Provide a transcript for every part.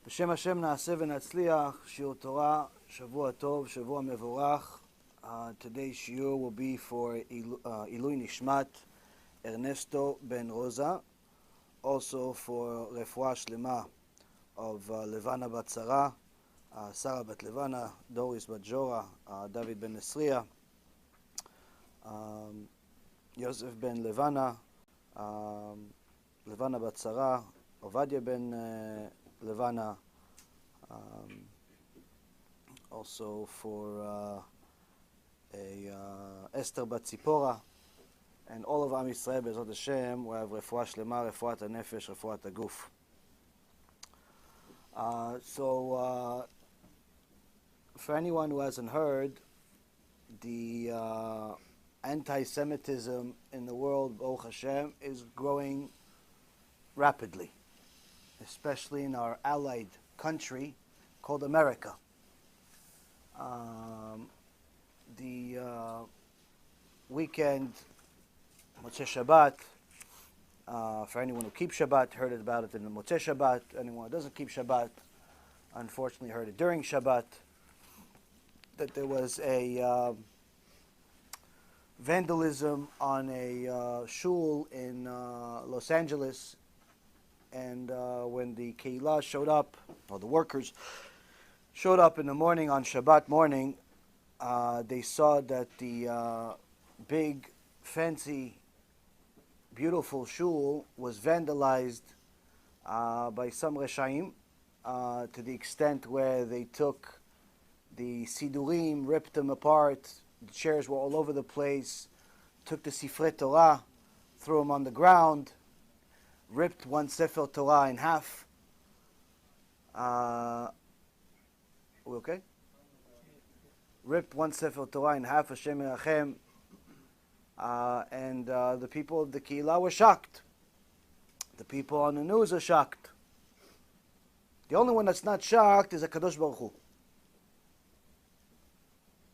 בשם השם נעשה ונצליח, שיעור תורה, שבוע טוב, שבוע מבורך. Today's shiur will be for Ilui Nishmat Ernesto Ben Rosa, also for Refuah Shlema of Levana Bat Sarah, Sarah Bat Levana, Doris Bat Jora, David Ben Nesriya, Yosef Ben Levana, Levana Bat Sarah, Ovadia Ben Levana, also for Esther Bat Tzipora, and all of Am Yisrael Be'ezrat Hashem will have Refuah Shlema, Refuat HaNefesh, Refuat HaGuf. So for anyone who hasn't heard, the anti-Semitism in the world, Baruch Hashem, is growing rapidly, especially in our allied country called America. The weekend, Motzei Shabbat, for anyone who keeps Shabbat, heard about it in the Motzei Shabbat. Anyone who doesn't keep Shabbat, unfortunately heard it during Shabbat, that there was a vandalism on a shul in Los Angeles. And when the Kehila showed up, or the workers showed up in the morning on Shabbat morning, they saw that the big, fancy, beautiful shul was vandalized by some Reshaim to the extent where they took the Sidurim, ripped them apart, the chairs were all over the place, took the Sifrei Torah, threw them on the ground, ripped one Sefer Torah in half. We okay? Ripped one Sefer Torah in half, Hashem Yerachem, and the people of the Kehila were shocked. The people on the news are shocked. The only one that's not shocked is a Kadosh Baruch Hu.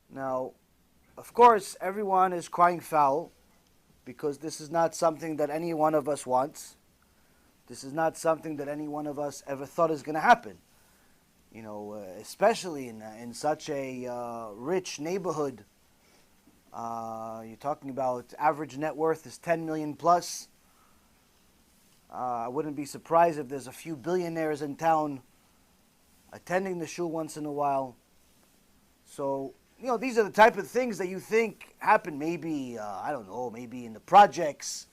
Now, of course, everyone is crying foul, because this is not something that any one of us wants. This is not something that any one of us ever thought is going to happen. You know, especially in such a rich neighborhood. You're talking about average net worth is 10 million plus. I wouldn't be surprised if there's a few billionaires in town attending the shul once in a while. So, you know, these are the type of things that you think happen maybe, I don't know, maybe in the projects.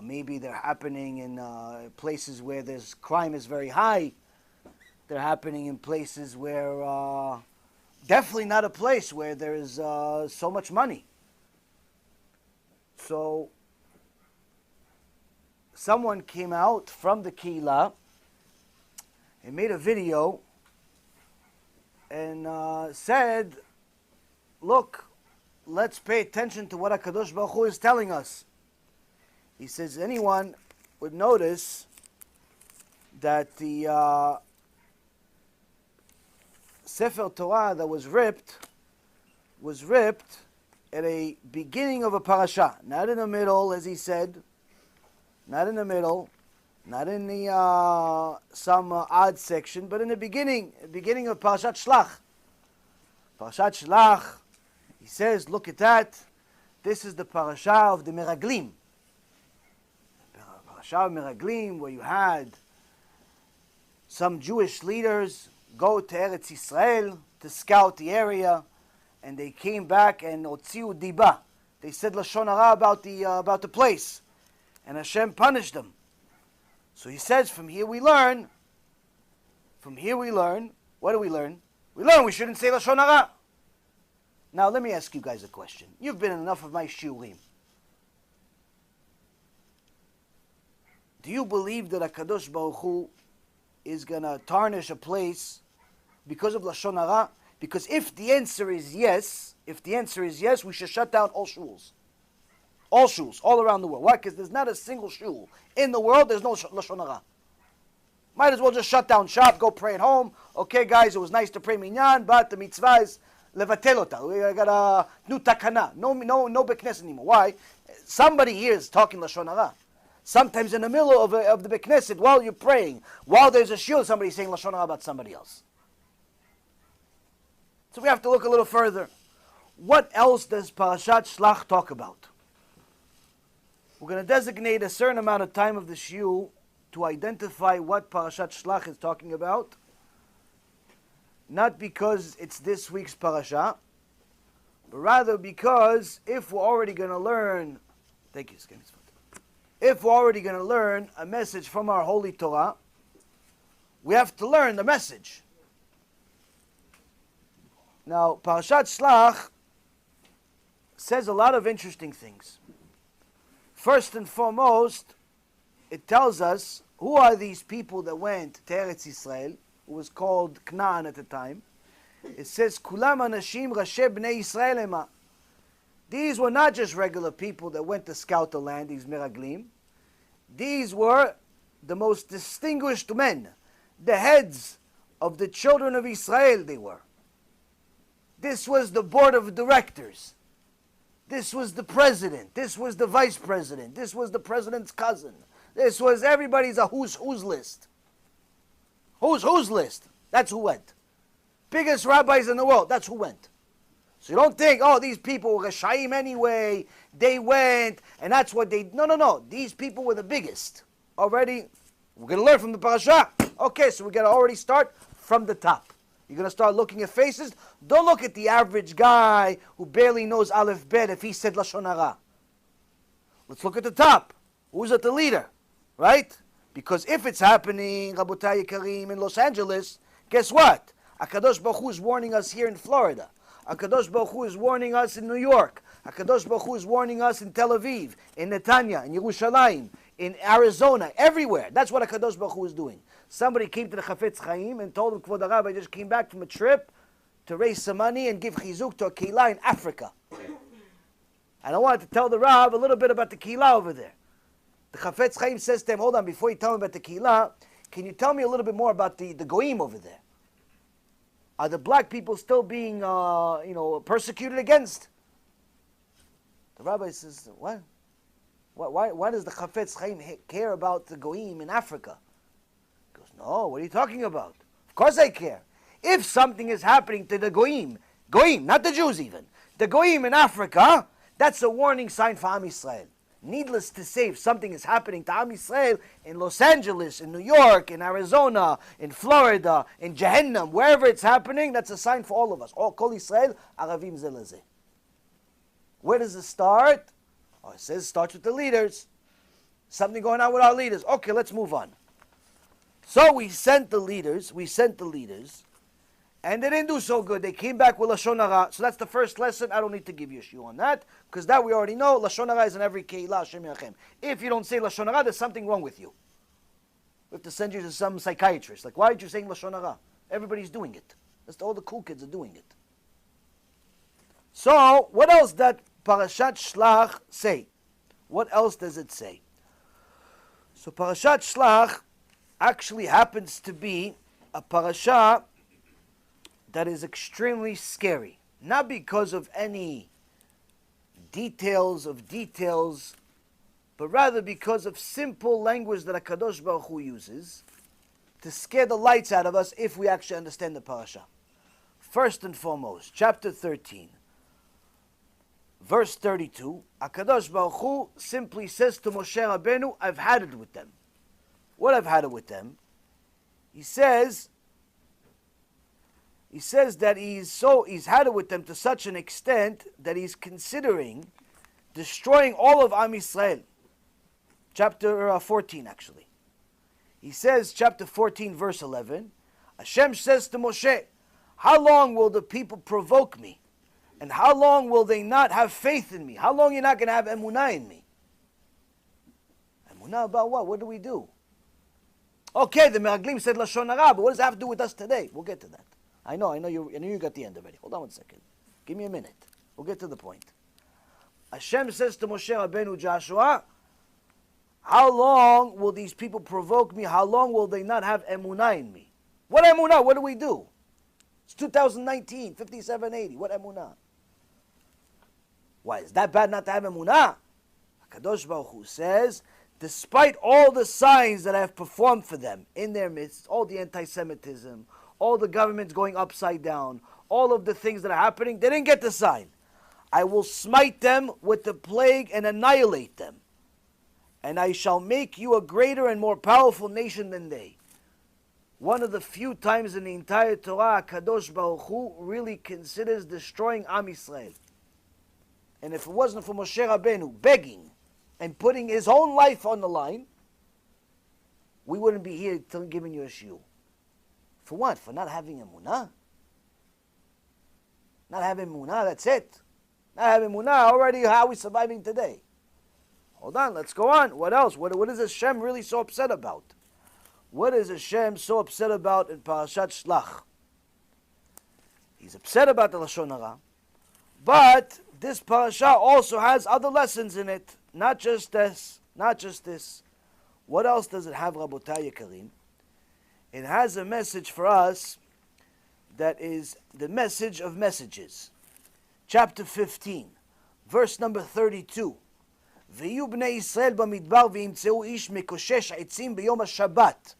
Maybe they're happening in places where there's crime is very high. They're happening in places where, definitely not a place where there is so much money. So, someone came out from the Kehila and made a video and said, look, let's pay attention to what HaKadosh Baruch Hu is telling us. He says anyone would notice that the Sefer Torah that was ripped at a beginning of a parasha, not in the middle, as he said, not in the middle, not in the some odd section, but in the beginning of Parashat Shlach. Parashat Shlach, he says, look at that. This is the parasha of the Meraglim. Parasha of Meraglim, where you had some Jewish leaders go to Eretz Yisrael to scout the area, and they came back and otziu diba. They said lashon hara about the place, and Hashem punished them. So he says, from here we learn. What do we learn? We learn we shouldn't say lashon hara. Now let me ask you guys a question. You've been in enough of my shiurim. Do you believe that HaKadosh Baruch Hu is going to tarnish a place because of lashon hara? Because if the answer is yes, we should shut down all shuls. All shuls, all around the world. Why? Because there's not a single shul in the world, there's no lashon hara. Might as well just shut down shop, go pray at home. Okay, guys, it was nice to pray minyan, but the mitzvah is levatel ota. We got a new takana. No beknes anymore. Why? Somebody here is talking lashon hara. Sometimes in the middle of the Beit Knesset, while you're praying, while there's a shiur, somebody's saying Lashon Hara about somebody else. So we have to look a little further. What else does Parashat Shlach talk about? We're going to designate a certain amount of time of the shiur to identify what Parashat Shlach is talking about. Not because it's this week's parasha, but rather because if we're already going to learn, if we're already going to learn a message from our Holy Torah, we have to learn the message. Now, Parashat Shlach says a lot of interesting things. First and foremost, it tells us who are these people that went to Eretz Yisrael, who was called Canaan at the time. It says, Kulam anashim rashe bnei Yisrael ema. These were not just regular people that went to scout the land, these meraglim. These were the most distinguished men, the heads of the children of Israel they were. This was the board of directors. This was the president. This was the vice president. This was the president's cousin. This was everybody's a who's list. Who's list? That's who went. Biggest rabbis in the world. That's who went. So you don't think, oh, these people were Reshaim anyway. They went, and that's what they... No. These people were the biggest. Already, we're going to learn from the parasha. Okay, so we're going to already start from the top. You're going to start looking at faces. Don't look at the average guy who barely knows Aleph Bet if he said Lashon Hara. Let's look at the top. Who's at the leader? Right? Because if it's happening, Rabotai Yekarim, in Los Angeles, guess what? HaKadosh Baruch Hu is warning us here in Florida. HaKadosh Baruch Hu is warning us in New York. HaKadosh Baruch Hu is warning us in Tel Aviv, in Netanya, in Yerushalayim, in Arizona, everywhere. That's what HaKadosh Baruch Hu is doing. Somebody came to the Chafetz Chaim and told him, Kvod HaRab, I just came back from a trip to raise some money and give chizuk to a Kehila in Africa. And I wanted to tell the Rab a little bit about the Kehila over there. The Chafetz Chaim says to him, hold on, before you tell me about the Kehila, can you tell me a little bit more about the Goyim over there? Are the black people still being, persecuted against? The rabbi says, what? Why does the Chafetz Chaim care about the Goyim in Africa? He goes, no, what are you talking about? Of course I care. If something is happening to the Goyim, not the Jews even, the Goyim in Africa, that's a warning sign for Am Yisrael. Needless to say, if something is happening to Am Yisrael in Los Angeles, in New York, in Arizona, in Florida, in Jehannam, wherever it's happening, that's a sign for all of us. All Kol Yisrael, Aravim Zeh Lezeh. Where does it start? Oh, it says it starts with the leaders. Something going on with our leaders. Okay, let's move on. So we sent the leaders, and they didn't do so good. They came back with Lashon Hara. So that's the first lesson. I don't need to give you a shiur on that, because that we already know. Lashon Hara is in every Kehila, Hashem Yachem. If you don't say Lashon Hara, there's something wrong with you. We have to send you to some psychiatrist. Like, why aren't you saying Lashon Hara? Everybody's doing it. All the cool kids are doing it. So, what else does Parashat Shlach say? What else does it say? So Parashat Shlach actually happens to be a parasha that is extremely scary. Not because of any details, but rather because of simple language that HaKadosh Baruch Hu uses to scare the lights out of us if we actually understand the parasha. First and foremost, chapter 13, verse 32, HaKadosh Baruch Hu simply says to Moshe Rabbeinu, I've had it with them. What I've had it with them? He says that he's had it with them to such an extent that he's considering destroying all of Am Yisrael. Chapter 14, actually. He says, chapter 14, verse 11, Hashem says to Moshe, how long will the people provoke me? And how long will they not have faith in me? How long are you not going to have emunah in me? Emunah about what? What do we do? Okay, the Meraglim said Lashon Hara, but what does that have to do with us today? We'll get to that. I know you got the end already. Hold on 1 second. Give me a minute. We'll get to the point. Hashem says to Moshe Rabbeinu, Joshua, how long will these people provoke me? How long will they not have emunah in me? What emunah? What do we do? It's 2019, 5780. What emunah? Why, is that bad not to have emunah? HaKadosh Baruch Hu says, despite all the signs that I have performed for them in their midst, all the anti-Semitism, all the governments going upside down, all of the things that are happening, they didn't get the sign. I will smite them with the plague and annihilate them. And I shall make you a greater and more powerful nation than they. One of the few times in the entire Torah, Kadosh Baruch Hu really considers destroying Am Yisrael. And if it wasn't for Moshe Rabbeinu begging and putting his own life on the line, we wouldn't be here giving you a shiur. For what? For not having emunah? Not having emunah, that's it. Not having emunah, already how are we surviving today? Hold on, let's go on. What else? What is Hashem really so upset about? What is Hashem so upset about in Parashat Shlach? He's upset about the Lashon Hara, but this parasha also has other lessons in it. Not just this. Not just this. What else does it have, Rabotai Yekarim? It has a message for us that is the message of messages. Chapter 15, verse number 32. ויהיו בני ישראל במדבר וימצאו איש מקושש עצים ביום השבת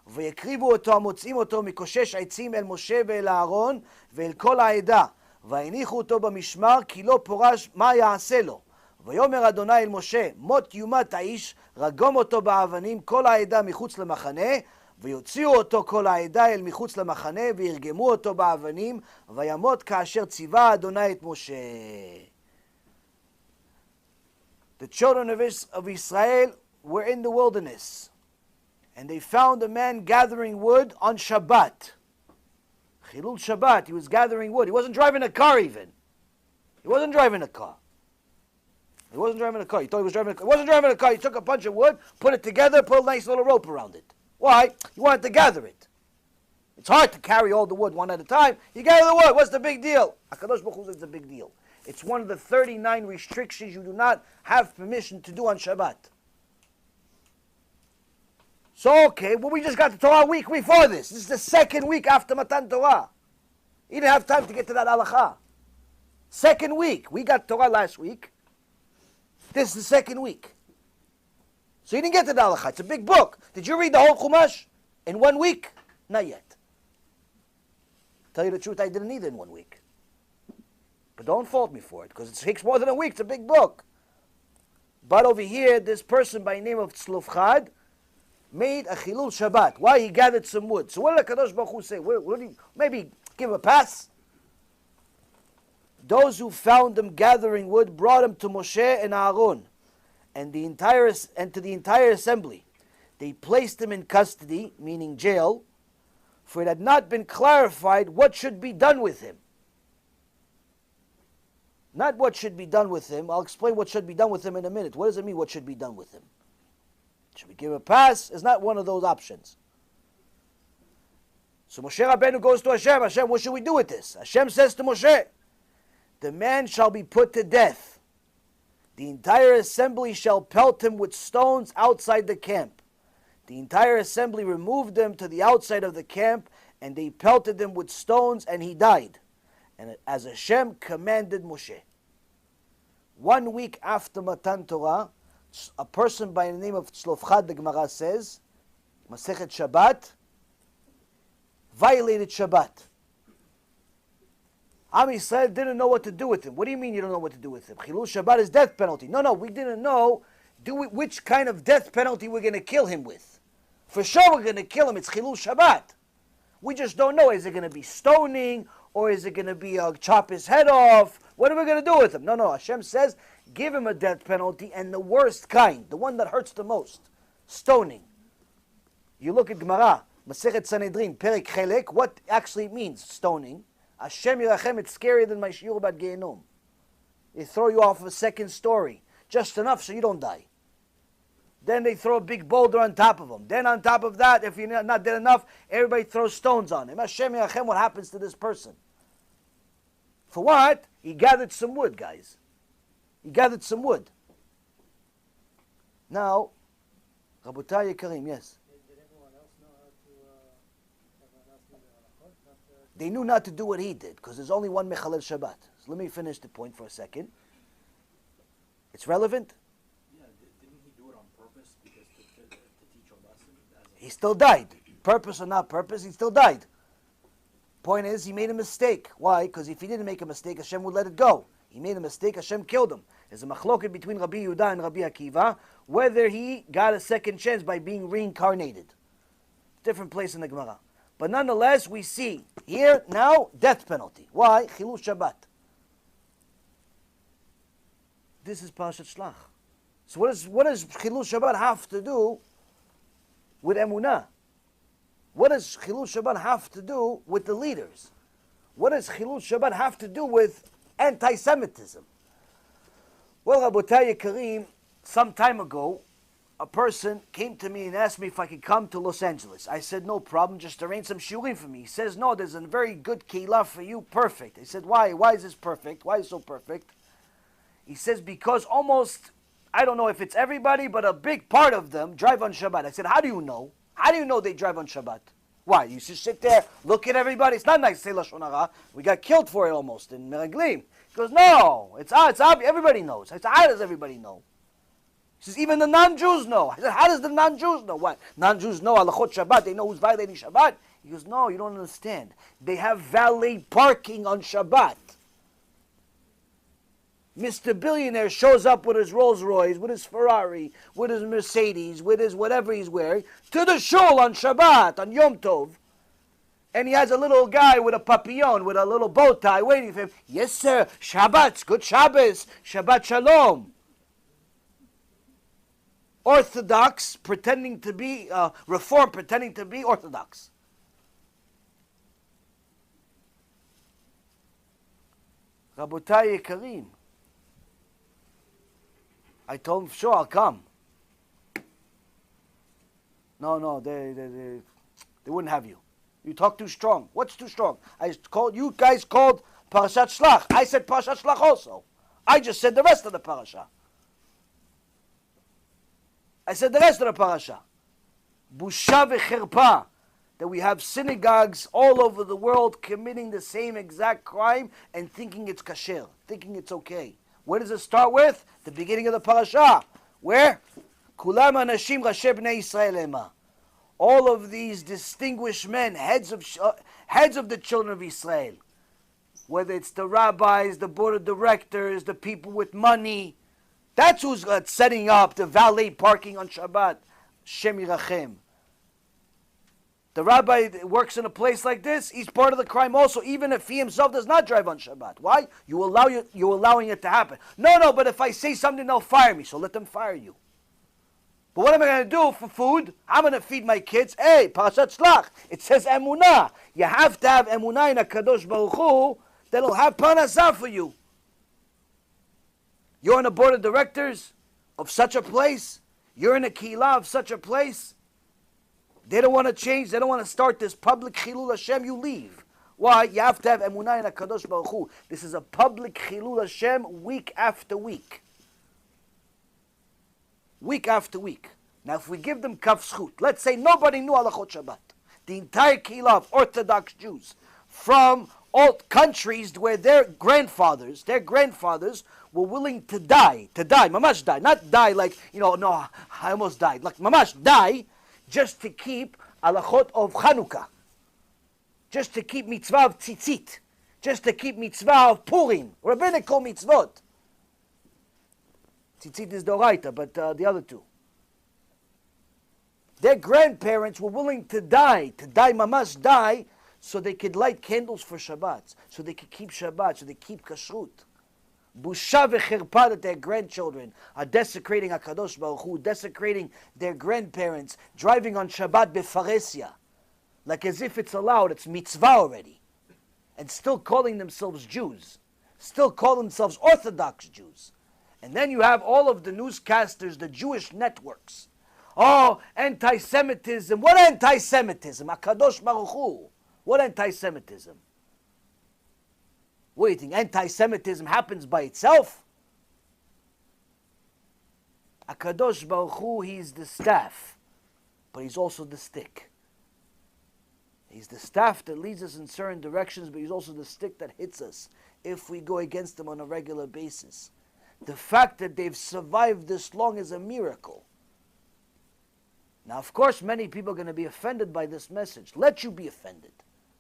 ויקריבו אותו המוצאים אותו מקושש עצים אל משה ואל אהרון ואל כל העדה והניחו אותו במשמר כי לא פורש מה יעשה לו ויאמר אדוני אל משה מות יומת האיש רגום אותו באבנים כל העדה מחוץ למחנה ויוציאו אותו כל העדה אל מחוץ למחנה וירגמו אותו באבנים וימות כאשר ציווה אדוני את משה. The children of Israel were in the wilderness, and they found a man gathering wood on Shabbat. Chilul Shabbat, he was gathering wood. He wasn't driving a car even. He wasn't driving a car. He wasn't driving a car. He thought he was driving a car. He wasn't driving a car. He took a bunch of wood, put it together, put a nice little rope around it. Why? He wanted to gather it. It's hard to carry all the wood one at a time. You gather the wood. What's the big deal? HaKadosh Baruch Hu says it's a big deal. It's one of the 39 restrictions you do not have permission to do on Shabbat. So, okay, well, we just got the Torah a week before this. This is the second week after Matan Torah. You didn't have time to get to that halacha. Second week. We got Torah last week. This is the second week. So you didn't get to the halacha. It's a big book. Did you read the whole Chumash in 1 week? Not yet. Tell you the truth, I didn't need it in 1 week. But don't fault me for it, because it takes more than a week. It's a big book. But over here, this person by the name of Tzlofchad made a Chilul Shabbat. Why? He gathered some wood. So what did Kadosh Baruch Hu say? Maybe give him a pass? Those who found them gathering wood brought him to Moshe and Aaron and to the entire assembly. They placed him in custody, meaning jail, for it had not been clarified what should be done with him. Not what should be done with him. I'll explain what should be done with him in a minute. What does it mean, what should be done with him? Should we give him a pass? It's not one of those options. So Moshe Rabbeinu goes to Hashem. Hashem, what should we do with this? Hashem says to Moshe, the man shall be put to death. The entire assembly shall pelt him with stones outside the camp. The entire assembly removed him to the outside of the camp, and they pelted him with stones, and he died. And as Hashem commanded Moshe. 1 week after Matan Torah, a person by the name of Tzlofchad, the Gemara says, Masechet Shabbat, violated Shabbat. Am Yisrael didn't know what to do with him. What do you mean you don't know what to do with him? Chilul Shabbat is death penalty. No, we didn't know which kind of death penalty we're going to kill him with. For sure we're going to kill him. It's Chilul Shabbat. We just don't know. Is it going to be stoning? Or is it going to be chop his head off? What are we going to do with him? No. Hashem says, give him a death penalty, and the worst kind, the one that hurts the most, stoning. You look at Gemara, Masechet Sanhedrin, Perek Chelek, what actually means stoning? Hashem Yirachem, it's scarier than my shiur about Gehinnom. They throw you off of a second story, just enough so you don't die. Then they throw a big boulder on top of him. Then on top of that, if you're not dead enough, everybody throws stones on him. Hashem Yirachem, what happens to this person? For what? He gathered some wood, guys. He gathered some wood. Now, Rabotai Yekarim, yes. Did everyone else know how to, everyone else knew the halachot? They knew not to do what he did, because there's only one Mechalel Shabbat. So let me finish the point for a second. It's relevant? Yeah, didn't he do it on purpose? Because He still died. Purpose or not purpose, he still died. Point is, he made a mistake. Why? Because if he didn't make a mistake, Hashem would let it go. He made a mistake, Hashem killed him. There's a machloket between Rabbi Yehuda and Rabbi Akiva, whether he got a second chance by being reincarnated. Different place in the Gemara. But nonetheless, we see here now death penalty. Why? Chilul Shabbat. This is Parashat Shlach. So what does Chilul Shabbat have to do with Emunah? What does Chilul Shabbat have to do with the leaders? What does Chilul Shabbat have to do with anti-Semitism? Well, Rabotai Kareem, some time ago, a person came to me and asked me if I could come to Los Angeles. I said, no problem, just arrange some shurim for me. He says, no, there's a very good Kehila for you, perfect. I said, why? Why is this perfect? Why is it so perfect? He says, because almost, I don't know if it's everybody, but a big part of them drive on Shabbat. I said, how do you know? How do you know they drive on Shabbat? Why? You just sit there, look at everybody. It's not nice to say Lashon Hara. We got killed for it almost in Meraglim. He goes, no, it's obvious. Everybody knows. I said, how does everybody know? He says, even the non-Jews know. I said, how does the non-Jews know? What? Non-Jews know Halachot Shabbat. They know who's violating Shabbat. He goes, no, you don't understand. They have valet parking on Shabbat. Mr. Billionaire shows up with his Rolls Royce, with his Ferrari, with his Mercedes, with his whatever he's wearing, to the shul on Shabbat, on Yom Tov. And he has a little guy with a papillon, with a little bow tie waiting for him. Yes, sir, Shabbat, good Shabbos, Shabbat Shalom. Orthodox pretending to be, Reform pretending to be Orthodox. Rabotai Kareem. I told him, sure, I'll come. No, they wouldn't have you. You talk too strong. What's too strong? You guys called Parashat Shlach. I said Parashat Shlach also. I just said the rest of the parasha. I said the rest of the parasha. Busha v'cherpa. That we have synagogues all over the world committing the same exact crime and thinking it's kasher, thinking it's okay. Where does it start with? The beginning of the parasha. Where? Kulam anashim rashe bnei Yisrael ema. All of these distinguished men, heads of the children of Israel, whether it's the rabbis, the board of directors, the people with money, that's who's setting up the valet parking on Shabbat. Shem Yirachem. The rabbi works in a place like this, he's part of the crime also, even if he himself does not drive on Shabbat. Why? You're allowing it to happen. No, but if I say something, they'll fire me, so let them fire you. But what am I going to do for food? I'm going to feed my kids. Hey, Parashat Shlach, it says Emunah. You have to have Emunah in a Kadosh Baruch Hu that'll have Parnasah for you. You're on the board of directors of such a place. You're in a Kehila of such a place. They don't want to change. They don't want to start this public Chilul Hashem. You leave. Why? You have to have Emunah in a Kadosh Baruch Hu. This is a public Chilul Hashem week after week. Week after week. Now, if we give them kaf zchut, let's say nobody knew Halachot Shabbat. The entire Kehila of Orthodox Jews from all countries where their grandfathers were willing to die, mamash die, not die like, no, I almost died, like mamash die, just to keep halachot of Hanukkah, just to keep mitzvah of tzitzit, just to keep mitzvah of Purim, rabbinical mitzvot. Tzitzit is doraita, but the other two. Their grandparents were willing to die mamash die, so they could light candles for Shabbat, so they could keep Shabbat, so they keep kashrut. Busha v'cherpa that their grandchildren are desecrating HaKadosh Baruch Hu, desecrating their grandparents, driving on Shabbat befaresia, like as if it's allowed, it's mitzvah already, and still calling themselves Jews, still call themselves Orthodox Jews. And then you have all of the newscasters, the Jewish networks. Oh, anti-Semitism. What anti-Semitism? HaKadosh Baruch Hu. What anti-Semitism? What do you think? Anti-Semitism happens by itself? HaKadosh Baruch Hu, he's the staff, but he's also the stick. He's the staff that leads us in certain directions, but he's also the stick that hits us if we go against him on a regular basis. The fact that they've survived this long is a miracle. Now, of course, many people are going to be offended by this message. Let you be offended.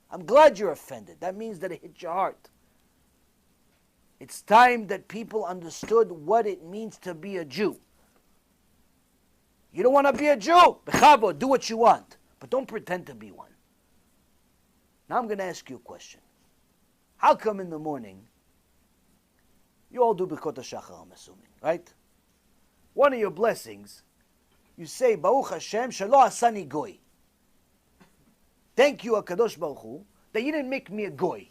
I'm glad you're offended. That means that it hit your heart. It's time that people understood what it means to be a Jew. You don't want to be a Jew? Bechavod, do what you want. But don't pretend to be one. Now I'm going to ask you a question. How come in the morning, you all do Birkot HaShachar, I'm assuming, right? One of your blessings, you say, Baruch Hashem, Shelo Asani Goy. Thank you, Kadosh Baruch Hu, that you didn't make me a Goy.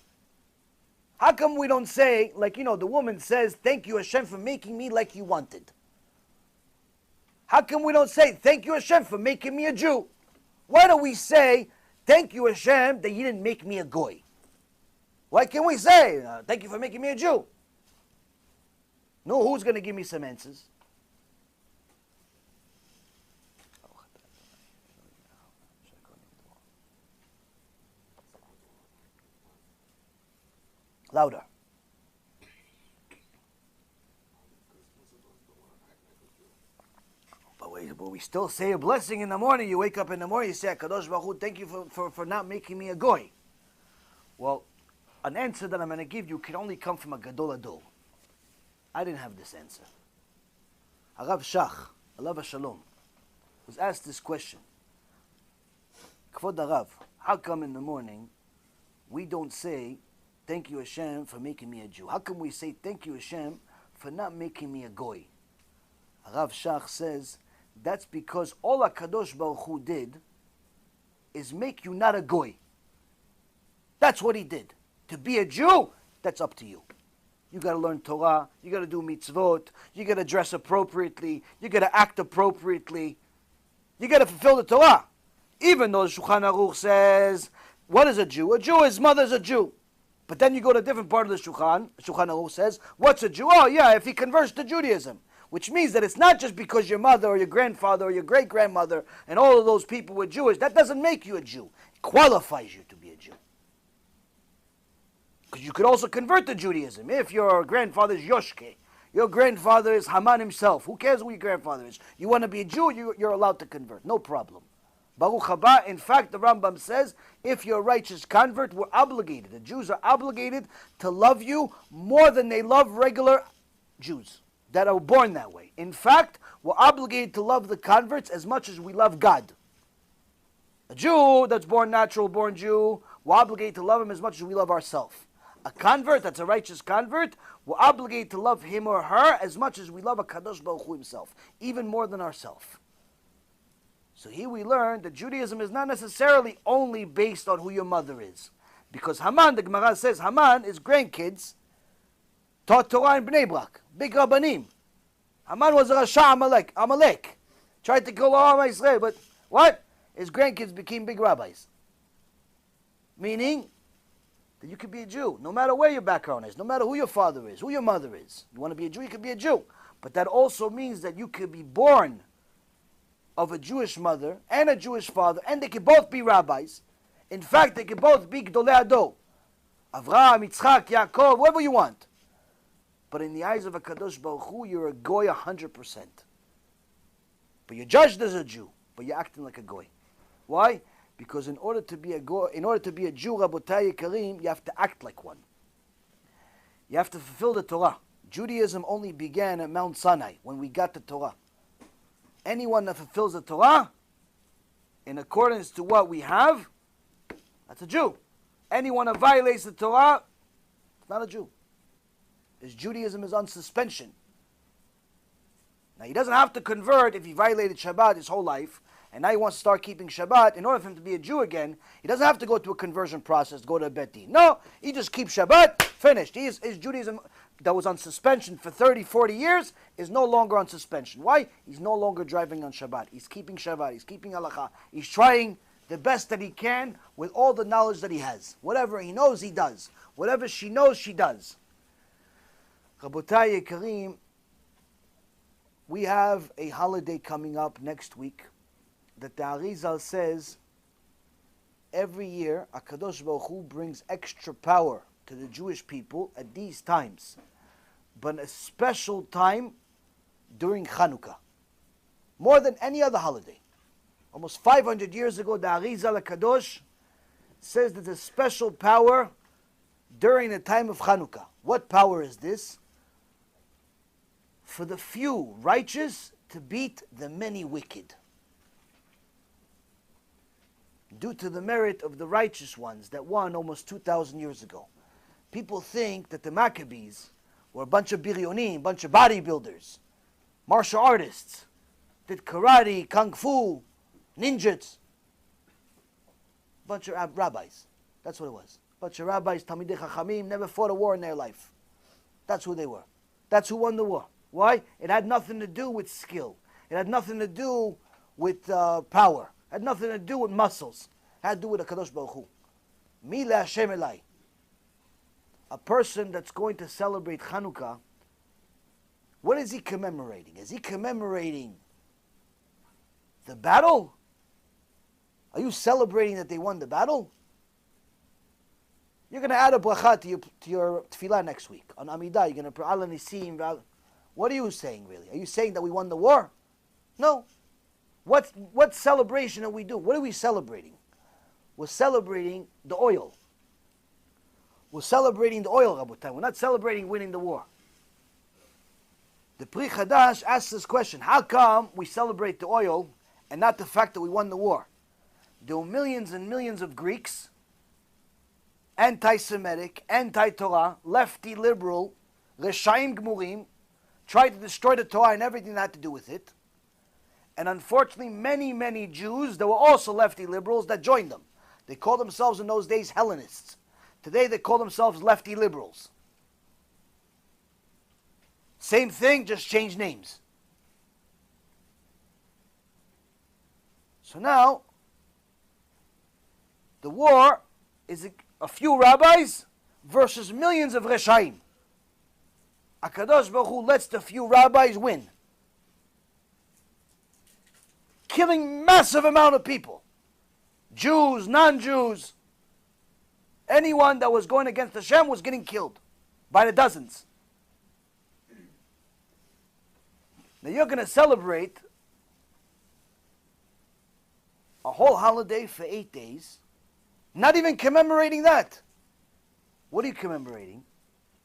How come we don't say, like, the woman says, thank you, Hashem, for making me like you wanted? How come we don't say, thank you, Hashem, for making me a Jew? Why don't we say, thank you, Hashem, that you didn't make me a Goy? Why can't we say, thank you for making me a Jew? No, who's going to give me some answers? Louder. But we still say a blessing in the morning. You wake up in the morning, you say, Kadosh Baruch Hu, thank you for not making me a goy. Well, an answer that I'm going to give you can only come from a Gadol Adol. I didn't have this answer. Harav Shach, alav Shalom, was asked this question. Kvod Harav, how come in the morning we don't say, thank you Hashem for making me a Jew? How come we say, thank you Hashem for not making me a goy? Harav Shach says, that's because all HaKadosh Baruch Hu did is make you not a goy. That's what he did. To be a Jew, that's up to you. You got to learn Torah, you got to do mitzvot, you got to dress appropriately, you got to act appropriately, you got to fulfill the Torah. Even though the Shulchan Aruch says, what is a Jew? A Jew, his mother's a Jew. But then you go to a different part of the Shulchan Aruch says, what's a Jew? Oh yeah, if he converts to Judaism. Which means that it's not just because your mother or your grandfather or your great-grandmother and all of those people were Jewish. That doesn't make you a Jew. It qualifies you to be a Jew. Because you could also convert to Judaism. If your grandfather is Yoshke, your grandfather is Haman himself. Who cares who your grandfather is? You want to be a Jew, you're allowed to convert. No problem. Baruch haba. In fact, the Rambam says, if you're a righteous convert, we're obligated. The Jews are obligated to love you more than they love regular Jews that are born that way. In fact, we're obligated to love the converts as much as we love God. A Jew that's born natural, born Jew, we're obligated to love him as much as we love ourselves. A convert that's a righteous convert, we're obligated to love him or her as much as we love a Kadosh Baruch Hu himself, even more than ourselves. So here we learn that Judaism is not necessarily only based on who your mother is. Because Haman, the Gemara says, Haman, his grandkids taught Torah in Bnei Brak, big Rabbanim. Haman was a Rasha Amalek. Tried to kill all Israel, but what? His grandkids became big rabbis. Meaning that you could be a Jew, no matter where your background is, no matter who your father is, who your mother is. You want to be a Jew, you could be a Jew. But that also means that you could be born of a Jewish mother and a Jewish father, and they could both be rabbis. In fact, they could both be Gdolei Ador. Avraham, Yitzchak, Yaakov, whoever you want. But in the eyes of a Kadosh Baruch Hu, you're a goy 100%. But you're judged as a Jew, but you're acting like a goy. Why? Because in order to be a goy, in order to be a Jew, Rabotai Yekarim, you have to act like one. You have to fulfill the Torah. Judaism only began at Mount Sinai when we got the Torah. Anyone that fulfills the Torah in accordance to what we have, that's a Jew. Anyone that violates the Torah, it's not a Jew. His Judaism is on suspension. Now he doesn't have to convert if he violated Shabbat his whole life, and now he wants to start keeping Shabbat. In order for him to be a Jew again, he doesn't have to go through a conversion process, go to a Bet Din. No, he just keeps Shabbat, finished. His Judaism that was on suspension for 30, 40 years is no longer on suspension. Why? He's no longer driving on Shabbat. He's keeping Shabbat, he's keeping Halakha. He's trying the best that he can with all the knowledge that he has. Whatever he knows, he does. Whatever she knows, she does. Rabotai Yekarim, we have a holiday coming up next week that the Arizal says every year HaKadosh Baruch Hu brings extra power to the Jewish people at these times, but a special time during Hanukkah, more than any other holiday. Almost 500 years ago, the Arizal Kadosh says there's a special power during the time of Hanukkah. What power is this? For the few righteous to beat the many wicked. Due to the merit of the righteous ones that won almost 2,000 years ago. People think that the Maccabees were a bunch of biryonim, a bunch of bodybuilders, martial artists, did karate, kung fu, ninjas. Bunch of rabbis. That's what it was. Bunch of rabbis, Talmidei Chachamim, never fought a war in their life. That's who they were. That's who won the war. Why? It had nothing to do with skill. It had nothing to do with power. It had nothing to do with muscles. It had to do with the Kadosh Baruch Hu. Mi le'Hashem elai. A person that's going to celebrate Hanukkah, what is he commemorating? Is he commemorating the battle? Are you celebrating that they won the battle? You're going to add a bracha to your tefillah next week. On Amidah, you're going to pray Al Nisim. What are you saying, really? Are you saying that we won the war? No. What celebration are we doing? What are we celebrating? We're celebrating the oil. We're celebrating the oil, Rabotai. We're not celebrating winning the war. The Pri Chadash asks this question: how come we celebrate the oil and not the fact that we won the war? There were millions and millions of Greeks, anti-Semitic, anti-Torah, lefty, liberal, Reshaim Gmurim, tried to destroy the Torah and everything that had to do with it. And unfortunately, many, many Jews, there were also lefty liberals that joined them. They called themselves in those days Hellenists. Today they call themselves lefty liberals. Same thing, just change names. So now, the war is a few rabbis versus millions of Reshaim. HaKadosh Baruch Hu lets the few rabbis win. Killing massive amount of people. Jews, non-Jews. Anyone that was going against Hashem was getting killed by the dozens. Now you're going to celebrate a whole holiday for 8 days, not even commemorating that. What are you commemorating?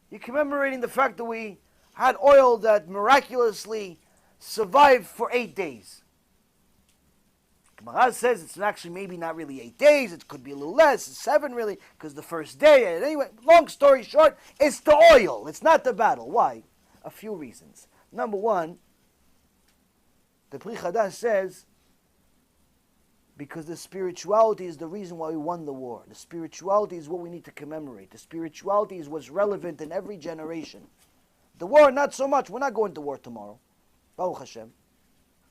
You're commemorating the fact that we had oil that miraculously survived for 8 days. Gemara says it's actually maybe not really 8 days, it could be a little less, it's 7 really, because the first day, and anyway, long story short, it's the oil, it's not the battle. Why? A few reasons. Number one, the Pri Chadash says, because the spirituality is the reason why we won the war. The spirituality is what we need to commemorate. The spirituality is what's relevant in every generation. The war, not so much. We're not going to war tomorrow. Baruch Hashem.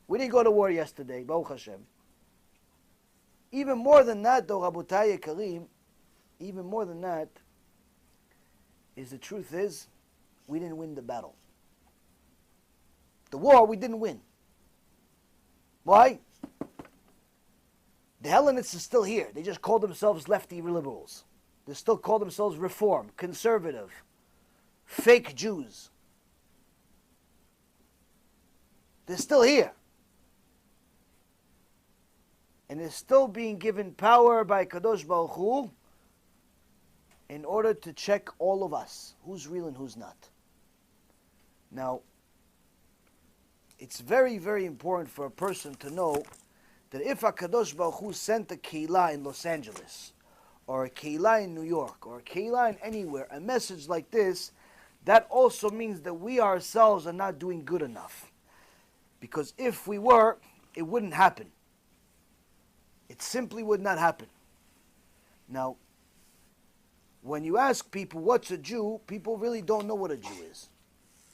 We didn't go to war yesterday. Baruch Hashem. Even more than that, though, Rabotai Karim, even more than that, is the truth is, we didn't win the battle. The war, we didn't win. Why? The Hellenists are still here. They just call themselves lefty liberals. They still call themselves reform, conservative, fake Jews. They're still here. And they're still being given power by Kadosh Baruch Hu in order to check all of us, who's real and who's not. Now, it's very, very important for a person to know that if HaKadosh Baruch Hu sent a Kehila in Los Angeles, or a Kehila in New York, or a Kehila in anywhere, a message like this, that also means that we ourselves are not doing good enough. Because if we were, it wouldn't happen. It simply would not happen. Now, when you ask people what's a Jew, people really don't know what a Jew is.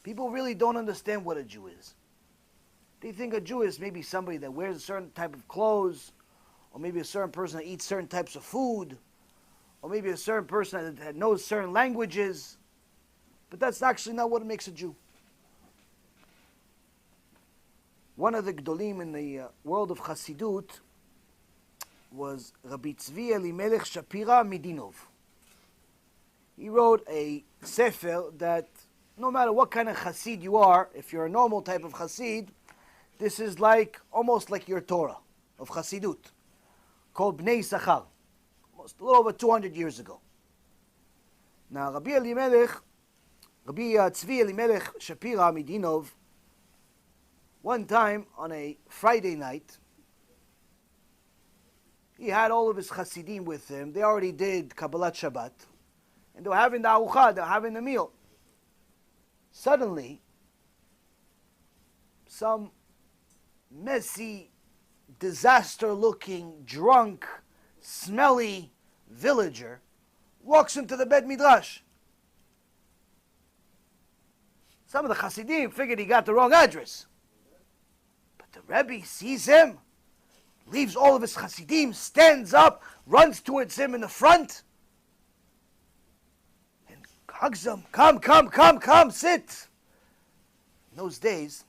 People really don't understand what a Jew is. They think a Jew is maybe somebody that wears a certain type of clothes, or maybe a certain person that eats certain types of food, or maybe a certain person that knows certain languages. But that's actually not what makes a Jew. One of the Gdolim in the world of Chassidut was Rabbi Tzvi Elimelech Shapira Midinov. He wrote a sefer that no matter what kind of Chassid you are, if you're a normal type of Chassid, this is like almost like your Torah. of Hasidut, called Bnei Sachar, almost a little over 200 years ago. Now, Rabbi Tzvi Elimelech Shapira Midinov, one time on a Friday night, he had all of his Hasidim with him. They already did Kabbalat Shabbat, and they were having the arucha, they were having the meal. Suddenly, some messy, disaster-looking, drunk, smelly villager walks into the Beit Midrash. Some of the Hasidim figured he got the wrong address. But the Rebbe sees him, leaves all of his Hasidim, stands up, runs towards him in the front, and hugs him. Come, sit. In those days,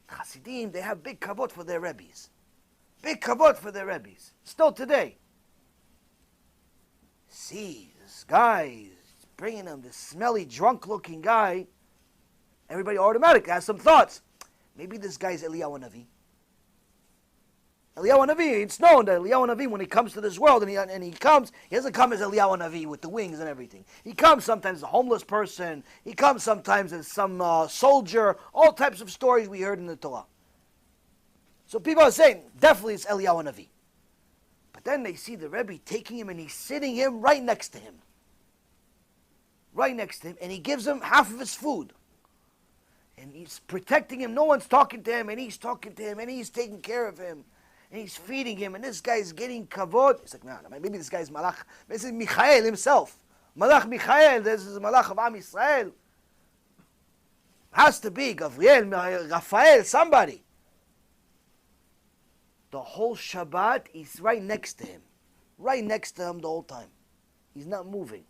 Hasidim, they have big kavod for their Rebbes. Big kavod for their Rebbes. Still today. See, this guy is bringing him, this smelly, drunk-looking guy. Everybody automatically has some thoughts. Maybe this guy's Eliyahu Navi. Eliyahu Navi, it's known that Eliyahu Navi, when he comes to this world, and he doesn't come as Eliyahu Navi with the wings and everything. He comes sometimes as a homeless person. He comes sometimes as some soldier. All types of stories we heard in the Torah. So people are saying, definitely it's Eliyahu Navi. But then they see the Rebbe taking him and he's sitting him right next to him. Right next to him. And he gives him half of his food. And he's protecting him. No one's talking to him. And he's talking to him. And he's taking care of him. And he's feeding him, and this guy's getting kavod. He's like, no, maybe this guy's Malach. This is Michael himself. Malach Michael, this is Malach of Am Yisrael. Has to be Gabriel, Raphael, somebody. The whole Shabbat, he's right next to him. Right next to him the whole time. He's not moving.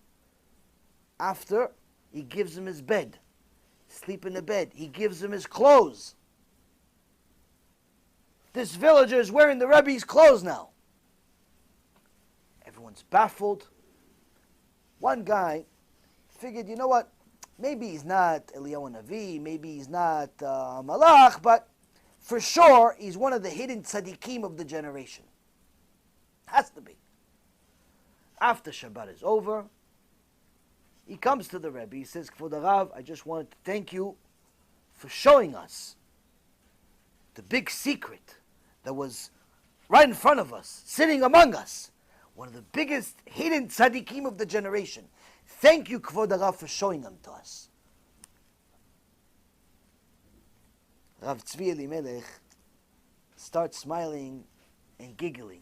After, he gives him his bed. Sleep in the bed. He gives him his clothes. This villager is wearing the Rebbe's clothes now. Everyone's baffled. One guy figured, you know what? Maybe he's not Eliyahu Navi, maybe he's not Malach, but for sure he's one of the hidden tzaddikim of the generation. Has to be. After Shabbat is over, he comes to the Rebbe. He says, Kvod Rav, I just wanted to thank you for showing us the big secret that was right in front of us, sitting among us. One of the biggest hidden tzaddikim of the generation. Thank you, Kvod Rav, for showing them to us. Rav Tzvi Elimelech starts smiling and giggling.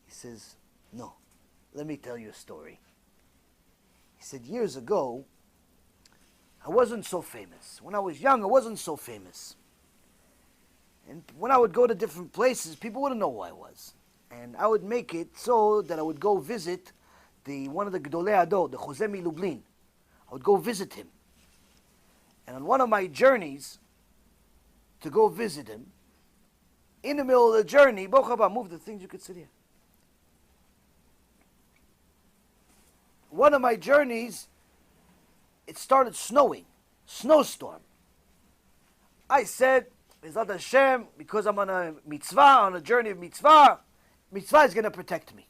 He says, no, let me tell you a story. He said, years ago, I wasn't so famous. When I was young, I wasn't so famous. And when I would go to different places, people wouldn't know who I was. And I would make it so that I would go visit one of the Gdolei Ador, the Jose Lublin. I would go visit him. And on one of my journeys to go visit him, in the middle of the journey, move the things, you could sit here. One of my journeys, it started snowing, snowstorm. I said, Bezat Hashem, because I'm on a mitzvah, on a journey of mitzvah, mitzvah is going to protect me.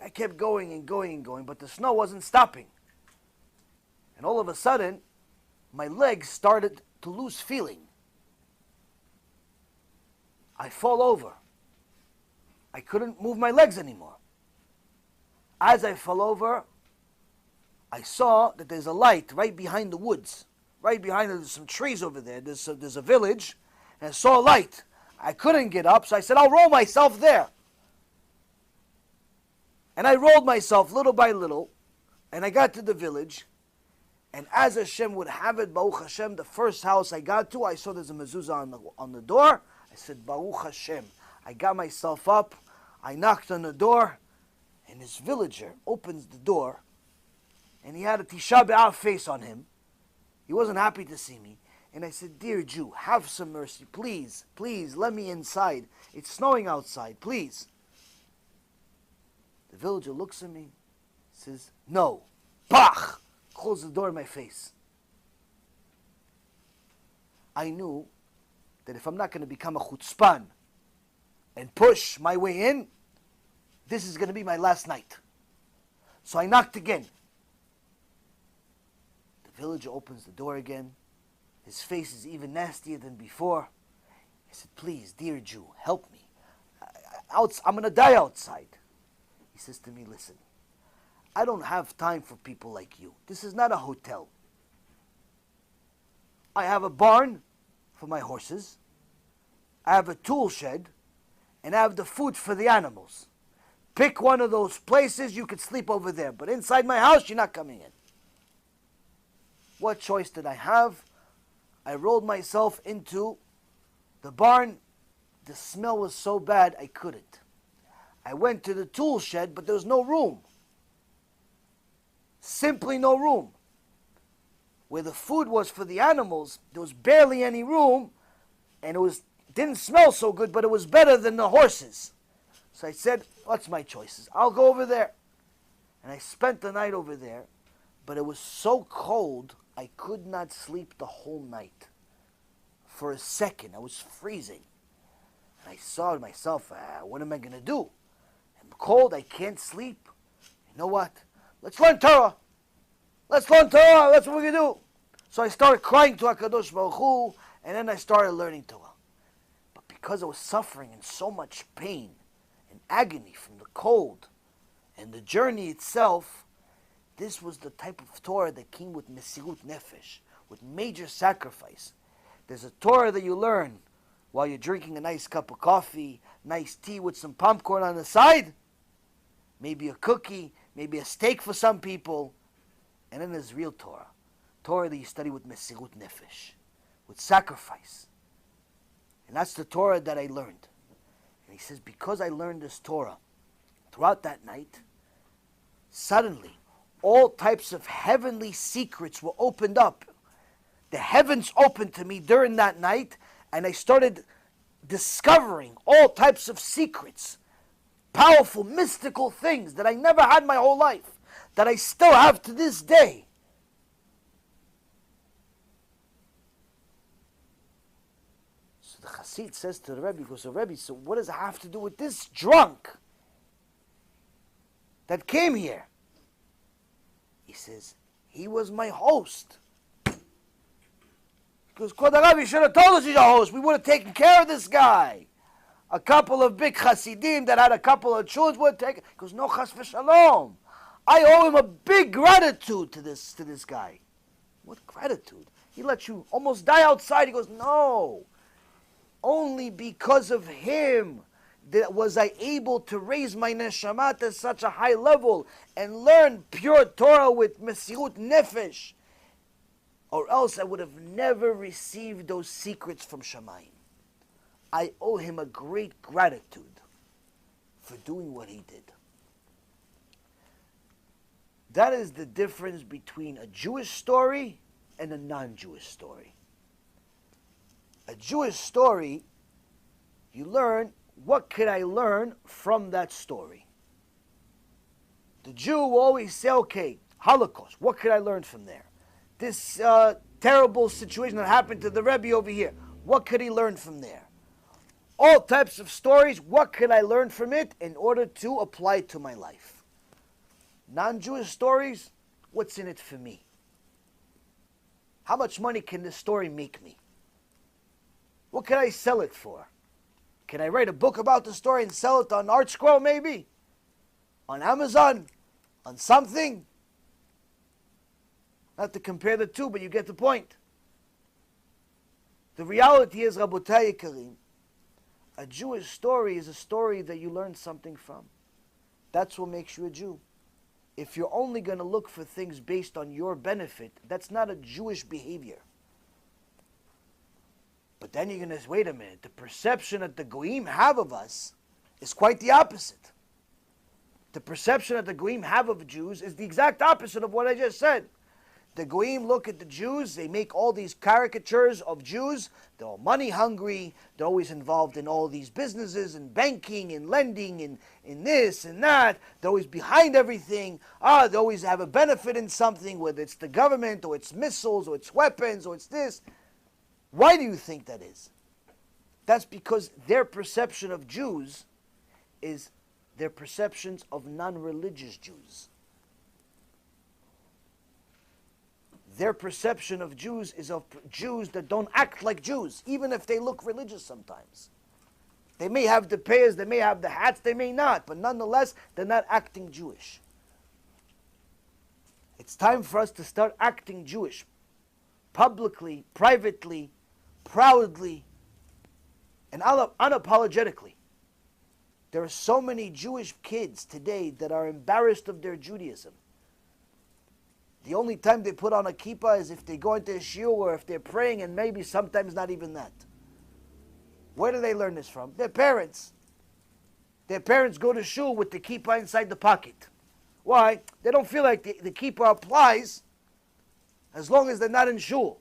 I kept going and going and going, but the snow wasn't stopping. And all of a sudden, my legs started to lose feeling. I fall over. I couldn't move my legs anymore. As I fell over, I saw that there's a light right behind the woods. Right behind, there's some trees over there. There's a village, and I saw a light. I couldn't get up, so I said, I'll roll myself there. And I rolled myself little by little, and I got to the village, and as Hashem would have it, Baruch Hashem, the first house I got to, I saw there's a mezuzah on the door. I said, Baruch Hashem. I got myself up, I knocked on the door, and this villager opens the door, and he had a Tisha B'Av face on him. He wasn't happy to see me. And I said, dear Jew, have some mercy. Please, please, let me inside. It's snowing outside, please. The villager looks at me, says, no. Bach! Closes the door in my face. I knew that if I'm not going to become a chutzpan and push my way in, this is going to be my last night. So I knocked again. The villager opens the door again. His face is even nastier than before. He said, please, dear Jew, help me. I'm going to die outside. He says to me, listen, I don't have time for people like you. This is not a hotel. I have a barn for my horses. I have a tool shed. And I have the food for the animals. Pick one of those places, you could sleep over there. But inside my house, you're not coming in. What choice did I have? I rolled myself into the barn. The smell was so bad, I couldn't. I went to the tool shed, but there was no room. Simply no room. Where the food was for the animals, there was barely any room, and it didn't smell so good, but it was better than the horses. So I said, what's my choices? I'll go over there. And I spent the night over there, but it was so cold, I could not sleep the whole night. For a second, I was freezing. And I saw to myself, what am I going to do? I'm cold, I can't sleep. You know what? Let's learn Torah. Let's learn Torah, that's what we're going to do. So I started crying to Kadosh Baruch Hu, and then I started learning Torah. But because I was suffering in so much pain and agony from the cold and the journey itself, this was the type of Torah that came with Mesirut Nefesh, with major sacrifice. There's a Torah that you learn while you're drinking a nice cup of coffee, nice tea with some popcorn on the side, maybe a cookie, maybe a steak for some people, and then there's real Torah. Torah that you study with Mesirut Nefesh, with sacrifice. And that's the Torah that I learned. And he says, because I learned this Torah, throughout that night, suddenly, all types of heavenly secrets were opened up. The heavens opened to me during that night, and I started discovering all types of secrets, powerful, mystical things that I never had my whole life, that I still have to this day. So the Chassid says to the Rebbe, because the Rebbe, so what does it have to do with this drunk that came here? He says, he was my host. Because Rabbi should have told us he's a host. We would have taken care of this guy. A couple of big Hasidim that had a couple of children would have taken. He goes, no chas v'shalom. I owe him a big gratitude to this guy. What gratitude? He let you almost die outside. He goes, no. Only because of him that was I able to raise my neshama to such a high level and learn pure Torah with Mesirut Nefesh. Or else I would have never received those secrets from Shamayim. I owe him a great gratitude for doing what he did. That is the difference between a Jewish story and a non-Jewish story. A Jewish story, you learn, what could I learn from that story? The Jew will always say, okay, Holocaust, what could I learn from there? This terrible situation that happened to the Rebbe over here, what could he learn from there? All types of stories, what could I learn from it in order to apply it to my life? Non-Jewish stories, what's in it for me? How much money can this story make me? What can I sell it for? Can I write a book about the story and sell it on ArtScroll maybe? On Amazon? On something? Not to compare the two, but you get the point. The reality is, Rabotai Karim, a Jewish story is a story that you learn something from. That's what makes you a Jew. If you're only going to look for things based on your benefit, that's not a Jewish behavior. But then you're going to say, wait a minute, the perception that the Goyim have of us is quite the opposite. The perception that the Goyim have of Jews is the exact opposite of what I just said. The Goyim look at the Jews, they make all these caricatures of Jews. They're all money hungry, they're always involved in all these businesses and banking and lending and in this and that. They're always behind everything. They always have a benefit in something, whether it's the government or it's missiles or it's weapons or it's this. Why do you think that is? That's because their perception of Jews is their perceptions of non-religious Jews. Their perception of Jews is of Jews that don't act like Jews, even if they look religious sometimes. They may have the payas, they may have the hats, they may not, but nonetheless, they're not acting Jewish. It's time for us to start acting Jewish. Publicly, privately, proudly, and unapologetically. There are so many Jewish kids today that are embarrassed of their Judaism. The only time they put on a kippah is if they go into a shiur or if they're praying, and maybe sometimes not even that. Where do they learn this from? Their parents. Their parents go to shul with the kippah inside the pocket. Why? They don't feel like the kippah applies as long as they're not in shul.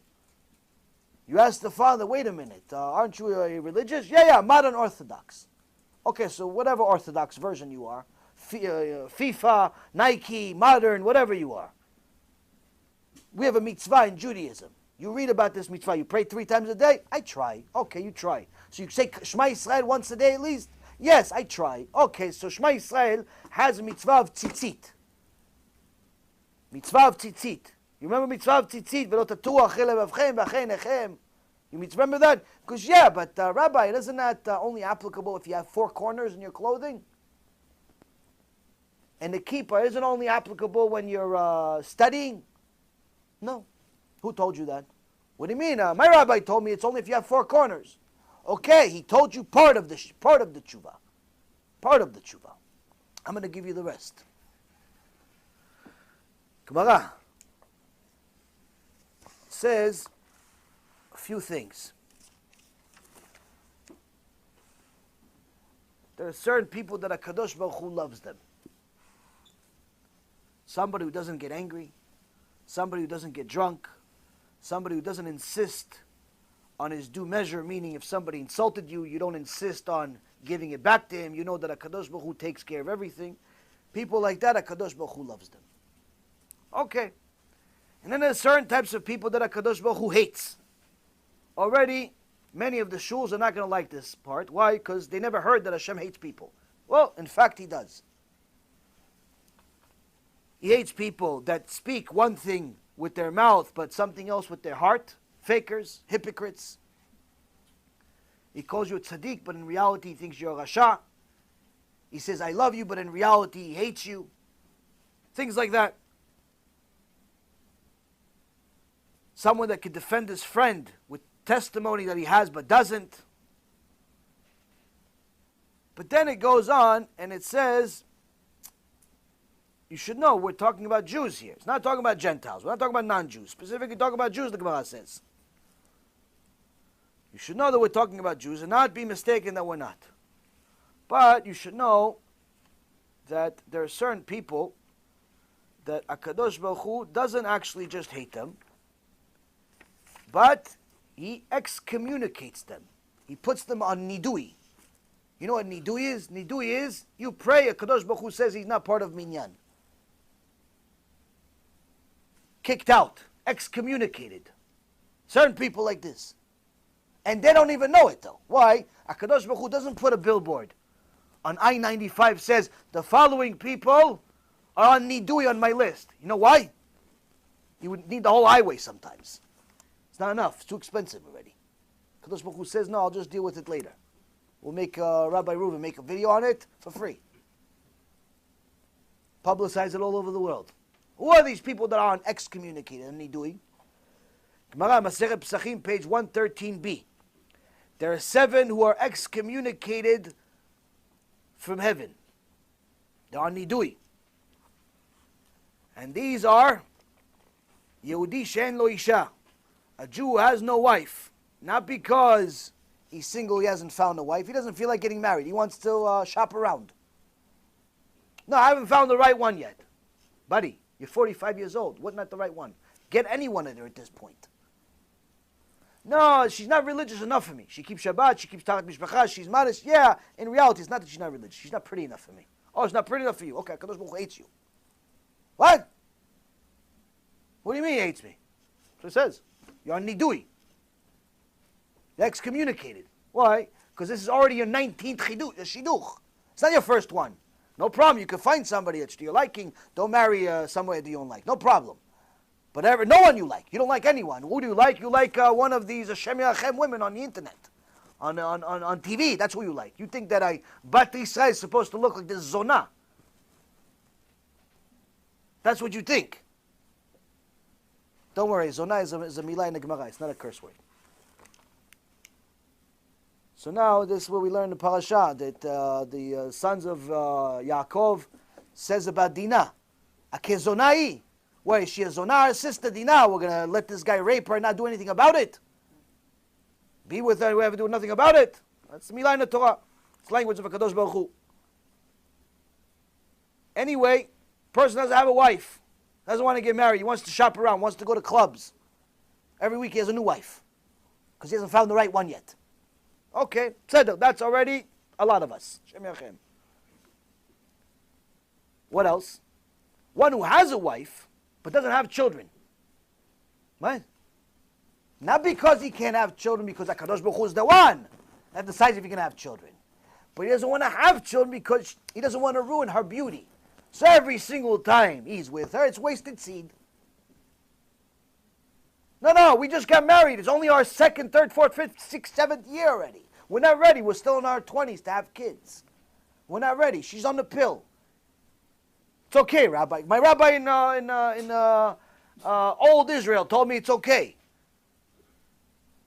You ask the father, wait a minute, aren't you religious? Yeah, modern Orthodox. Okay, so whatever Orthodox version you are, FIFA, Nike, modern, whatever you are. We have a mitzvah in Judaism. You read about this mitzvah. You pray 3 times a day? I try. Okay, you try. So you say Shema Yisrael once a day at least? Yes, I try. Okay, so Shema Yisrael has a mitzvah of tzitzit. Mitzvah of tzitzit. You remember mitzvah of tzitzit? You remember that? Because yeah, but Rabbi, isn't that only applicable if you have 4 corners in your clothing? And the kippah isn't only applicable when you're studying? No. Who told you that? What do you mean? My rabbi told me it's only if you have 4 corners. Okay, he told you part of the tshuva. Part of the tshuva. I'm going to give you the rest. Gemara says a few things. There are certain people that Kadosh Baruch Hu loves them. Somebody who doesn't get angry, somebody who doesn't get drunk, somebody who doesn't insist on his due measure, meaning if somebody insulted you, you don't insist on giving it back to him. You know that Kadosh Baruch Hu takes care of everything. People like that, Kadosh Baruch Hu loves them. Okay. And then there's certain types of people that Kadosh Baruch Hu hates. Already, many of the shuls are not going to like this part. Why? Because they never heard that Hashem hates people. Well, in fact, He does. He hates people that speak one thing with their mouth, but something else with their heart. Fakers, hypocrites. He calls you a tzaddik, but in reality he thinks you're a rasha. He says, I love you, but in reality he hates you. Things like that. Someone that could defend his friend with testimony that he has but doesn't. But then it goes on and it says, you should know we're talking about Jews here. It's not talking about Gentiles. We're not talking about non-Jews. Specifically talking about Jews, the Gemara says. You should know that we're talking about Jews and not be mistaken that we're not. But you should know that there are certain people that HaKadosh Baruch Hu doesn't actually just hate them, but He excommunicates them. He puts them on nidui. You know what nidui is? Nidui is, you pray, HaKadosh Baruch Hu says He's not part of minyan. Kicked out, excommunicated. Certain people like this. And they don't even know it though. Why? HaKadosh Baruch Hu doesn't put a billboard on I-95 says, the following people are on nidui on my list. You know why? You would need the whole highway sometimes. It's not enough. It's too expensive already. HaKadosh Baruch Hu says, no, I'll just deal with it later. We'll make Rabbi Reuven make a video on it for free. Publicize it all over the world. Who are these people that are excommunicated and nidui? Gemara Masechet Pesachim, page 113b. There are 7 who are excommunicated from heaven. They are nidui. And these are Yehudi she'en lo isha, a Jew who has no wife. Not because he's single, he hasn't found a wife. He doesn't feel like getting married. He wants to shop around. No, I haven't found the right one yet. Buddy, you're 45 years old. What, not the right one? Get anyone in there at this point. No, she's not religious enough for me. She keeps Shabbat, she keeps Tarat Mishpacha, she's modest. Yeah, in reality, it's not that she's not religious. She's not pretty enough for me. Oh, it's not pretty enough for you. Okay, Kadosh Baruch Hu hates you. What? What do you mean he hates me? That's what it says. You're on nidui. You're excommunicated. Why? Because this is already your 19th shidduch. It's not your first one. No problem. You can find somebody that's to your liking. Don't marry somebody that you don't like. No problem. But no one you like. You don't like anyone. Who do you like? You like one of these Hashem Yachem women on the internet. On TV. That's who you like. You think that Bat Yisrael is supposed to look like this Zonah. That's what you think. Don't worry. Zonah is a milah in the Gemara. It's not a curse word. So now this is where we learn in the parasha that the sons of Yaakov says about Dinah. Akezonai. Why, is she a Zonah, her sister Dinah? We're going to let this guy rape her and not do anything about it? Be with her, we have to do nothing about it. That's milah in the Torah. It's language of a Kadosh Baruch Hu. Anyway, person doesn't have a wife. Doesn't want to get married. He wants to shop around. Wants to go to clubs. Every week he has a new wife. Because he hasn't found the right one yet. Okay, that's already a lot of us. Shem Yachem. What else? One who has a wife, but doesn't have children. Right? Not because he can't have children, because HaKadosh Baruch Hu is the one that decides if he can have children. But he doesn't want to have children because he doesn't want to ruin her beauty. So every single time he's with her, it's wasted seed. No, we just got married. It's only our second, third, fourth, fifth, sixth, seventh year already. We're not ready. We're still in our 20s to have kids. We're not ready. She's on the pill. It's okay, Rabbi. My rabbi in old Israel told me it's okay.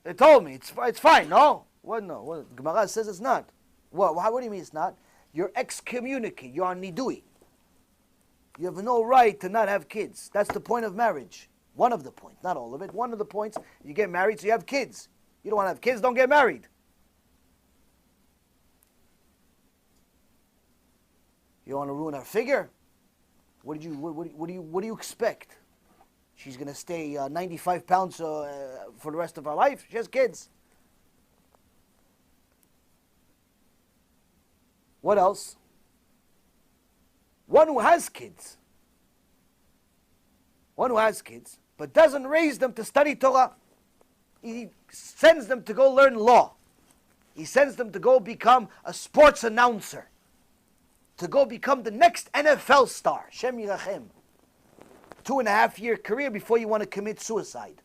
They told me it's fine. No? What? No. What? Gemara says it's not. What do you mean it's not? You're excommunicated. You're on nidui. You have no right to not have kids. That's the point of marriage. One of the points, not all of it. One of the points, you get married so you have kids. You don't want to have kids, don't get married. You want to ruin her figure? What do you expect? She's going to stay 95 pounds for the rest of her life? She has kids. What else? One who has kids. One who has kids, but doesn't raise them to study Torah. He sends them to go learn law. He sends them to go become a sports announcer. To go become the next NFL star. Shem Yirachem. 2.5-year career before you want to commit suicide.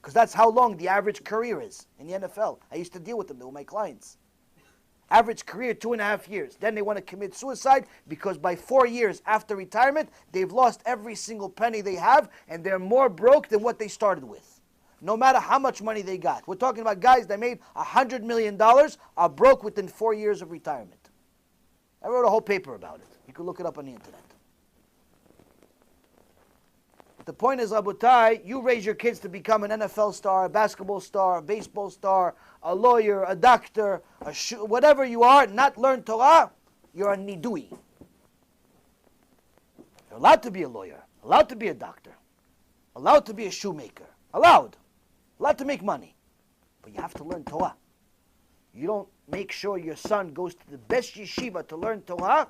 Because that's how long the average career is in the NFL. I used to deal with them. They were my clients. Average career, 2.5 years. Then they want to commit suicide because by 4 years after retirement, they've lost every single penny they have and they're more broke than what they started with. No matter how much money they got. We're talking about guys that made $100 million are broke within 4 years of retirement. I wrote a whole paper about it. You can look it up on the internet. The point is, Rabotai, you raise your kids to become an NFL star, a basketball star, a baseball star, a lawyer, a doctor, whatever you are, not learn Torah, you're a nidui. You're allowed to be a lawyer, allowed to be a doctor, allowed to be a shoemaker, allowed to make money. But you have to learn Torah. You don't make sure your son goes to the best yeshiva to learn Torah,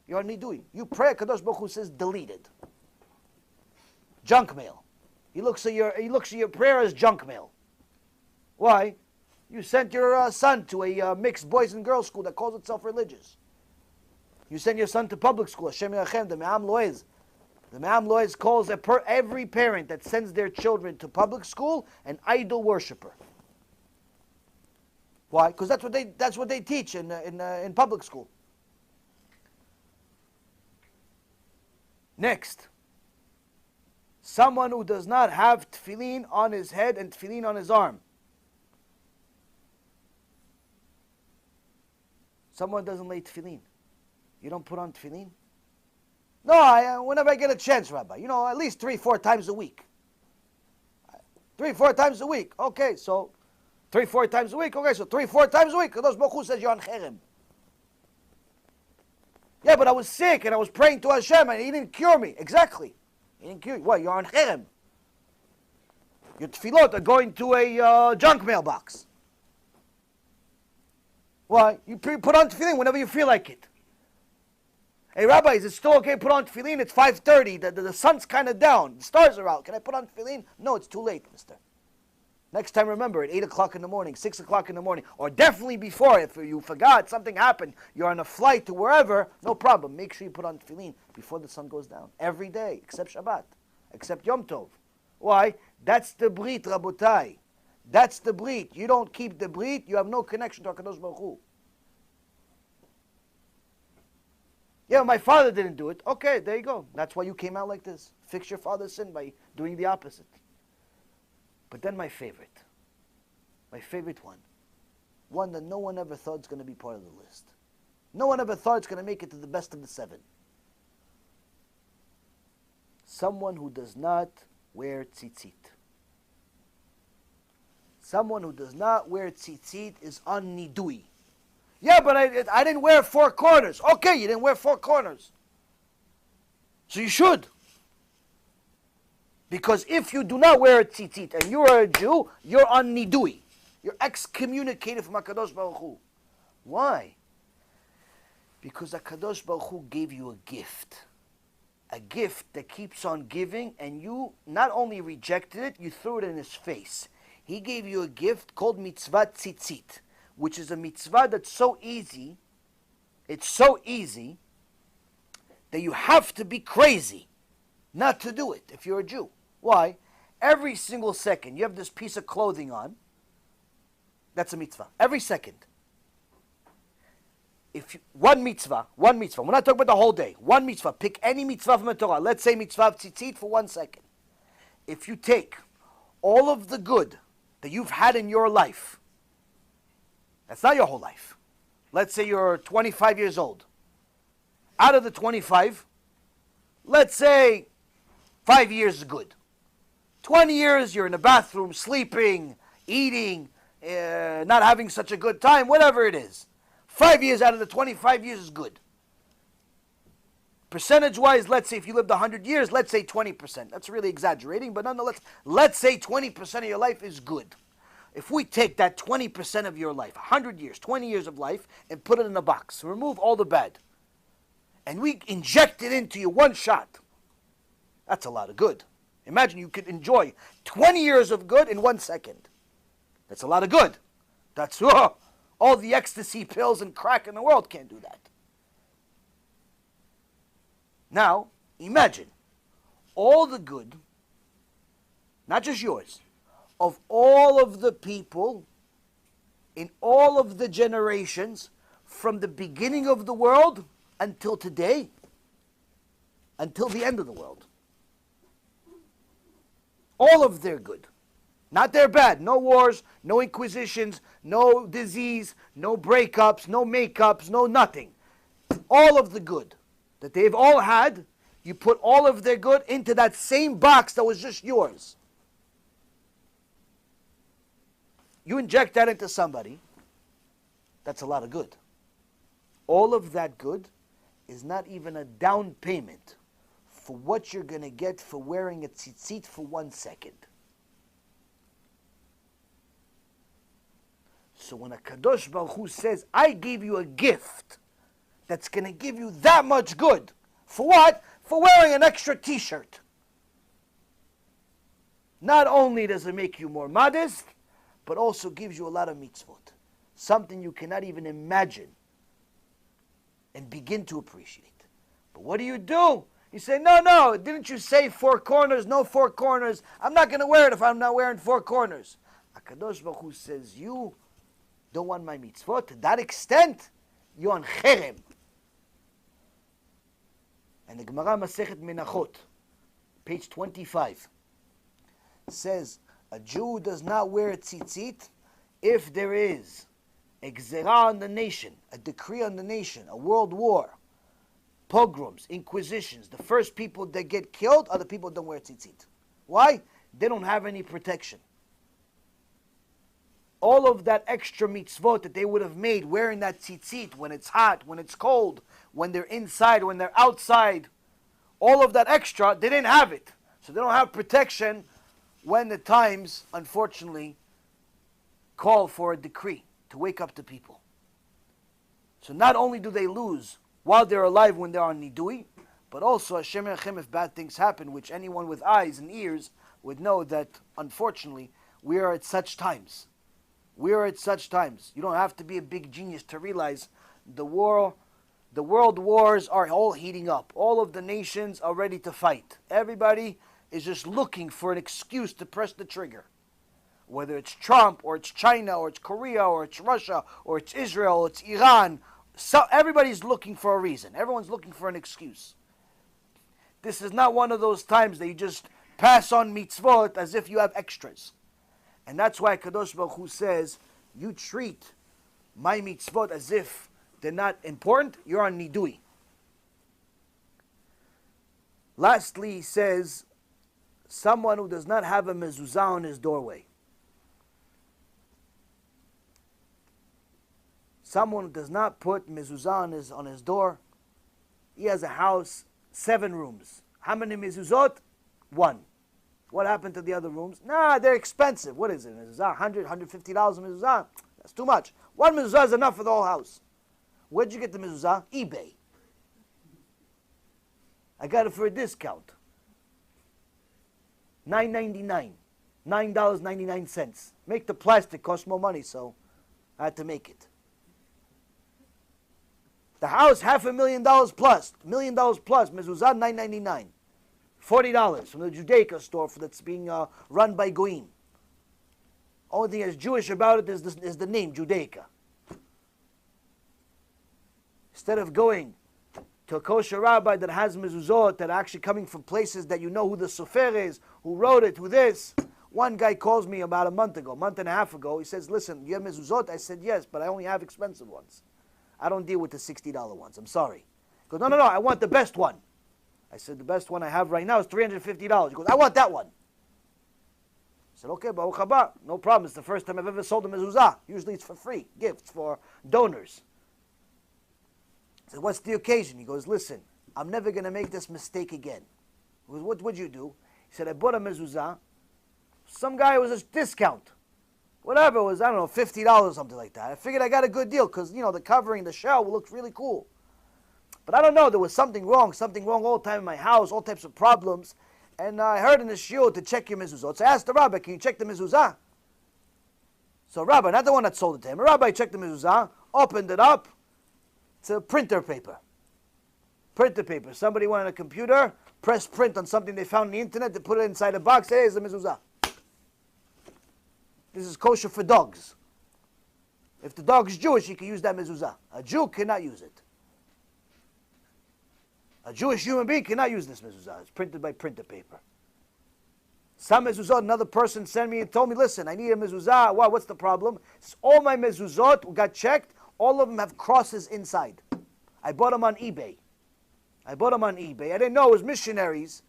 you're a nidui. You pray, Kadosh Baruch Hu says deleted. Junk mail. He looks at your prayer as junk mail. Why? You sent your son to a mixed boys and girls school that calls itself religious. You send your son to public school. Hashem Yachem, the Me'am Loez. The Me'am Loez calls every parent that sends their children to public school an idol worshiper. Why? Because that's what they teach in public school. Next. Someone who does not have tefillin on his head and tefillin on his arm. Someone doesn't lay tefillin. You don't put on tefillin? No, whenever I get a chance, Rabbi. At least 3-4 times a week. 3-4 times a week. Okay, so 3-4 times a week. Okay, so 3-4 times a week. Kadosh Baruch Hu says you're on cherem. Yeah, but I was sick and I was praying to Hashem and He didn't cure me. Exactly. He didn't cure you. What? You're on cherem. Your tefillot are going to a junk mailbox. Why? You put on tefillin whenever you feel like it. Hey, Rabbi, is it still okay to put on tefillin? It's 5:30. The sun's kind of down. The stars are out. Can I put on tefillin? No, it's too late, mister. Next time, remember, at 8 o'clock in the morning, 6 o'clock in the morning, or definitely before, if you forgot, something happened, you're on a flight to wherever, no problem. Make sure you put on tefillin before the sun goes down. Every day, except Shabbat, except Yom Tov. Why? That's the brit, Rabotai. That's the brit. You don't keep the brit, you have no connection to HaKadosh Baruch Hu. Yeah, my father didn't do it. Okay, there you go. That's why you came out like this. Fix your father's sin by doing the opposite. But then my favorite one that no one ever thought is going to be part of the list. No one ever thought it's going to make it to the best of the 7. Someone who does not wear tzitzit. Someone who does not wear tzitzit is on nidui. Yeah, but I didn't wear 4 corners. Okay, you didn't wear 4 corners. So you should. Because if you do not wear a tzitzit and you are a Jew, you're on nidui. You're excommunicated from HaKadosh Baruch Hu. Why? Because HaKadosh Baruch Hu gave you a gift. A gift that keeps on giving, and you not only rejected it, you threw it in his face. He gave you a gift called Mitzvah Tzitzit, which is a mitzvah that's so easy, it's so easy, that you have to be crazy not to do it if you're a Jew. Why? Every single second you have this piece of clothing on, that's a mitzvah. Every second. One mitzvah, we're not talking about the whole day, one mitzvah, pick any mitzvah from the Torah, let's say mitzvah of tzitzit for 1 second. If you take all of the good that you've had in your life, that's not your whole life. Let's say you're 25 years old. Out of the 25, let's say 5 years is good. 20 years, you're in the bathroom, sleeping, eating, not having such a good time, whatever it is. 5 years out of the 25 years is good. Percentage-wise, let's say if you lived 100 years, let's say 20%. That's really exaggerating, but nonetheless, let's say 20% of your life is good. If we take that 20% of your life, 100 years, 20 years of life, and put it in a box, remove all the bad, and we inject it into you one shot, that's a lot of good. Imagine you could enjoy 20 years of good in 1 second. That's a lot of good. That's all the ecstasy pills and crack in the world can't do that. Now, imagine all the good, not just yours, of all of the people in all of the generations from the beginning of the world until today, until the end of the world. All of their good. Not their bad. No wars, no inquisitions, no disease, no breakups, no makeups, no nothing. All of the good that they've all had, you put all of their good into that same box that was just yours. You inject that into somebody, that's a lot of good. All of that good is not even a down payment for what you're going to get for wearing a tzitzit for 1 second. So when a Kadosh Baruch Hu says, I gave you a gift that's going to give you that much good, for what? For wearing an extra t-shirt. Not only does it make you more modest, but also gives you a lot of mitzvot. Something you cannot even imagine and begin to appreciate. But what do? You say, no, didn't you say 4 corners? No 4 corners. I'm not going to wear it if I'm not wearing 4 corners. HaKadosh Baruch Hu says, you don't want my mitzvot. To that extent, you're on cherem. And the Gemara Masechet Menachot, page 25, says, a Jew does not wear tzitzit if there is a gzerah on the nation, a decree on the nation, a world war, pogroms, inquisitions. The first people that get killed are the people that don't wear tzitzit. Why? They don't have any protection. All of that extra mitzvot that they would have made wearing that tzitzit when it's hot, when it's cold, when they're inside, when they're outside, all of that extra, they didn't have it. So they don't have protection when the times, unfortunately, call for a decree to wake up the people. So not only do they lose while they're alive when they're on nidui, but also Hashem Yachem, if bad things happen, which anyone with eyes and ears would know that, unfortunately, We are at such times. We are at such times. You don't have to be a big genius to realize the world wars are all heating up. All of the nations are ready to fight. Everybody is just looking for an excuse to press the trigger. Whether it's Trump, or it's China, or it's Korea, or it's Russia, or it's Israel, or it's Iran. So everybody's looking for a reason. Everyone's looking for an excuse. This is not one of those times that you just pass on mitzvot as if you have extras. And that's why Kadosh Baruch Hu says, you treat my mitzvot as if they're not important, you're on nidui. Lastly, he says, someone who does not have a mezuzah on his doorway. Someone who does not put mezuzah on his door. He has a house, 7 rooms. How many mezuzot? 1. What happened to the other rooms? Nah, they're expensive. What is it? Mezuzah, $100, $150 a mezuzah? That's too much. 1 mezuzah is enough for the whole house. Where'd you get the mezuzah? eBay. I got it for a discount. $9.99. $9.99. Make the plastic, cost more money, so I had to make it. The house, $500,000 plus. $1 million plus. Mezuzah, $9.99. $40 from the Judaica store that's being run by Goyim. Only thing that's Jewish about it is the name, Judaica. Instead of going to a kosher rabbi that has mezuzot that are actually coming from places that you know who the sofer is, who wrote it, who this. One guy calls me about a month and a half ago. He says, listen, you have mezuzot? I said, yes, but I only have expensive ones. I don't deal with the $60 ones. I'm sorry. He goes, no, I want the best one. I said, the best one I have right now is $350. He goes, I want that one. I said, okay, Baruch haba, no problem. It's the first time I've ever sold a mezuzah. Usually it's for free, gifts for donors. I said, what's the occasion? He goes, listen, I'm never going to make this mistake again. He goes, what would you do? He said, I bought a mezuzah. Some guy was a discount. Whatever it was, I don't know, $50 or something like that. I figured I got a good deal because, the covering, the shell looked really cool. But I don't know, there was something wrong all the time in my house, all types of problems. And I heard in the shiur to check your mezuzot. So I asked the rabbi, can you check the mezuzah? So rabbi, not the one that sold it to him. A rabbi checked the mezuzah, opened it up. It's a printer paper. Printer paper. Somebody went on a computer, pressed print on something they found on the internet, they put it inside a box, hey, here's the mezuzah. This is kosher for dogs. If the dog is Jewish, he can use that mezuzah. A Jew cannot use it. A Jewish human being cannot use this mezuzah. It's printed by printer paper. Some mezuzot, another person sent me and told me, listen, I need a mezuzah. Wow, what's the problem? All my mezuzot got checked. All of them have crosses inside. I bought them on eBay. I didn't know it was missionaries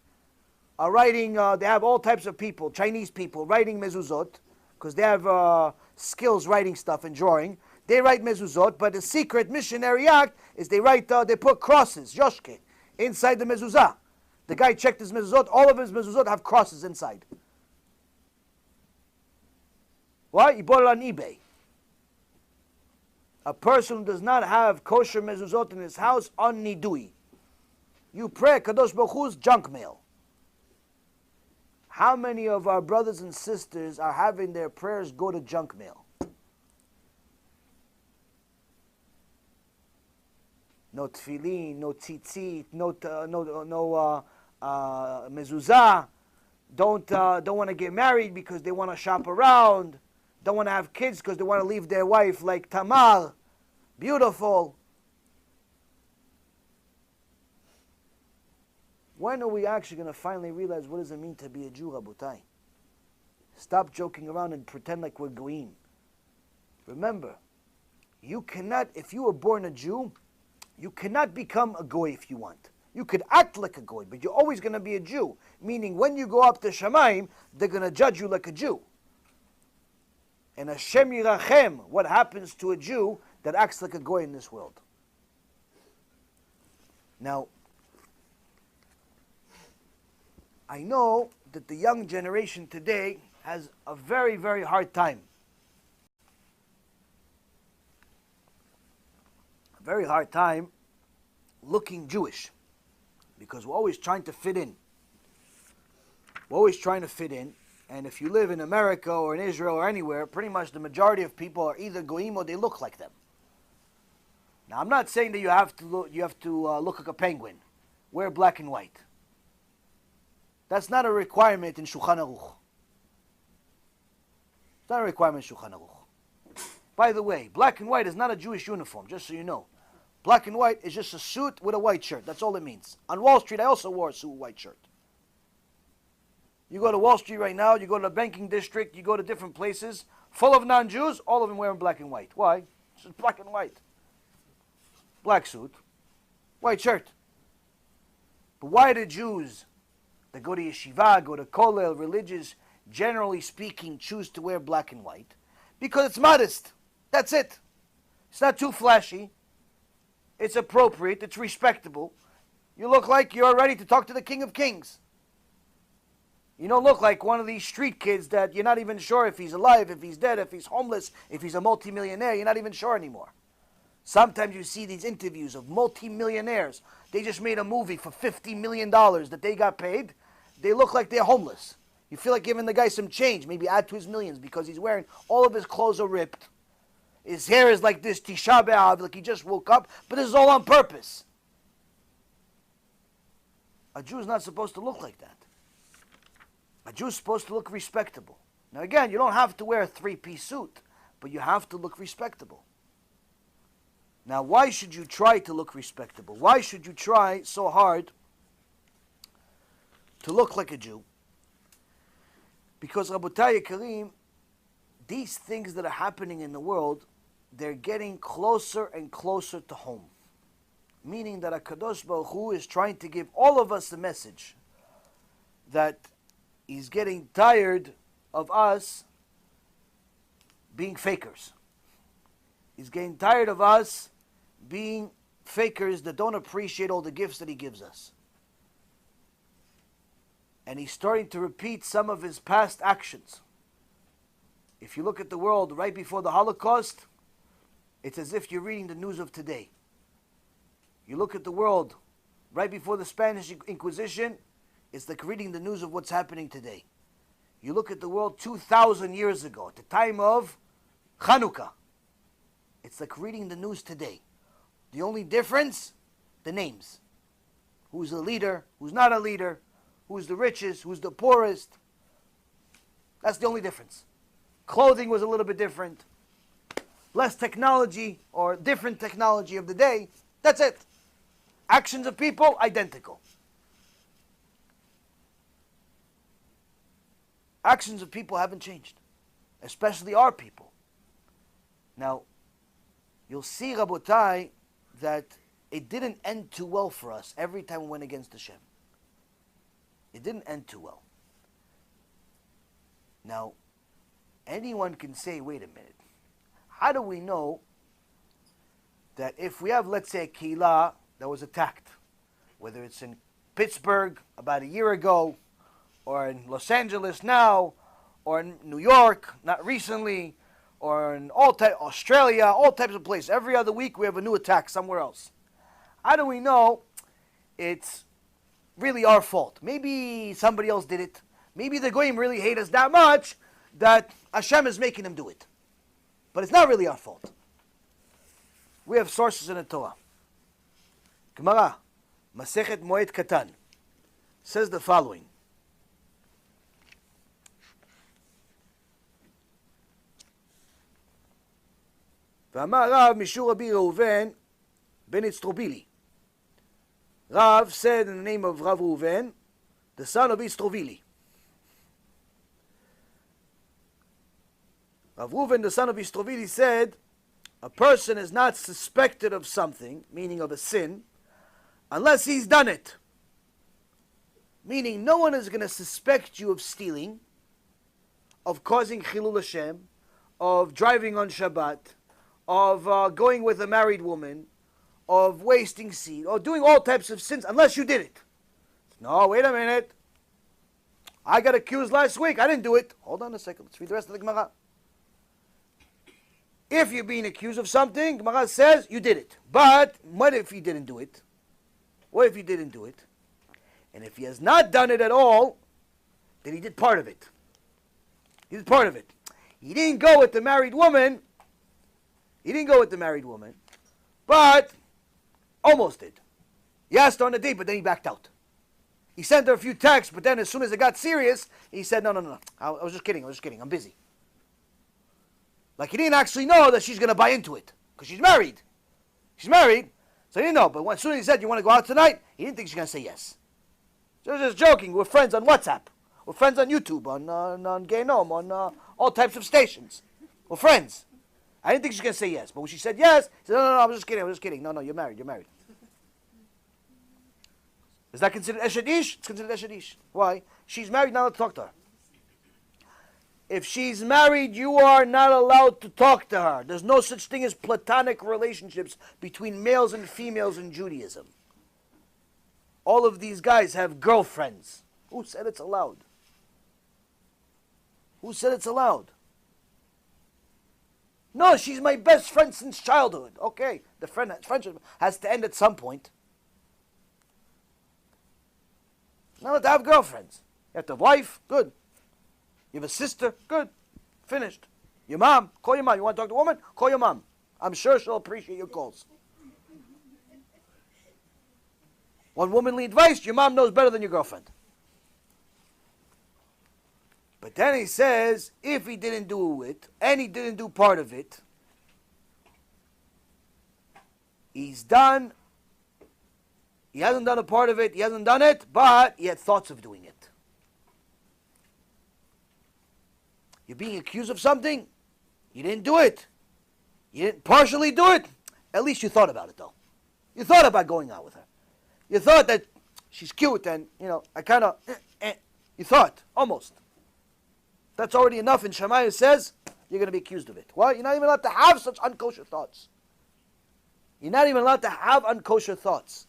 are writing, they have all types of people, Chinese people, writing mezuzot, because they have skills writing stuff and drawing. They write mezuzot, but the secret missionary act is they put crosses, yoshke, inside the mezuzah. The guy checked his mezuzot, all of his mezuzot have crosses inside. Why? He bought it on eBay. A person who does not have kosher mezuzot in his house, on nidui. You pray Kadosh Baruch Hu's junk mail. How many of our brothers and sisters are having their prayers go to junk mail? No tefillin, no tzitzit, no mezuzah. Don't want to get married because they want to shop around. Don't want to have kids because they want to leave their wife like Tamar. Beautiful. When are we actually going to finally realize what does it mean to be a Jew, Rabotai? Stop joking around and pretend like we're goyim. Remember, you cannot, if you were born a Jew, you cannot become a goy if you want. You could act like a goy, but you're always going to be a Jew. Meaning, when you go up to Shamayim, they're going to judge you like a Jew. And Hashem Yirachem, what happens to a Jew that acts like a goy in this world? Now, I know that the young generation today has a very, very hard time. A very hard time looking Jewish. Because we're always trying to fit in. We're always trying to fit in. And if you live in America or in Israel or anywhere, pretty much the majority of people are either goyim or they look like them. Now, I'm not saying that you have to look like a penguin, wear black and white. That's not a requirement in Shulchan Aruch. It's not a requirement in Shulchan Aruch. By the way, black and white is not a Jewish uniform, just so you know. Black and white is just a suit with a white shirt. That's all it means. On Wall Street, I also wore a suit with a white shirt. You go to Wall Street right now, you go to the banking district, you go to different places, full of non-Jews, all of them wearing black and white. Why? It's just black and white. Black suit, white shirt. But why do Jews that go to yeshiva, go to kollel, religious, generally speaking, choose to wear black and white? Because it's modest. That's it. It's not too flashy. It's appropriate. It's respectable. You look like you're ready to talk to the King of Kings. You don't look like one of these street kids that you're not even sure if he's alive, if he's dead, if he's homeless, if he's a multimillionaire. You're not even sure anymore. Sometimes you see these interviews of multimillionaires. They just made a movie for $50 million that they got paid. They look like they're homeless. You feel like giving the guy some change, maybe add to his millions, because he's wearing, all of his clothes are ripped. His hair is like this, Tisha B'Av, like he just woke up, but this is all on purpose. A Jew is not supposed to look like that. A Jew is supposed to look respectable. Now again, you don't have to wear a three-piece suit, but you have to look respectable. Now why should you try to look respectable? Why should you try so hard to look like a Jew? Because Rabotai Karim, these things that are happening in the world, they're getting closer and closer to home. Meaning that Kadosh Baruch Hu is trying to give all of us the message that he's getting tired of us being fakers. He's getting tired of us being fakers that don't appreciate all the gifts that he gives us. And he's starting to repeat some of his past actions. If you look at the world right before the Holocaust, it's as if you're reading the news of today. You look at the world right before the Spanish Inquisition, it's like reading the news of what's happening today. You look at the world 2,000 years ago, at the time of Hanukkah. It's like reading the news today. The only difference, the names. Who's a leader, who's not a leader, who's the richest, who's the poorest. That's the only difference. Clothing was a little bit different. Less technology or different technology of the day. That's it. Actions of people, identical. Actions of people haven't changed. Especially our people. Now, you'll see, Rabotai, that it didn't end too well for us every time we went against Hashem. It didn't end too well. Now, anyone can say, wait a minute. How do we know that if we have, let's say, a Kehila that was attacked, whether it's in Pittsburgh about a year ago, or in Los Angeles now, or in New York, not recently, or in Australia, all types of places. Every other week we have a new attack somewhere else. How do we know it's really our fault? Maybe somebody else did it. Maybe the Goyim really hate us that much that Hashem is making them do it. But it's not really our fault. We have sources in the Torah. Gemara, Masechet Moed Katan, says the following. ואמר רב משור רבי ראובן ben Istrovili. Rav said in the name of Rav Reuven, the son of Istrovili. Rav Reuven, the son of Istrovili, said, a person is not suspected of something, meaning of a sin, unless he's done it. Meaning no one is going to suspect you of stealing, of causing Chilul Hashem, of driving on Shabbat, of going with a married woman, of wasting seed, or doing all types of sins, unless you did it. No, wait a minute. I got accused last week. I didn't do it. Hold on a second. Let's read the rest of the Gemara. If you're being accused of something, Gemara says you did it. But what if you didn't do it? What if you didn't do it? And if he has not done it at all, then he did part of it. He was part of it. He didn't go with the married woman. But almost did. He asked her on a date, but then he backed out. He sent her a few texts, but then as soon as it got serious, he said, no. I was just kidding. I'm busy. Like he didn't actually know that she's going to buy into it. Because she's married. So he didn't know. But as soon as he said, you want to go out tonight? He didn't think she's going to say yes. She was just joking. We're friends on WhatsApp. We're friends on YouTube, on Gay Nom, on all types of stations. We're friends. I didn't think she was going to say yes. But when she said yes, he said, no, I was just kidding. No, you're married. Is that considered Eshet Ish? It's considered Eshet Ish. Why? She's married, not allowed to talk to her. If she's married, you are not allowed to talk to her. There's no such thing as platonic relationships between males and females in Judaism. All of these guys have girlfriends. Who said it's allowed? No, she's my best friend since childhood. Okay, the friendship has to end at some point. Not to have girlfriends. You have to have a wife, good. You have a sister, good. Finished. Your mom, call your mom. You want to talk to a woman? Call your mom. I'm sure she'll appreciate your calls. Want womanly advice? Your mom knows better than your girlfriend. But then he says, if he didn't do it, and he didn't do part of it, he's done. He hasn't done a part of it, he hasn't done it, but he had thoughts of doing it. You're being accused of something, you didn't do it. You didn't partially do it. At least you thought about it, though. You thought about going out with her. You thought that she's cute and, I kind of, you thought, almost. That's already enough. And Shammai says, you're going to be accused of it. Why? You're not even allowed to have such unkosher thoughts. You're not even allowed to have unkosher thoughts.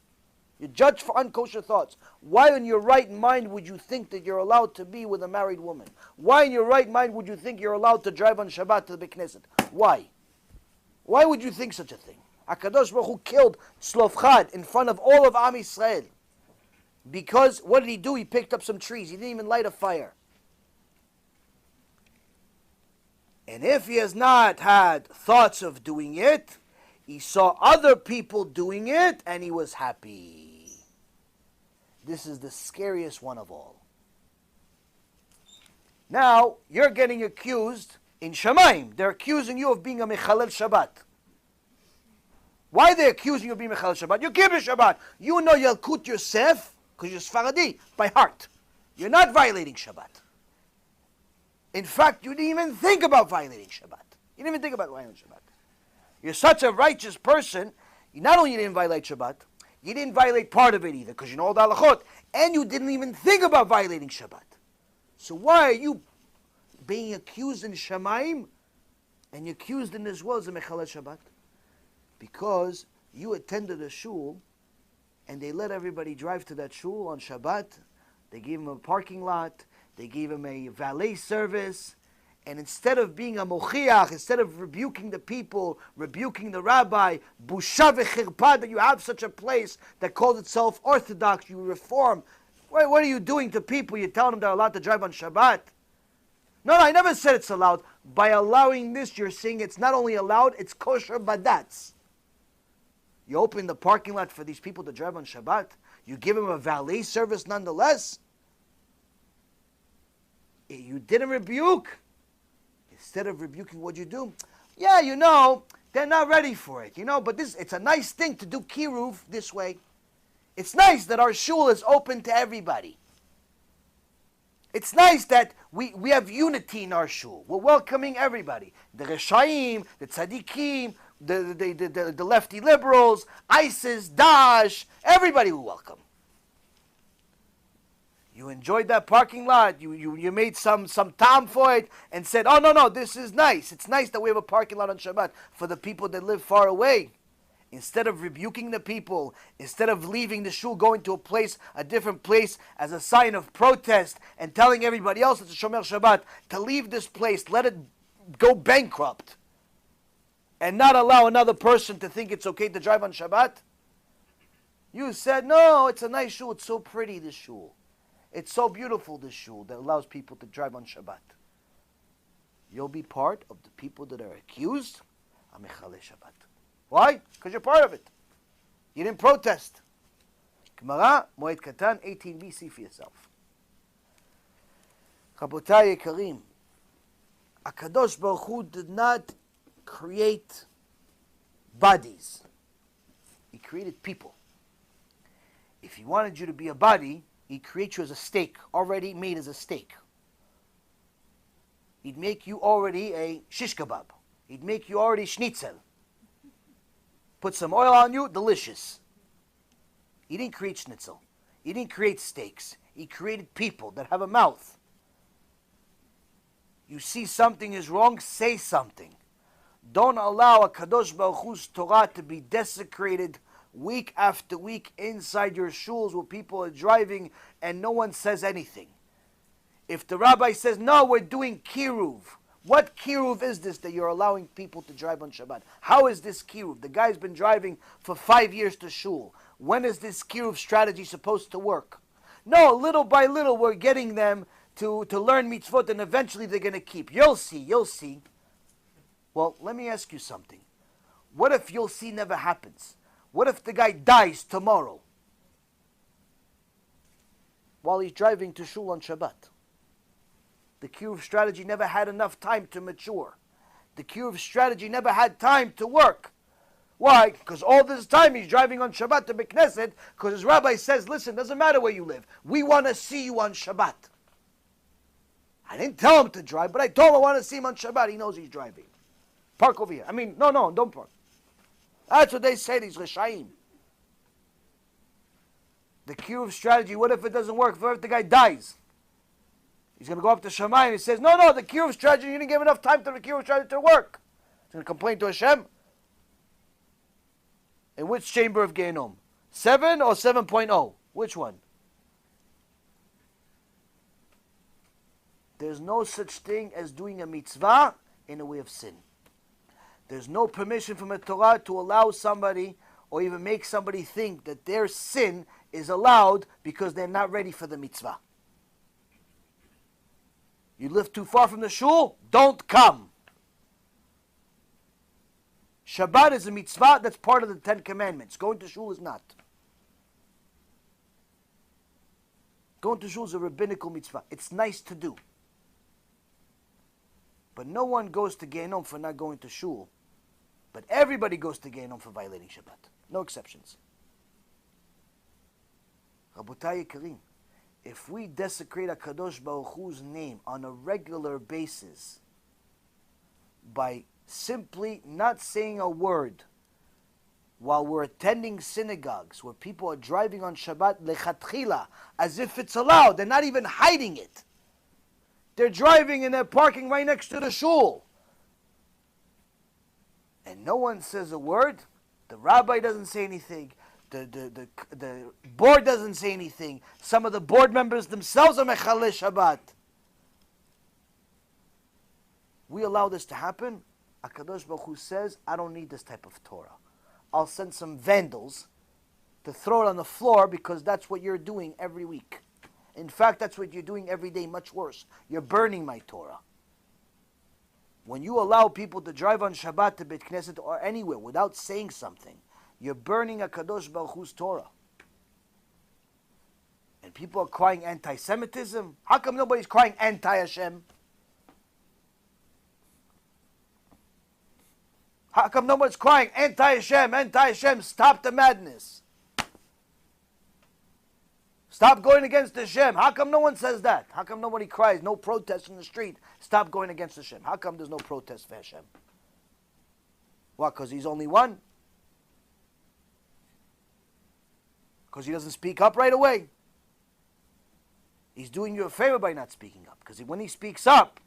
You're judged for unkosher thoughts. Why in your right mind would you think that you're allowed to be with a married woman? Why in your right mind would you think you're allowed to drive on Shabbat to the Beit Knesset? Why? Why would you think such a thing? HaKadosh Baruch Hu killed Tzlofchad in front of all of Am Yisrael. Because, what did he do? He picked up some trees. He didn't even light a fire. And if he has not had thoughts of doing it, he saw other people doing it, and he was happy. This is the scariest one of all. Now, you're getting accused in Shemaim. They're accusing you of being a Mechalel Shabbat. Why are they accusing you of being Mechalel Shabbat? You keep Shabbat. You know Yalkut Yosef, because you're Sfaradi, by heart. You're not violating Shabbat. In fact, you didn't even think about violating Shabbat. You didn't even think about violating Shabbat. You're such a righteous person, you not only didn't violate Shabbat, you didn't violate part of it either, because you know all the halachot, and you didn't even think about violating Shabbat. So why are you being accused in Shemaim, and you're accused in this world as a Mechalel Shabbat? Because you attended a shul, and they let everybody drive to that shul on Shabbat. They gave him a parking lot, they gave him a valet service, and instead of being a mochiach, instead of rebuking the people, rebuking the rabbi, busha v'chirpa, that you have such a place that calls itself Orthodox, you reform. What are you doing to people? You're telling them they're allowed to drive on Shabbat? No, I never said it's allowed. By allowing this, you're saying it's not only allowed, it's kosher badatz. You open the parking lot for these people to drive on Shabbat. You give them a valet service nonetheless. You didn't rebuke. Instead of rebuking, what you do? Yeah, they're not ready for it, but it's a nice thing to do kiruv this way. It's nice that our shul is open to everybody. It's nice that we have unity in our shul. We're welcoming everybody. The Reshaim, the Tzadikim, the lefty liberals, ISIS, Daesh, everybody we welcome. You enjoyed that parking lot. You made some time for it and said, oh, no, this is nice. It's nice that we have a parking lot on Shabbat for the people that live far away. Instead of rebuking the people, instead of leaving the shul, going to a different place as a sign of protest and telling everybody else it's a Shomer Shabbat to leave this place, let it go bankrupt and not allow another person to think it's okay to drive on Shabbat. You said, no, it's a nice shul. It's so pretty, this shul. It's so beautiful, this shul, that allows people to drive on Shabbat. you'll be part of the people that are accused of Mechalei Shabbat. Why? Because you're part of it. You didn't protest. Gemara, Moed Katan, 18b, see for yourself. Chabotai Yekarim, HaKadosh Baruch Hu did not create bodies. He created people. If he wanted you to be a body, he'd create you as a steak, already made as a steak. He'd make you already a shish kebab. He'd make you already schnitzel. Put some oil on you, delicious. He didn't create schnitzel. He didn't create steaks. He created people that have a mouth. You see something is wrong, say something. Don't allow a Kadosh Baruch Hu's Torah to be desecrated week after week inside your shuls where people are driving and no one says anything. If the rabbi says, no, we're doing kiruv. What kiruv is this that you're allowing people to drive on Shabbat? How is this kiruv? The guy's been driving for 5 years to shul. When is this kiruv strategy supposed to work? No, little by little we're getting them to learn mitzvot and eventually they're going to keep. You'll see. Well, let me ask you something. What if you'll see never happens? What if the guy dies tomorrow while he's driving to shul on Shabbat? The kiruv strategy never had enough time to mature. The kiruv strategy never had time to work. Why? Because all this time he's driving on Shabbat to Knesset because his rabbi says, listen, doesn't matter where you live. We want to see you on Shabbat. I didn't tell him to drive, but I told him I want to see him on Shabbat. He knows he's driving. Park over here. No, don't park. That's what they say, these Rishaim. The kiruv strategy, what if it doesn't work? What if the guy dies? He's going to go up to Shammai and he says, no, the kiruv strategy, you didn't give enough time for the kiruv strategy to work. He's going to complain to Hashem. In which chamber of Gehinom? 7 or 7.0? Which one? There's no such thing as doing a mitzvah in a way of sin. There's no permission from the Torah to allow somebody or even make somebody think that their sin is allowed because they're not ready for the mitzvah. You live too far from the shul, don't come. Shabbat is a mitzvah that's part of the 10 Commandments. Going to shul is not. Going to shul is a rabbinical mitzvah. It's nice to do. But no one goes to Gehinom for not going to shul. But everybody goes to Gehinom for violating Shabbat. No exceptions. Rabotai Yekarim, if we desecrate HaKadosh Baruch Hu's name on a regular basis by simply not saying a word while we're attending synagogues where people are driving on Shabbat lechatchila as if it's allowed, they're not even hiding it. They're driving and they're parking right next to the shul. And no one says a word. The rabbi doesn't say anything. The board doesn't say anything. Some of the board members themselves are mechalei Shabbat. We allow this to happen. HaKadosh Baruch Hu says, I don't need this type of Torah. I'll send some vandals to throw it on the floor because that's what you're doing every week. In fact, that's what you're doing every day, much worse. You're burning my Torah. When you allow people to drive on Shabbat to Beit Knesset or anywhere without saying something, you're burning HaKadosh Baruch Hu's Torah. And people are crying anti-Semitism. How come nobody's crying anti-Hashem? How come nobody's crying anti-Hashem, anti-Hashem? Stop the madness. Stop going against Hashem. How come no one says that? How come nobody cries? No protest in the street. Stop going against Hashem. How come there's no protest for Hashem? What, because he's only one? Because he doesn't speak up right away? He's doing you a favor by not speaking up. Because when he speaks up,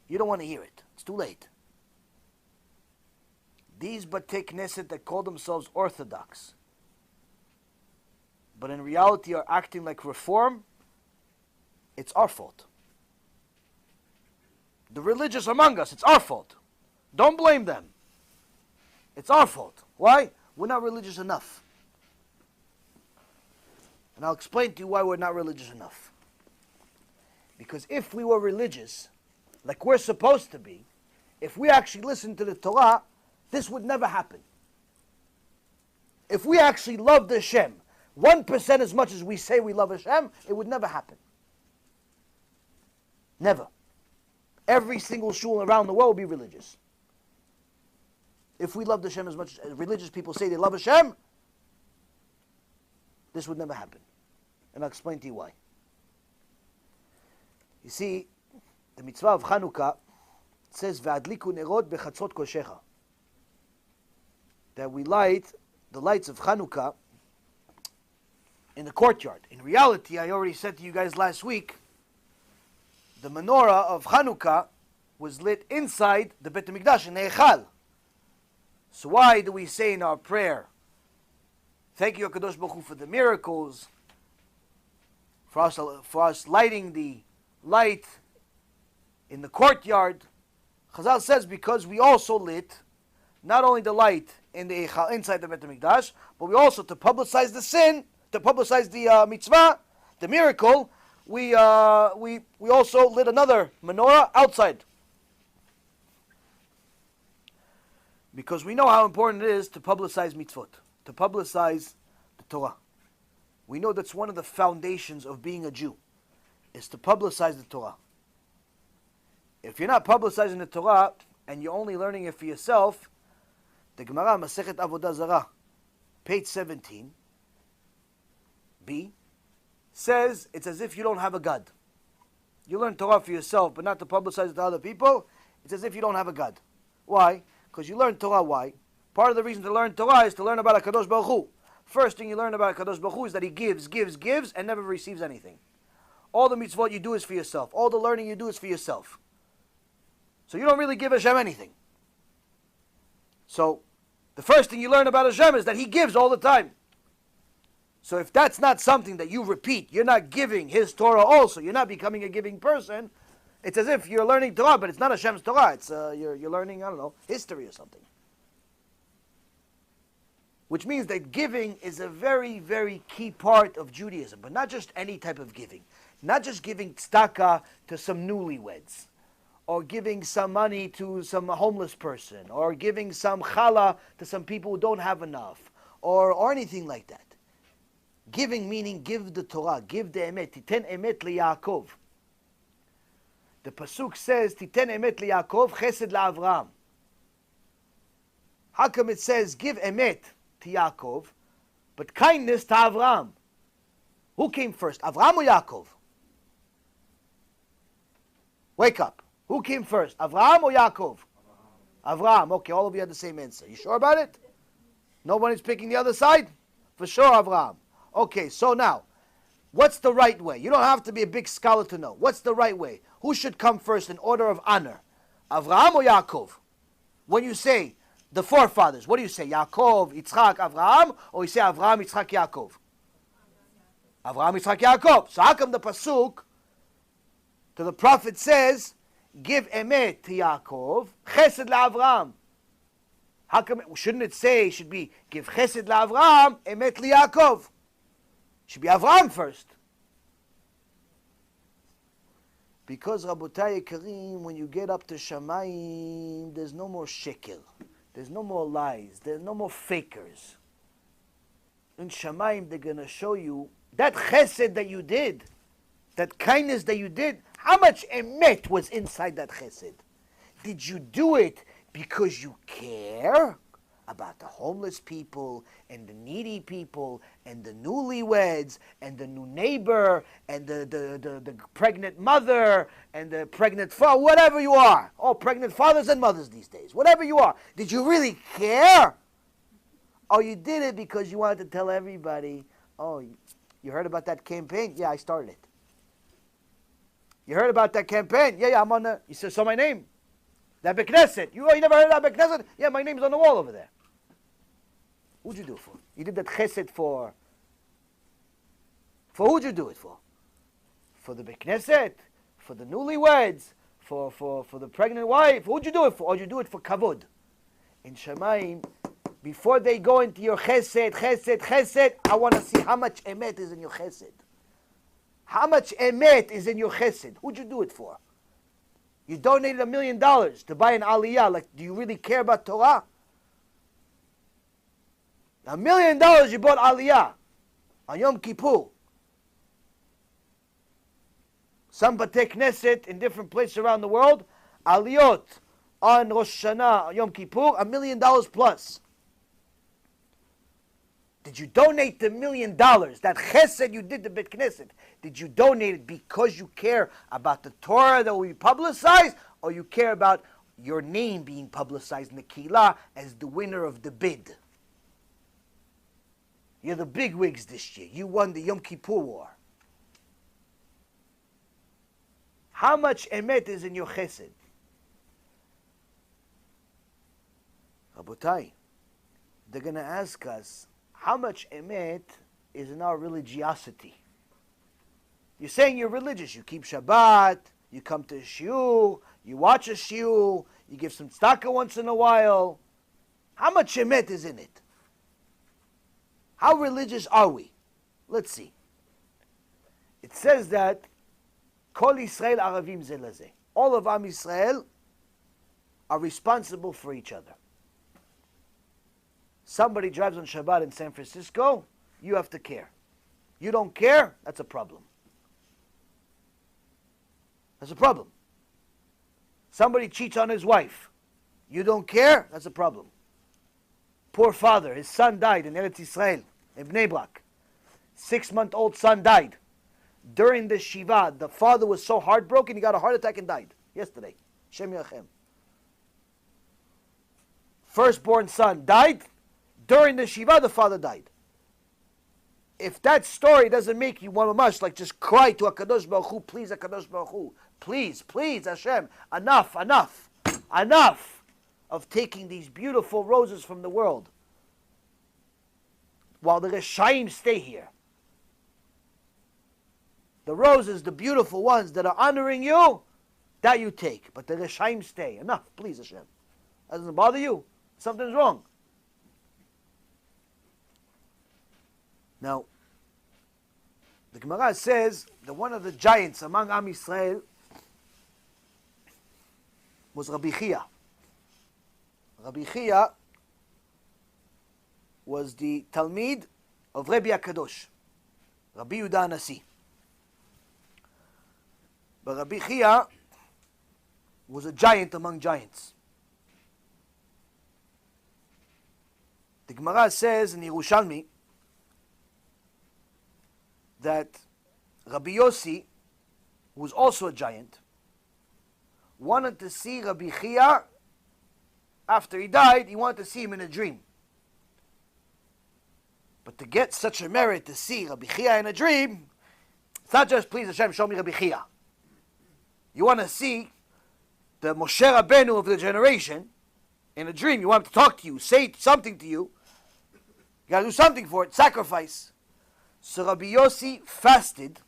you don't want to hear it. It's too late. These Batei Knesset that call themselves Orthodox, but in reality are acting like Reform, it's our fault. The religious among us, it's our fault. Don't blame them. It's our fault. Why? We're not religious enough. And I'll explain to you why we're not religious enough. Because if we were religious, like we're supposed to be, if we actually listen to the Torah, this would never happen. If we actually loved Hashem 1% as much as we say we love Hashem, it would never happen. Never. Every single shul around the world would be religious. If we loved Hashem as much as religious people say they love Hashem, this would never happen. And I'll explain to you why. You see, the mitzvah of Hanukkah says, "V'adliku nerot bechatzot koshecha," that we light the lights of Hanukkah in the courtyard. In reality, I already said to you guys last week, the menorah of Hanukkah was lit inside the Beit HaMikdash in the Eichal. So why do we say in our prayer, "Thank you, Kadosh Baruch Hu, for the miracles, for us lighting the light in the courtyard"? Chazal says because we also lit not only the light in the Eichal, inside the Beit HaMikdash, but we also, to publicize the sin, to publicize the mitzvah, the miracle, we also lit another menorah outside. Because we know how important it is to publicize mitzvot, to publicize the Torah. We know that's one of the foundations of being a Jew, is to publicize the Torah. If you're not publicizing the Torah and you're only learning it for yourself, the Gemara Masechet Avodah Zarah, page 17, B, says it's as if you don't have a God. You learn Torah for yourself, but not to publicize it to other people. It's as if you don't have a God. Why? Because you learn Torah. Why? Part of the reason to learn Torah is to learn about Kadosh Baruch Hu. First thing you learn about Kadosh Baruch Hu is that He gives, and never receives anything. All the mitzvot you do is for yourself. All the learning you do is for yourself. So you don't really give Hashem anything. So the first thing you learn about Hashem is that He gives all the time. So if that's not something that you repeat, you're not giving His Torah also, you're not becoming a giving person, it's as if you're learning Torah, but it's not Hashem's Torah. It's you're learning, I don't know, history or something. Which means that giving is a very, very key part of Judaism, but not just any type of giving. Not just giving tzedakah to some newlyweds, or giving some money to some homeless person, or giving some challah to some people who don't have enough, or anything like that. Giving meaning give the Torah, give the emet. Titen emet liYaakov. The pasuk says, Titen emet liYaakov, chesed laAvraham. How come it says give emet to Yaakov, but kindness to Avraham? Who came first, Avraham or Yaakov? Wake up. Who came first, Avraham or Yaakov? Avraham. Okay, all of you had the same answer. You sure about it? Nobody's picking the other side? For sure, Avraham. Okay, so now, what's the right way? You don't have to be a big scholar to know. What's the right way? Who should come first in order of honor? Avraham or Yaakov? When you say the forefathers, what do you say? Yaakov, Yitzchak, Avraham? Or you say Avraham, Yitzchak, Yaakov? Avraham, Yitzchak, Yaakov. So how come the pasuk to the prophet says, give emet to Yaakov, chesed laAvraham? How come, shouldn't it say, it should be, give chesed laAvraham, emet liYaakov? Should be Avraham first. Because, Rabotai Karim, when you get up to Shamayim, there's no more shekel. There's no more lies. There's no more fakers. In Shamayim, they're going to show you that chesed that you did, that kindness that you did, how much emet was inside that chesed. Did you do it because you care about the homeless people and the needy people and the newlyweds and the new neighbor and the pregnant mother and the pregnant father, whatever you are. Oh, pregnant fathers and mothers these days. Whatever you are. Did you really care? Or you did it because you wanted to tell everybody, oh, you heard about that campaign? Yeah, I started it. You heard about that campaign? Yeah, I'm on the, you saw my name. That Bekneset. You never heard of that Bekneset? Yeah, my name's on the wall over there. Who'd you do it for? You did that chesed for who'd you do it for? For the Bekneset? For the newlyweds? For the pregnant wife? Who'd you do it for? Or you do it for kavod? In Shamayim, before they go into your chesed, I want to see how much emet is in your chesed. How much emet is in your chesed? Who'd you do it for? You donated $1 million to buy an aliyah. Like, do you really care about Torah? $1 million you bought aliyah on Yom Kippur. Some Batei Knesset in different places around the world, aliyot on Rosh Hashanah, Yom Kippur, $1 million plus. Did you donate the $1 million, that chesed you did to Bet Knesset, did you donate it because you care about the Torah that will be publicized, or you care about your name being publicized in the Kehila as the winner of the bid? You're the bigwigs this year. You won the Yom Kippur War. How much emet is in your chesed? Rabotai, they're going to ask us, how much emet is in our religiosity? You're saying you're religious. You keep Shabbat, you come to a shiur, you watch a shiur, you give some tzedakah once in a while. How much emet is in it? How religious are we? Let's see. It says that Kol Yisrael Aravim Ze Lazeh. All of Am Yisrael are responsible for each other. Somebody drives on Shabbat in San Francisco, you have to care. You don't care, that's a problem. That's a problem. Somebody cheats on his wife. You don't care, that's a problem. Poor father, his son died in Eretz Yisrael, in Bnei Brak. 6-month-old son died. During the Shiva, the father was so heartbroken, he got a heart attack and died. Yesterday. Shem Yachem. Firstborn son died. During the Shiva, the father died. If that story doesn't make you one mamash, like just cry to Kadosh Baruch Hu, please Kadosh Baruch Hu, please, please Hashem, enough, enough, enough of taking these beautiful roses from the world while the Reshaim stay here. The roses, the beautiful ones that are honoring you, that you take, but the Reshaim stay. Enough, please Hashem. That doesn't bother you? Something's wrong. Now, the Gemara says that one of the giants among Am Yisrael was Rabbi Chia. Rabbi Chia was the Talmid of Rabbi Kadosh, Rabbi Yehuda Nasi. But Rabbi Chia was a giant among giants. The Gemara says in Yerushalmi that Rabbi Yossi, who was also a giant, wanted to see Rabbi Chia. After he died, he wanted to see him in a dream. But to get such a merit to see Rabbi Chia in a dream, it's not just, please Hashem, show me Rabbi Chia. You want to see the Moshe Rabbeinu of the generation in a dream. You want him to talk to you, say something to you. You got to do something for it, sacrifice. So Rabbi Yossi fasted.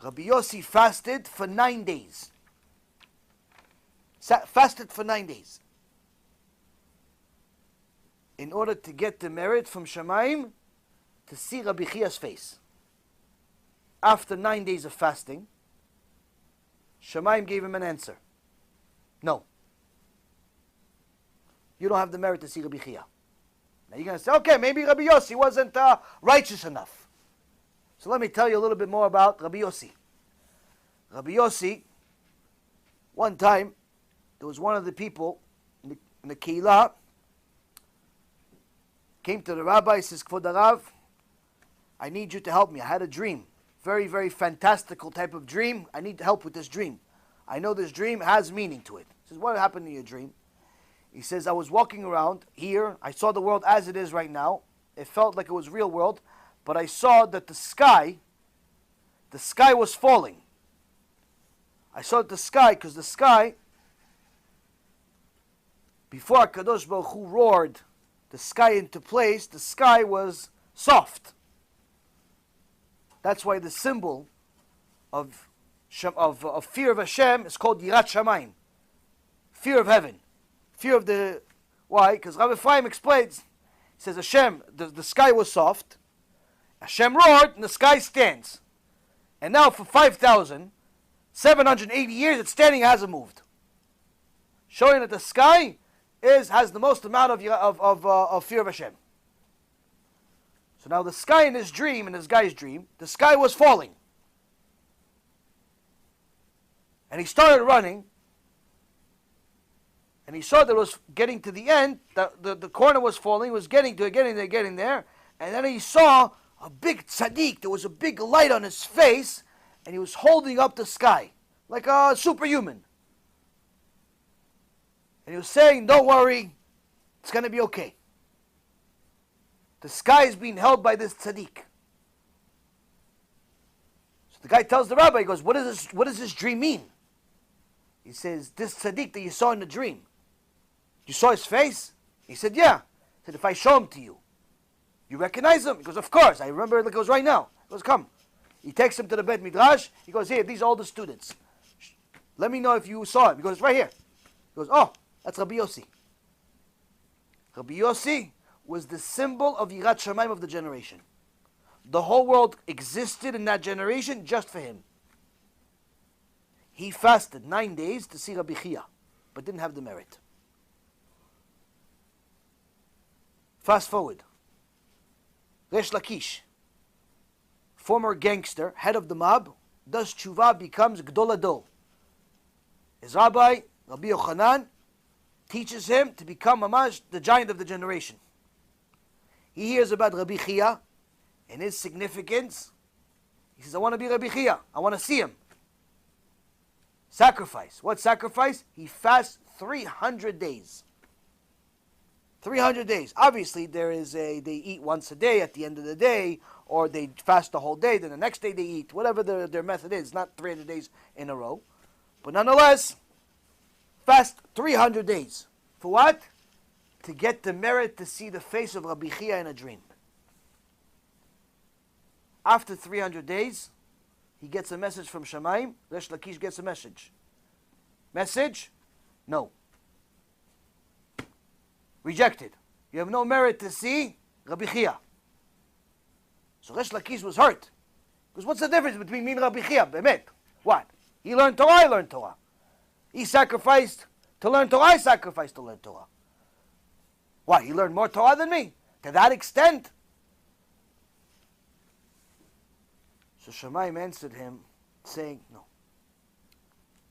Rabbi Yossi fasted for 9 days. Fasted for 9 days. In order to get the merit from Shamayim to see Rabbi Chia's face. After 9 days of fasting, Shamayim gave him an answer. No. You don't have the merit to see Rabbi Chia. Now you're going to say, okay, maybe Rabbi Yossi wasn't righteous enough. So let me tell you a little bit more about Rabbi Yossi. Rabbi Yossi, one time, there was one of the people in the Kehila, came to the rabbi, says, Kvod Harav, I need you to help me. I had a dream. Very, very fantastical type of dream. I need help with this dream. I know this dream has meaning to it. He says, what happened in your dream? He says, I was walking around here. I saw the world as it is right now. It felt like it was real world. But I saw that the sky was falling. I saw the sky, because the sky, before Kadosh Baruch Hu roared the sky into place, the sky was soft. That's why the symbol of fear of Hashem is called Yirat Shamayim. Fear of heaven. Fear of the... Why? Because Rabbi Ephraim explains. He says, Hashem, the sky was soft. Hashem roared and the sky stands. And now for 5,000, 780 years it's standing, it hasn't moved. Showing that the sky has the most amount of fear of Hashem. So now the sky in his dream, in this guy's dream, the sky was falling. And he started running. And he saw that it was getting to the end. The corner was falling. He was getting there. And then he saw a big tzaddik. There was a big light on his face. And he was holding up the sky. Like a superhuman. And he was saying, don't worry. It's going to be okay. The sky is being held by this tzaddik. So the guy tells the rabbi, he goes, what does this dream mean? He says, this tzaddik that you saw in the dream, you saw his face? He said, yeah. He said, if I show him to you, you recognize him? He goes, of course. I remember it like it was right now. He goes, come. He takes him to the Bet Midrash. He goes, here, these are all the students. Let me know if you saw him. He goes, it's right here. He goes, oh, that's Rabbi Yossi. Rabbi Yossi was the symbol of Yirat Shamayim of the generation. The whole world existed in that generation just for him. He fasted 9 days to see Rabbi Chia, but didn't have the merit. Fast forward. Resh Lakish, former gangster, head of the mob, does tshuva, becomes Gdol Adol. His rabbi, Rabbi Yochanan, teaches him to become Mamash, the giant of the generation. He hears about Rabbi Chia and his significance. He says, I want to be Rabbi Chia. I want to see him. Sacrifice. What sacrifice? He fasts 300 days. 300 days. Obviously, they eat once a day at the end of the day, or they fast the whole day, then the next day they eat. Whatever their method is, not 300 days in a row. But nonetheless, fast 300 days. For what? To get the merit to see the face of Rabbi Chia in a dream. After 300 days, he gets a message from Shamayim. Resh Lakish gets a message. Message? No. Rejected. You have no merit to see Rabbi Chia. So Resh Lakish was hurt. Because what's the difference between me and Rabbi Chia? Bemet. What? He learned Torah, I learned Torah. He sacrificed to learn Torah, I sacrificed to learn Torah. Why? He learned more Torah than me? To that extent? So Shamayim answered him, saying, no.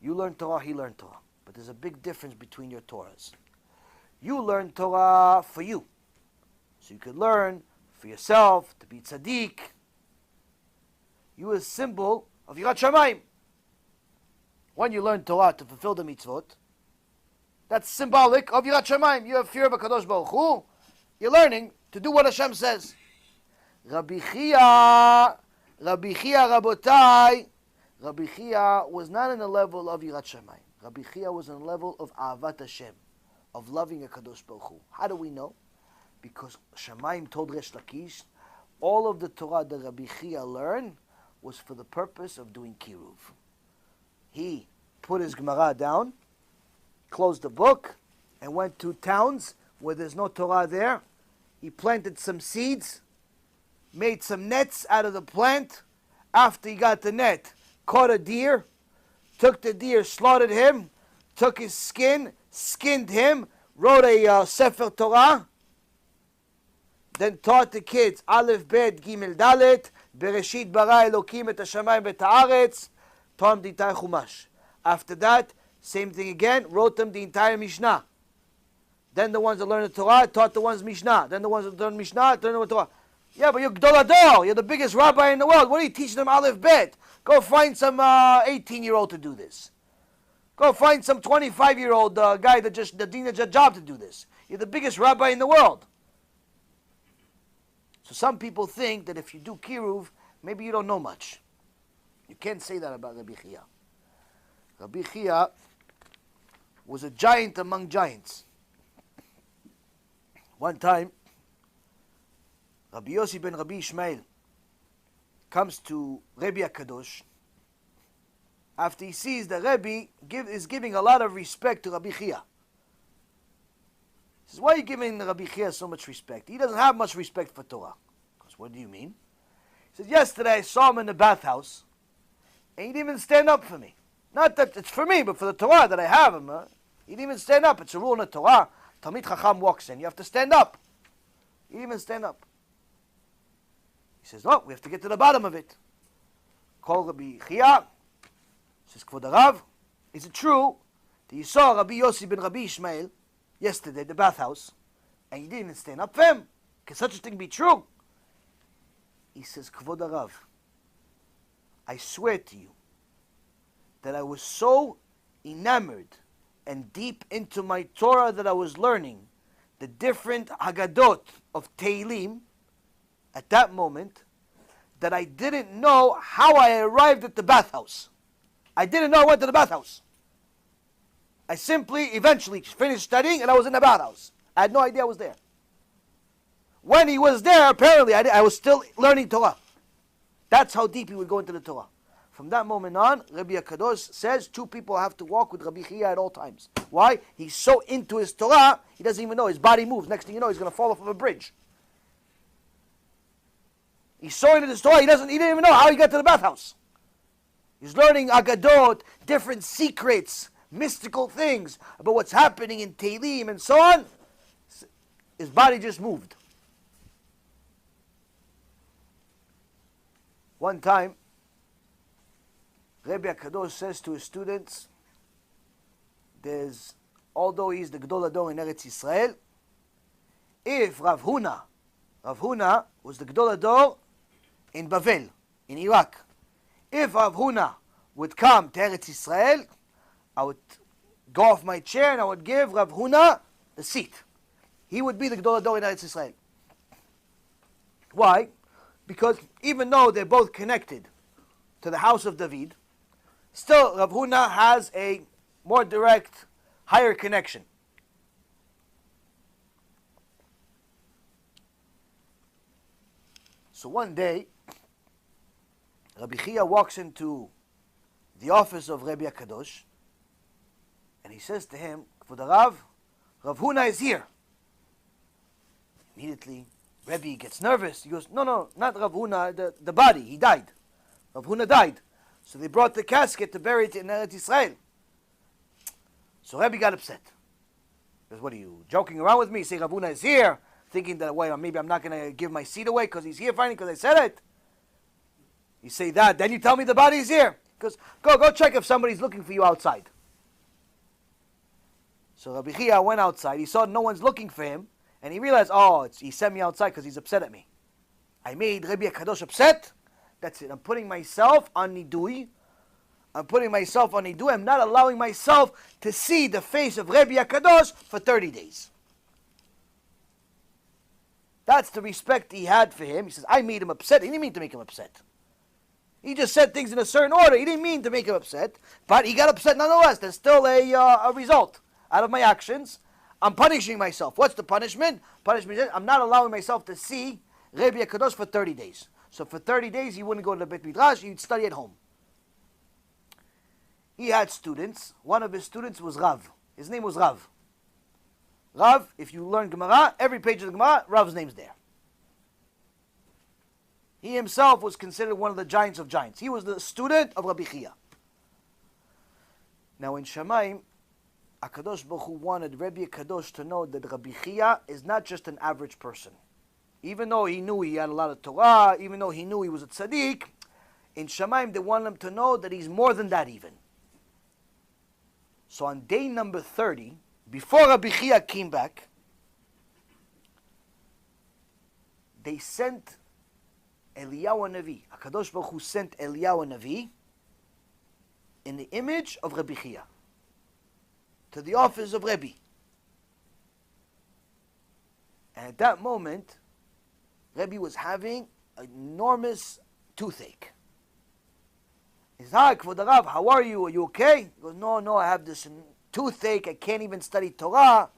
You learn Torah, he learned Torah. But there's a big difference between your Torahs. You learn Torah for you. So you could learn for yourself, to be tzaddik. You are a symbol of Yirat Shamayim. When you learn Torah to fulfill the mitzvot, that's symbolic of Yirat Shamayim. You have fear of a Kadosh Baruch Hu. You're learning to do what Hashem says. Rabbi Chia Rabotai. Rabbi Chia was not in the level of Yirat Shamayim. Rabbi Chia was in the level of Ahavat Hashem, of loving a Kadosh Baruch Hu. How do we know? Because Shamayim told Resh Lakish, all of the Torah that Rabbi Chia learned was for the purpose of doing Kiruv. He put his Gemara down, closed the book, and went to towns where there's no Torah there. He planted some seeds, made some nets out of the plant. After he got the net, caught a deer, took the deer, slaughtered him, took his skin, skinned him, wrote a Sefer Torah, then taught the kids Aleph, Bet, Gimel, Dalet, Bereshit bara Elokim et hashamayim et haaretz, taught them the entire Chumash. After that, same thing again, wrote them the entire Mishnah. Then the ones that learned the Torah taught the ones Mishnah. Then the ones that learned Mishnah taught the Torah. Yeah, but you're Gdol Adol. You're the biggest rabbi in the world. What are you teaching them Aleph Bet? Go find some 18-year-old to do this. Go find some 25-year-old guy that didn't have a job to do this. You're the biggest rabbi in the world. So some people think that if you do Kiruv, maybe you don't know much. You can't say that about Rabbi Chia. Rabbi Chia was a giant among giants. One time, Rabbi Yossi ben Rabbi Ishmael comes to Rabbi Kadosh after he sees that Rabbi is giving a lot of respect to Rabbi Chia. He says, why are you giving Rabbi Chia so much respect? He doesn't have much respect for Torah. Because what do you mean? He says, yesterday I saw him in the bathhouse and he didn't even stand up for me. Not that it's for me, but for the Torah that I have him. He didn't even stand up. It's a rule in the Torah. Talmid Chacham walks in. You have to stand up. He didn't even stand up. He says, "Oh, we have to get to the bottom of it." Call Rabbi Chia. Says, "Kvod Harav, is it true that you saw Rabbi Yossi ben Rabbi Ishmael yesterday at the bathhouse, and you didn't even stand up for him? Can such a thing be true?" He says, "Kvod Harav, I swear to you that I was so enamored and deep into my Torah that I was learning the different Haggadot of Tehillim at that moment that I didn't know how I arrived at the bathhouse. I didn't know I went to the bathhouse. I simply eventually finished studying and I was in the bathhouse. I had no idea I was there. When he was there, apparently I was still learning Torah. That's how deep he would go into the Torah. From that moment on, Rabbi Kadosh says two people have to walk with Rabbi Chia at all times. Why? He's so into his Torah, he doesn't even know. His body moves. Next thing you know, he's going to fall off of a bridge. He's so into his Torah, he didn't even know how he got to the bathhouse. He's learning Agadot, different secrets, mystical things about what's happening in Tehillim and so on. His body just moved. One time, Rabbi Kadosh says to his students, although he's the Gedol Ador in Eretz Yisrael, if Rav Huna was the Gedol Ador in Bavel, in Iraq, if Rav Huna would come to Eretz Yisrael, I would go off my chair and I would give Rav Huna the seat. He would be the Gedol Ador in Eretz Yisrael. Why? Because even though they're both connected to the house of David, still Rav Huna has a more direct, higher connection. So one day, Rabbi Chia walks into the office of Rabbi Kadosh, and he says to him, "Kvod Harav, Rav Huna is here." Immediately, Rabbi gets nervous. He goes, "No, not Rav Huna, the body. He died. Rav Huna died. So they brought the casket to bury it in Eretz Yisrael." So Rabbi got upset. He goes, "What are you, joking around with me? You say Rav Huna is here, thinking that maybe I'm not going to give my seat away because he's here finally because I said it. You say that, then you tell me the body is here." He goes, go check if somebody's looking for you outside." So Rabbi Chia went outside. He saw no one's looking for him. And he realized, he sent me outside because he's upset at me. I made Rabbi Kadosh upset. That's it. I'm putting myself on nidui. I'm not allowing myself to see the face of Rabbi Kadosh for 30 days. That's the respect he had for him. He says, I made him upset. He didn't mean to make him upset. He just said things in a certain order. He didn't mean to make him upset. But he got upset nonetheless. There's still a result out of my actions. I'm punishing myself. What's the punishment? Punishment is I'm not allowing myself to see Rabbi Kadosh for 30 days. So for 30 days, he wouldn't go to the Beit Midrash. He'd study at home. He had students. One of his students was Rav. His name was Rav. Rav, if you learn Gemara, every page of the Gemara, Rav's name's there. He himself was considered one of the giants of giants. He was the student of Rabbi Chia. Now in Shamayim, HaKadosh Baruch Hu wanted Rabbi Kadosh to know that Rabbi Chia is not just an average person. Even though he knew he had a lot of Torah, even though he knew he was a tzaddik, in Shamayim they wanted him to know that he's more than that even. So on day number 30, before Rabbi Chia came back, they sent Eliyahu Navi. HaKadosh Baruch Hu sent Eliyahu Navi in the image of Rabbi Chia to the office of Rabbi. And at that moment, Rabbi was having an enormous toothache. He says, "Hi, Kvod Harav, how are you? Are you okay?" He goes, No, I have this toothache. I can't even study Torah.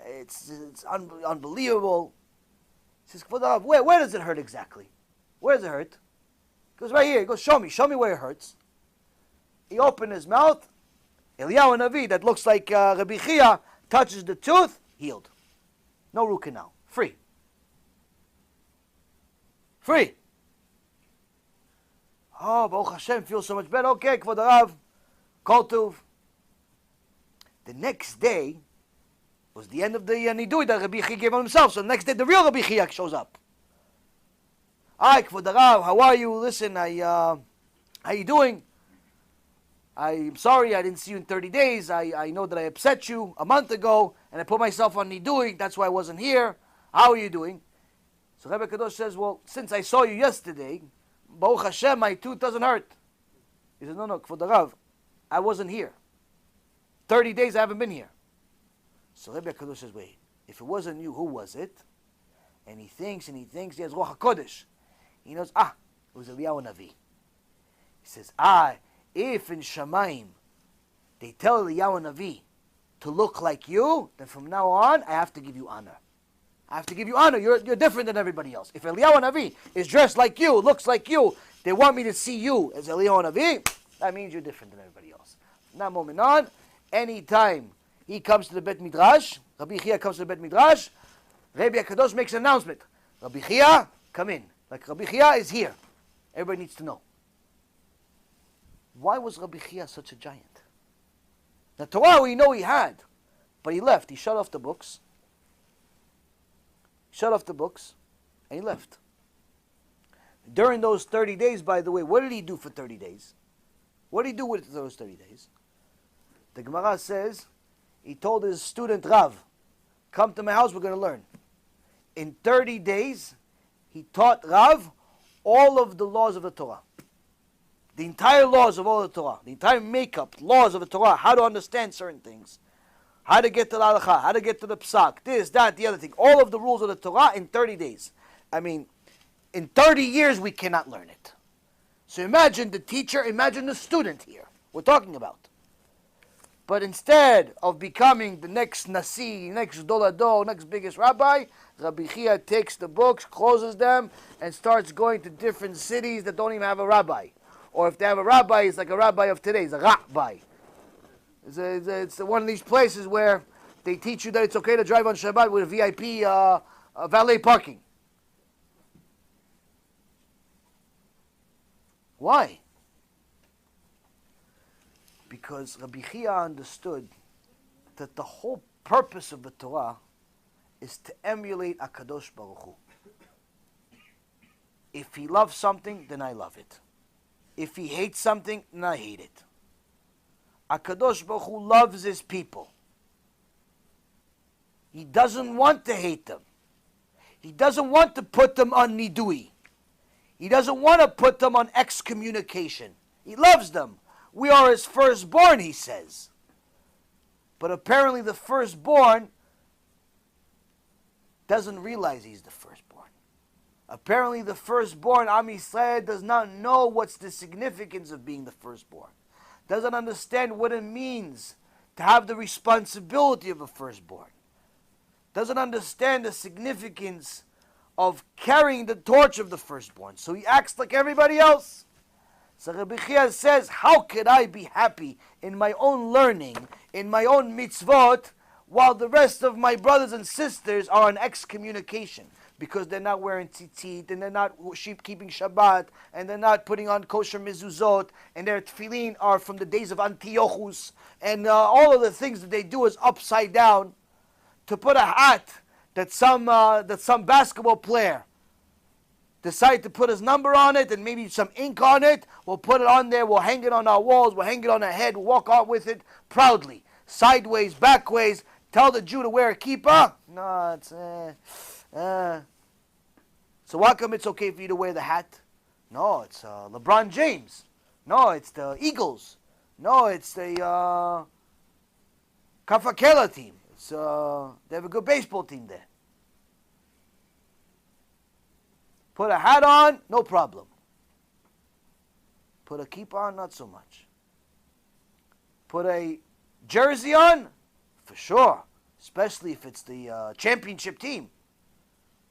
It's unbelievable. He says, "Kvod Harav, where does it hurt exactly? Where does it hurt?" He goes, "Right here." He goes, Show me where it hurts." He opened his mouth. Eliyahu Navi, that looks like Rabbi Chia, touches the tooth, healed. No root canal. Free. Oh, Baruch Hashem, feels so much better. Okay, Kvod Harav, Kol Tuv. The next day was the end of the nidui that Rabbi Chia gave on himself. So the next day, the real Rabbi Chia shows up. Hi, Kvod Rav, how are you? Listen, how you doing? I'm sorry I didn't see you in 30 days. I know that I upset you a month ago, and I put myself on nidui. That's why I wasn't here. How are you doing? So Rabbi Kadosh says, well, since I saw you yesterday, Baruch Hashem, my tooth doesn't hurt. He says, no, Kvod Rav, I wasn't here. 30 days I haven't been here. So Rabbi Kadosh says, wait, if it wasn't you, who was it? And he thinks, he has Ruach HaKodesh. He knows, it was Eliyahu Navi. He says, if in Shamayim they tell Eliyahu Navi to look like you, then from now on, I have to give you honor. I have to give you honor. You're different than everybody else. If Eliyahu Navi is dressed like you, looks like you, they want me to see you as Eliyahu Navi, that means you're different than everybody else. From that moment on, anytime he comes to the Bet Midrash, Rabbi Chia comes to the Bet Midrash, Rabbi Kadosh makes an announcement. Rabbi Chia, come in. Like Rabbi Chia is here. Everybody needs to know. Why was Rabbi Chia such a giant? The Torah we know he had, but he left. He shut off the books. And he left. During those 30 days, by the way, what did he do for 30 days? What did he do with those 30 days? The Gemara says, he told his student Rav, come to my house, we're going to learn. In 30 days, he taught Rav all of the laws of the Torah. The entire laws of all the Torah. The entire makeup, laws of the Torah. How to understand certain things. How to get to the halakha. How to get to the psak. This, that, the other thing. All of the rules of the Torah in 30 days. I mean, in 30 years we cannot learn it. So imagine the teacher, imagine the student here. We're talking about. But instead of becoming the next Nasi, next Dolado, next biggest rabbi, Rabbi Chia takes the books, closes them, and starts going to different cities that don't even have a rabbi. Or if they have a rabbi, it's like a rabbi of today. It's a rabbi. It's one of these places where they teach you that it's okay to drive on Shabbat with a VIP valet parking. Why? Because Rabbi Chia understood that the whole purpose of the Torah is to emulate Kadosh Baruch Hu. If he loves something, then I love it. If he hates something, then I hate it. Kadosh Baruch Hu loves his people. He doesn't want to hate them. He doesn't want to put them on nidui. He doesn't want to put them on excommunication. He loves them. We are his firstborn, he says. But apparently the firstborn doesn't realize he's the firstborn. Apparently the firstborn, Am Yisrael, does not know what's the significance of being the firstborn. Doesn't understand what it means to have the responsibility of a firstborn. Doesn't understand the significance of carrying the torch of the firstborn. So he acts like everybody else. So Rabbi Chia says, how could I be happy in my own learning, in my own mitzvot, while the rest of my brothers and sisters are on excommunication? Because they're not wearing tzitzit, and they're not keeping Shabbat, and they're not putting on kosher mezuzot, and their tefillin are from the days of Antiochus, and all of the things that they do is upside down. To put a hat that some basketball player decide to put his number on it and maybe some ink on it, we'll put it on there, we'll hang it on our walls, we'll hang it on our head, we'll walk out with it proudly, sideways, backways, tell the Jew to wear a kippah? No, it's So why come it's okay for you to wear the hat? No, it's LeBron James. No, it's the Eagles. No, it's the Kafakela team. It's they have a good baseball team there. Put a hat on, no problem. Put a kippah on, not so much. Put a jersey on, for sure. Especially if it's the championship team.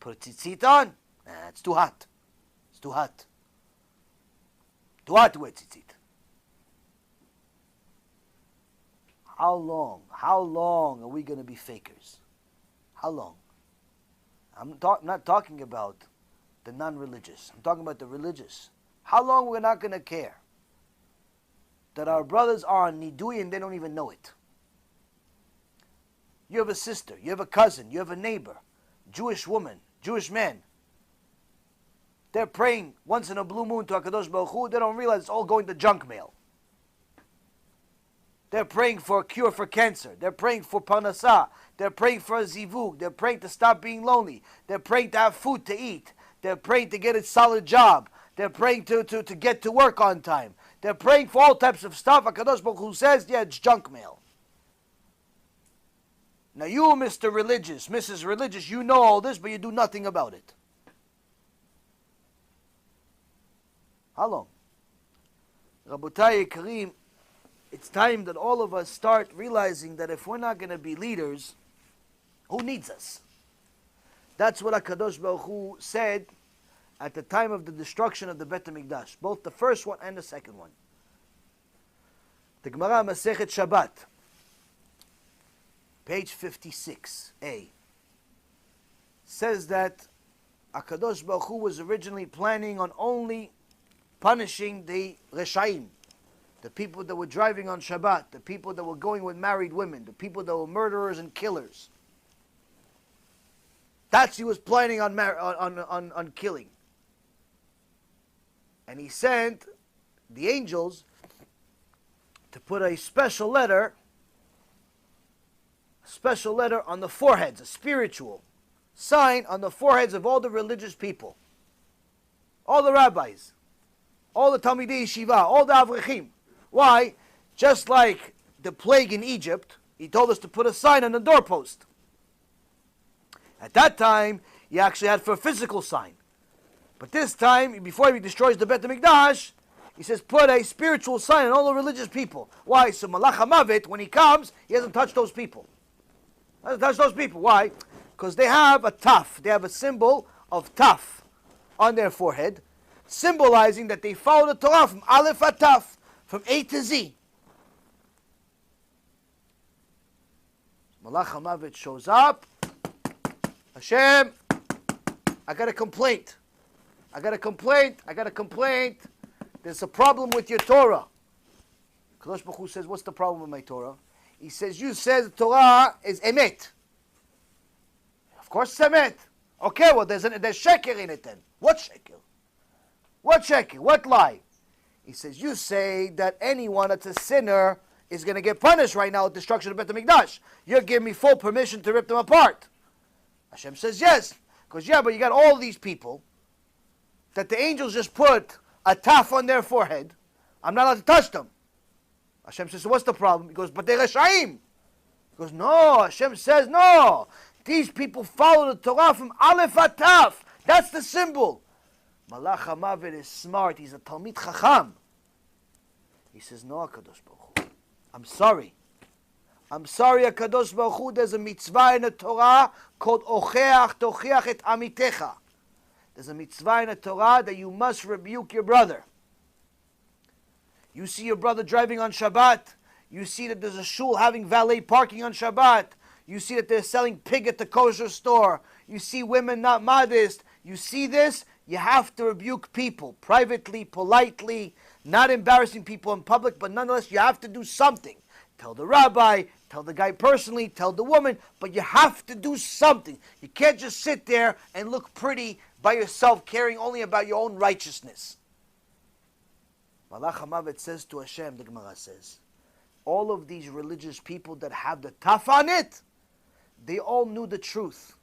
Put a tzitzit on, it's too hot. It's too hot. Too hot to wear tzitzit. How long are we going to be fakers? How long? I'm not talking about the non-religious. I'm talking about the religious. How long we're not going to care? that our brothers are on nidui and they don't even know it. You have a sister, you have a cousin, you have a neighbor, Jewish woman, Jewish man. They're praying once in a blue moon to HaKadosh Baruch Hu. They don't realize it's all going to junk mail. They're praying for a cure for cancer. They're praying for parnasah. They're praying for a zivug. They're praying to stop being lonely. They're praying to have food to eat. They're praying to get a solid job. They're praying to get to work on time. They're praying for all types of stuff. HaKadosh Baruch Hu says, yeah, it's junk mail. Now you, Mr. Religious, Mrs. Religious, you know all this, but you do nothing about it. How long? Rabotai Kareem, it's time that all of us start realizing that if we're not going to be leaders, who needs us? That's what HaKadosh Baruch Hu said at the time of the destruction of the Bet HaMikdash, both the first one and the second one. The Gemara Masechet Shabbat, page 56a, says that HaKadosh Baruch Hu was originally planning on only punishing the Reshaim, the people that were driving on Shabbat, the people that were going with married women, the people that were murderers and killers. That's he was planning on killing. And he sent the angels to put a special letter on the foreheads, a spiritual sign on the foreheads of all the religious people, all the rabbis, all the Talmidei Yeshiva, all the Avrechim. Why? Just like the plague in Egypt, he told us to put a sign on the doorpost. At that time, he actually had for a physical sign. But this time, before he destroys the Bet HaMikdash, he says, put a spiritual sign on all the religious people. Why? So Malach HaMavet, when he comes, he hasn't touched those people. He hasn't touched those people. Why? Because they have a taf. They have a symbol of taf on their forehead, symbolizing that they follow the Torah from Aleph to Taf, from A to Z. Malach HaMavet shows up. Hashem, I got a complaint. I got a complaint. There's a problem with your Torah. Kadosh Baruch Hu says, what's the problem with my Torah? He says, you said the Torah is emet. Of course it's emet. Okay, well there's sheker in it then. What sheker? What sheker? What lie? He says, you say that anyone that's a sinner is going to get punished right now with destruction of Bet HaMikdash. You're giving me full permission to rip them apart. Hashem says, yes. Because, yeah, but you got all these people that the angels just put a taf on their forehead. I'm not allowed to touch them. Hashem says, so what's the problem? He goes, but they're Reshaim. He goes, no. Hashem says, no. These people follow the Torah from Aleph to Taf. That's the symbol. Malach HaMavet is smart. He's a Talmid Chacham. He says, no, HaKadosh Baruch Hu. I'm sorry, HaKadosh Baruch Hu. There's a mitzvah in the Torah called Ocheach Tochiach et Amitecha. There's a mitzvah in the Torah that you must rebuke your brother. You see your brother driving on Shabbat. You see that there's a shul having valet parking on Shabbat. You see that they're selling pig at the kosher store. You see women not modest. You see this, you have to rebuke people privately, politely, not embarrassing people in public, but nonetheless you have to do something. Tell the rabbi, tell the guy personally, tell the woman, but you have to do something. You can't just sit there and look pretty by yourself, caring only about your own righteousness. Malach HaMavet says to Hashem, the Gemara says, all of these religious people that have the taf on it, they all knew the truth,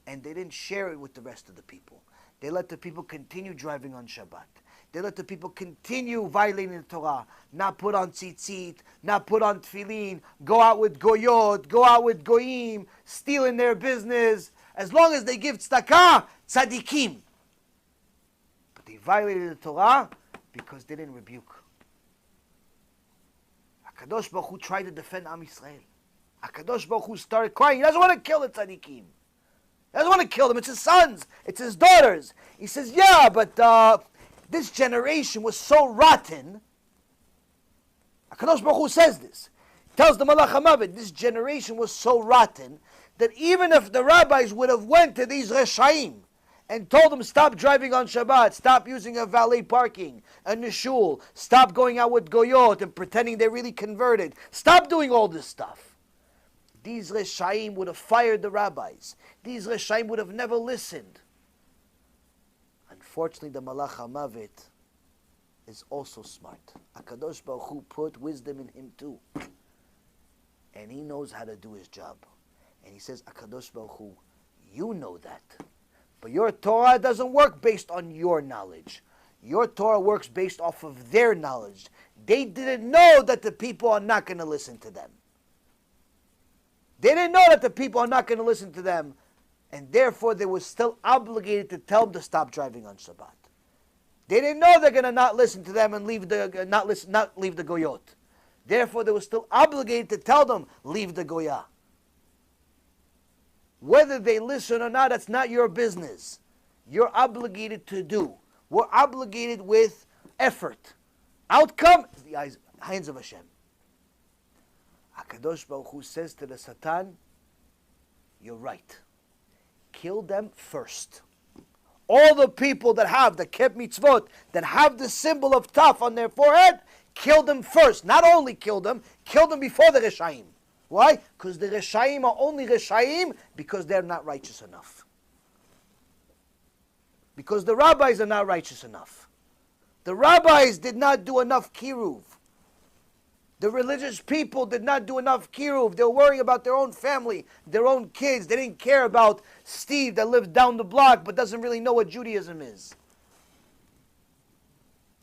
and they didn't share it with the rest of the people. They let the people continue driving on Shabbat. They let the people continue violating the Torah, not put on tzitzit, not put on tefillin, go out with goyot, go out with goyim, stealing their business. As long as they give tzedakah, tzadikim. But they violated the Torah because they didn't rebuke. HaKadosh Baruch Hu tried to defend Am Yisrael. HaKadosh Baruch Hu started crying. He doesn't want to kill the tzadikim. He doesn't want to kill them. It's his sons. It's his daughters. He says, yeah, but this generation was so rotten. HaKadosh Baruch Hu says this. He tells the Malach HaMavet, this generation was so rotten that even if the rabbis would have went to these Reshaim and told them, stop driving on Shabbat, stop using a valet parking, a nishul, stop going out with goyot and pretending they're really converted, stop doing all this stuff, these Reshaim would have fired the rabbis. These Reshaim would have never listened. Unfortunately, the Malach HaMavet is also smart. HaKadosh Baruch Hu put wisdom in him too. And he knows how to do his job. And he says, HaKadosh Baruch Hu, you know that. But your Torah doesn't work based on your knowledge. Your Torah works based off of their knowledge. They didn't know that the people are not going to listen to them. They didn't know that the people are not going to listen to them. And therefore, they were still obligated to tell them to stop driving on Shabbat. They didn't know they're going to not listen to them and leave not leave the goyot. Therefore, they were still obligated to tell them, leave the goyah. Whether they listen or not, that's not your business. You're obligated to do. We're obligated with effort. Outcome is the hands of Hashem. HaKadosh Baruch Hu says to the Satan, you're right. Kill them first. All the people that kept mitzvot, that have the symbol of Taf on their forehead, kill them first. Not only kill them before the Reshaim. Why? Because the Reshaim are only Reshaim because they're not righteous enough. Because the rabbis are not righteous enough. The rabbis did not do enough kiruv. The religious people did not do enough kiruv. They were worrying about their own family, their own kids. They didn't care about Steve that lives down the block but doesn't really know what Judaism is.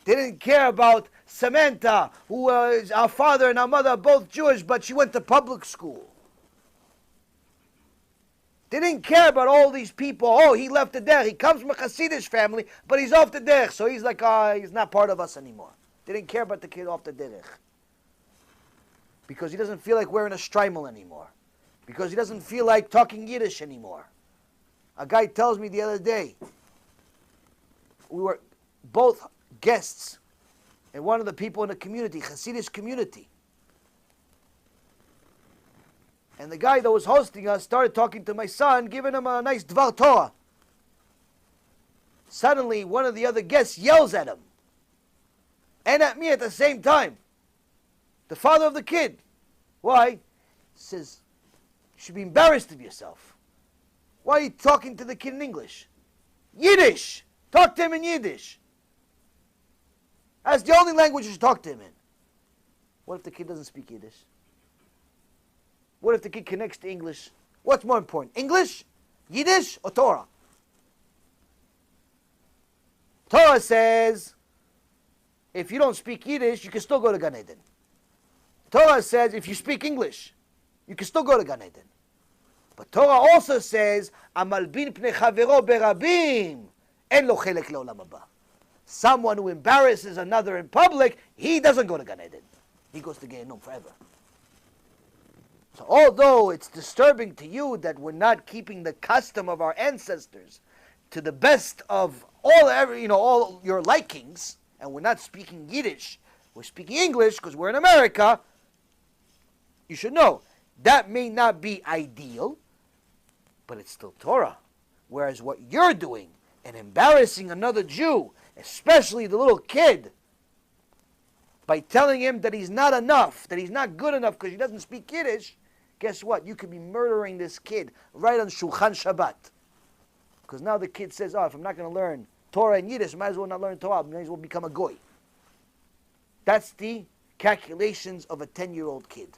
They didn't care about Samantha, who is our father and our mother are both Jewish, but she went to public school. They didn't care about all these people. Oh, he left the derech. He comes from a Hasidish family, but he's off the derech, so he's like, he's not part of us anymore. They didn't care about the kid off the derech. Because he doesn't feel like wearing a shtreimel anymore. Because he doesn't feel like talking Yiddish anymore. A guy tells me the other day, we were both guests and one of the people in the community, Hasidish community. And the guy that was hosting us started talking to my son, giving him a nice Dvar Torah. Suddenly, one of the other guests yells at him. And at me at the same time. The father of the kid. Why? He says, you should be embarrassed of yourself. Why are you talking to the kid in English? Yiddish! Talk to him in Yiddish. That's the only language you should talk to him in. What if the kid doesn't speak Yiddish? What if the kid connects to English? What's more important? English, Yiddish, or Torah? Torah says, if you don't speak Yiddish, you can still go to Gan Eden. Torah says, if you speak English, you can still go to Gan Eden. But Torah also says, Amalbin pnei chavero berabim, en lo chelek leolam haba. Someone who embarrasses another in public, he doesn't go to Gan Eden. He goes to Gehinnom forever. So although it's disturbing to you that we're not keeping the custom of our ancestors to the best of all your likings, and we're not speaking Yiddish, we're speaking English because we're in America, you should know that may not be ideal, but it's still Torah. Whereas what you're doing and embarrassing another Jew, especially the little kid, by telling him that he's not enough, that he's not good enough because he doesn't speak Yiddish, guess what? You could be murdering this kid right on Shulchan Shabbat. Because now the kid says, if I'm not going to learn Torah and Yiddish, I might as well not learn Torah, I might as well become a goy. That's the calculations of a 10-year-old kid.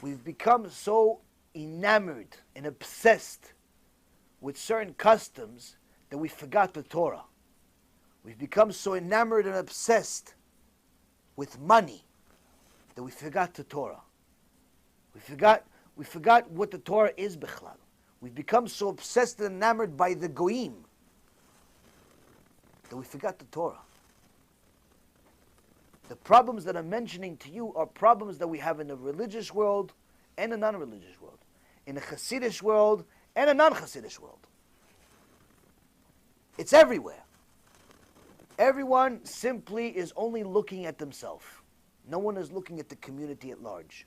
We've become so enamored and obsessed with certain customs that we forgot the Torah. We've become so enamored and obsessed with money that we forgot the Torah. We forgot what the Torah is, Bechlal. We've become so obsessed and enamored by the Goyim that we forgot the Torah. The problems that I'm mentioning to you are problems that we have in the religious world and the non-religious world. In the Hasidish world and a non-Hasidish world. It's everywhere. Everyone simply is only looking at themselves. No one is looking at the community at large.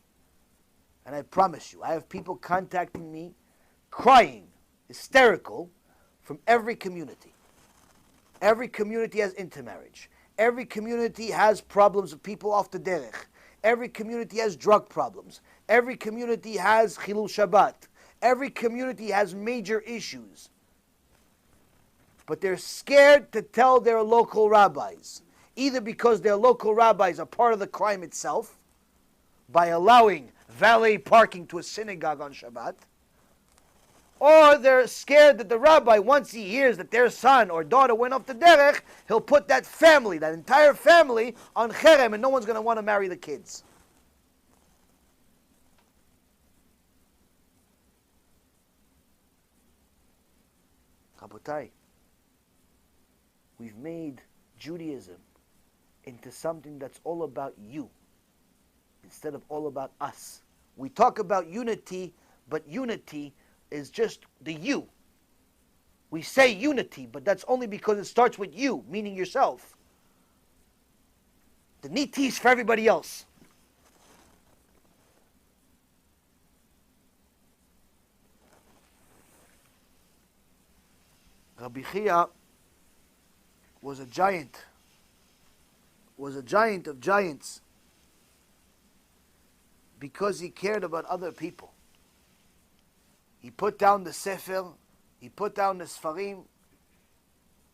And I promise you, I have people contacting me crying, hysterical, from every community. Every community has intermarriage. Every community has problems of people off the derech. Every community has drug problems. Every community has Chilul Shabbat. Every community has major issues. But they're scared to tell their local rabbis, either because their local rabbis are part of the crime itself, by allowing valet parking to a synagogue on Shabbat, or they're scared that the rabbi, once he hears that their son or daughter went off the derech, he'll put that family, that entire family, on cherem, and no one's going to want to marry the kids. Rabotai, we've made Judaism into something that's all about you, instead of all about us. We talk about unity, but unity is just the you. We say unity, but that's only because it starts with you, meaning yourself. The niti is for everybody else. Rabbi Chia was a giant of giants, because he cared about other people. He put down the Sefer, he put down the Sfarim,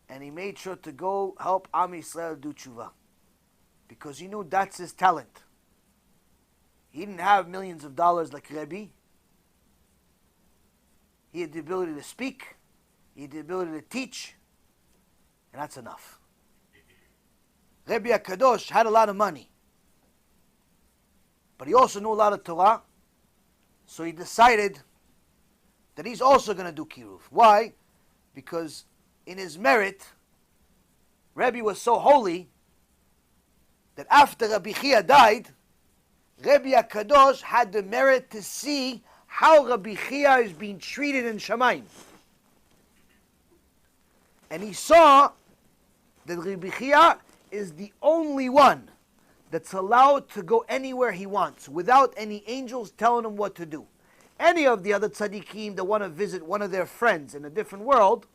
and he made sure to go help Am Yisrael do tshuva. Because he knew that's his talent. He didn't have millions of dollars like Rabbi. He had the ability to speak, he had the ability to teach, and that's enough. Rabbi Kadosh had a lot of money, but he also knew a lot of Torah, so he decided that he's also going to do Kiruv. Why? Because in his merit, Rabbi was so holy that after Rabbi Chia died, Rabbi Kadosh had the merit to see how Rabbi Chia is being treated in Shamayim. And he saw that Rabbi Chia is the only one that's allowed to go anywhere he wants without any angels telling him what to do. Any of the other tzaddikim that want to visit one of their friends in a different world,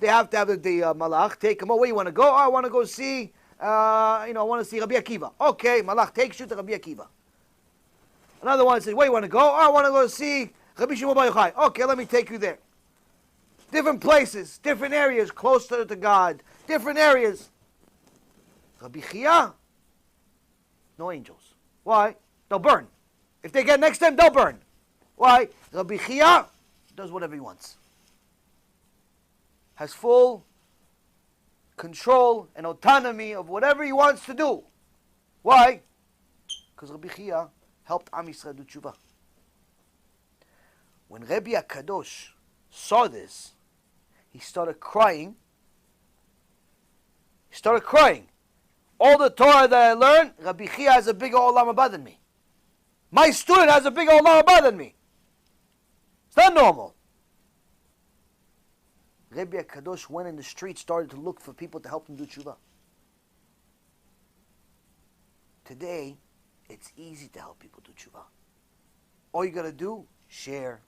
they have to have the malach take them. Oh, where you want to go? Oh, I want to go see, I want to see Rabbi Akiva. Okay, malach takes you to Rabbi Akiva. Another one says, where you want to go? Oh, I want to go see Rabbi Shimon Bar Yochai. Okay, let me take you there. Different places, different areas, closer to God, different areas. Rabbi Chia, no angels. Why? They'll burn. If they get next to him, they'll burn. Why? Rabbi Chia does whatever he wants. Has full control and autonomy of whatever he wants to do. Why? Because Rabbi Chia helped Am Yisrael do tshuva. When Rabbi Kadosh saw this, he started crying. All the Torah that I learned, Rabbi Chia has a bigger olam haba than me. My student has a bigger olam haba than me. It's not normal. Rabbi Kadosh went in the street, started to look for people to help him do tshuva. Today, it's easy to help people do tshuva. All you got to do, share,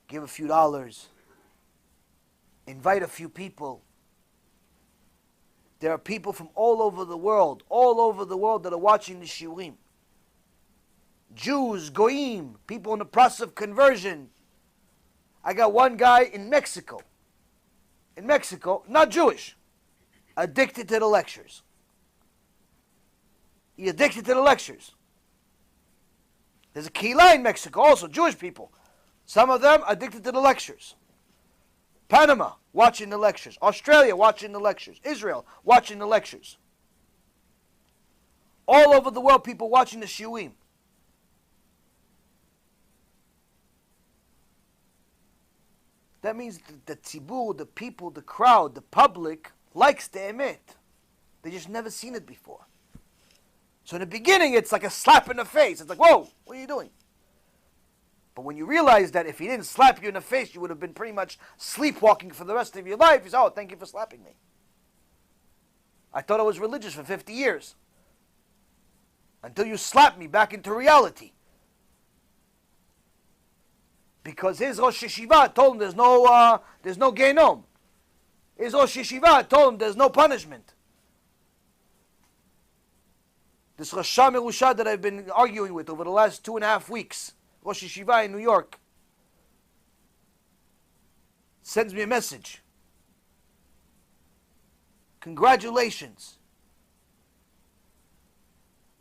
give a few dollars, invite a few people. There are people from all over the world that are watching the shiurim. Jews, goyim, people in the process of conversion. I got one guy in Mexico, not Jewish, addicted to the lectures. He's addicted to the lectures. There's a Kehila in Mexico also, Jewish people. Some of them addicted to the lectures. Panama, watching the lectures. Australia, watching the lectures. Israel, watching the lectures. All over the world, people watching the shiurim. That means the tzibur, the people, the crowd, the public, likes the emet. They just never seen it before. So in the beginning, it's like a slap in the face. It's like, whoa, what are you doing? But when you realize that if he didn't slap you in the face, you would have been pretty much sleepwalking for the rest of your life, you say, oh, thank you for slapping me. I thought I was religious for 50 years. Until you slapped me back into reality. Because his Rosh Yeshiva told him there's no Gehenom. His Rosh Yeshiva told him there's no punishment. This Rasha Merusha that I've been arguing with over the last 2.5 weeks, Rosh Yeshiva in New York, sends me a message. Congratulations.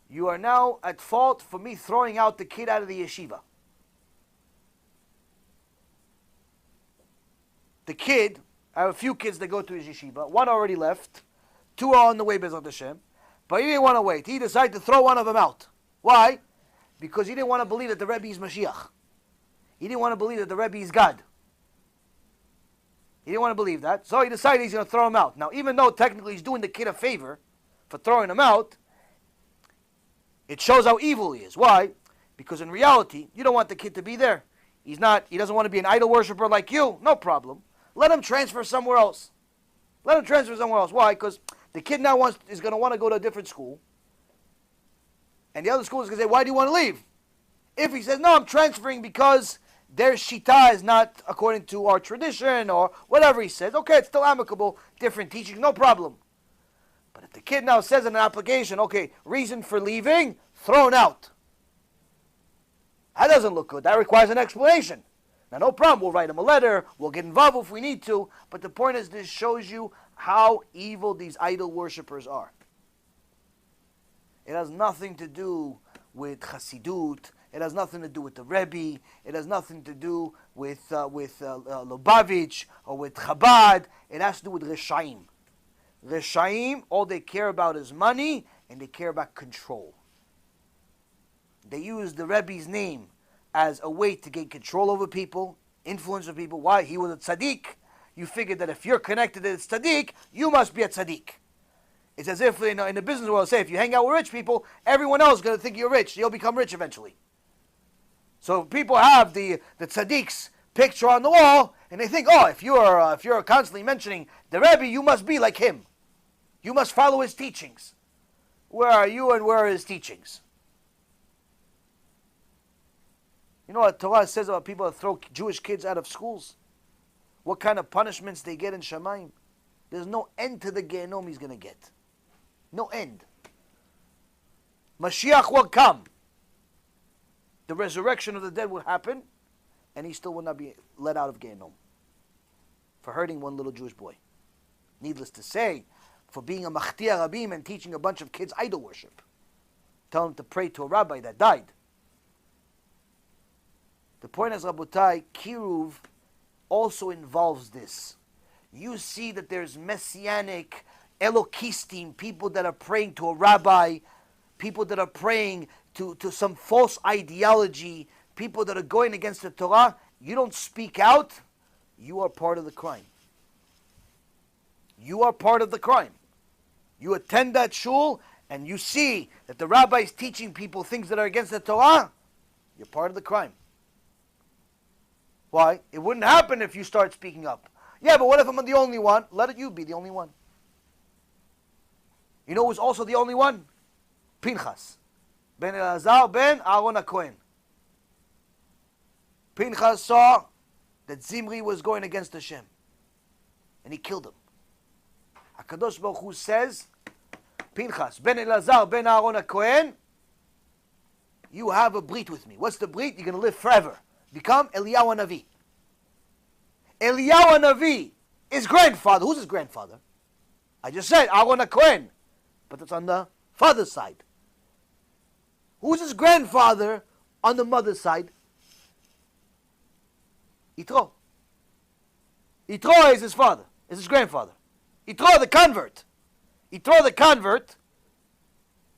You are now at fault for me throwing out the kid out of the yeshiva. The kid, I have a few kids that go to his yeshiva. One already left. 2 are on the way, Bezrat Hashem. But he didn't want to wait. He decided to throw one of them out. Why? Because he didn't want to believe that the Rebbe is Mashiach. He didn't want to believe that the Rebbe is God. He didn't want to believe that. So he decided he's going to throw him out. Now, even though technically he's doing the kid a favor for throwing him out, it shows how evil he is. Why? Because in reality, you don't want the kid to be there. He doesn't want to be an idol worshiper like you. No problem. Let him transfer somewhere else. Let him transfer somewhere else. Why? Because the kid now is going to want to go to a different school. And the other school is going to say, why do you want to leave? If he says, no, I'm transferring because their shita is not according to our tradition or whatever he says, okay, it's still amicable, different teaching, no problem. But if the kid now says in an application, okay, reason for leaving, thrown out. That doesn't look good. That requires an explanation. Now, no problem. We'll write him a letter. We'll get involved if we need to. But the point is, this shows you how evil these idol worshippers are. It has nothing to do with Chassidut. It has nothing to do with the Rebbe. It has nothing to do with Lubavitch or with Chabad. It has to do with Reshaim. Reshaim, all they care about is money and they care about control. They use the Rebbe's name as a way to gain control over people, influence over people. Why? He was a tzaddik. You figure that if you're connected to the tzaddik, you must be a tzaddik. It's as if in the business world, say, if you hang out with rich people, everyone else is going to think you're rich. You'll become rich eventually. So people have the tzaddik's picture on the wall, and they think, oh, if you're constantly mentioning the Rebbe, you must be like him. You must follow his teachings. Where are you and where are his teachings? You know what Torah says about people that throw Jewish kids out of schools? What kind of punishments they get in Shamayim? There's no end to the Gehenom he's going to get. No end. Mashiach will come. The resurrection of the dead will happen, and he still will not be let out of Gehenom for hurting one little Jewish boy. Needless to say, for being a Machtia Rabim and teaching a bunch of kids idol worship. Tell them to pray to a rabbi that died. The point is, Rabotai, Kiruv also involves this. You see that there's messianic, Elokistim, people that are praying to a rabbi, people that are praying to some false ideology, people that are going against the Torah. You don't speak out, you are part of the crime. You are part of the crime. You attend that shul and you see that the rabbi is teaching people things that are against the Torah, you're part of the crime. Why? It wouldn't happen if you start speaking up. Yeah, but what if I'm the only one? Let you be the only one. You know who's also the only one? Pinchas. Ben Elazar ben Aaron HaKohen. Pinchas saw that Zimri was going against Hashem. And he killed him. HaKadosh Baruch Hu says, Pinchas, Ben Elazar ben Aaron HaKohen, you have a brit with me. What's the brit? You're going to live forever. Become Eliyahu Navi. Eliyahu Navi, his grandfather. Who's his grandfather? I just said Aaron HaKohen, but it's on the father's side. Who's his grandfather on the mother's side? Yitro. Yitro is his father, is his grandfather. Yitro the convert. Yitro the convert,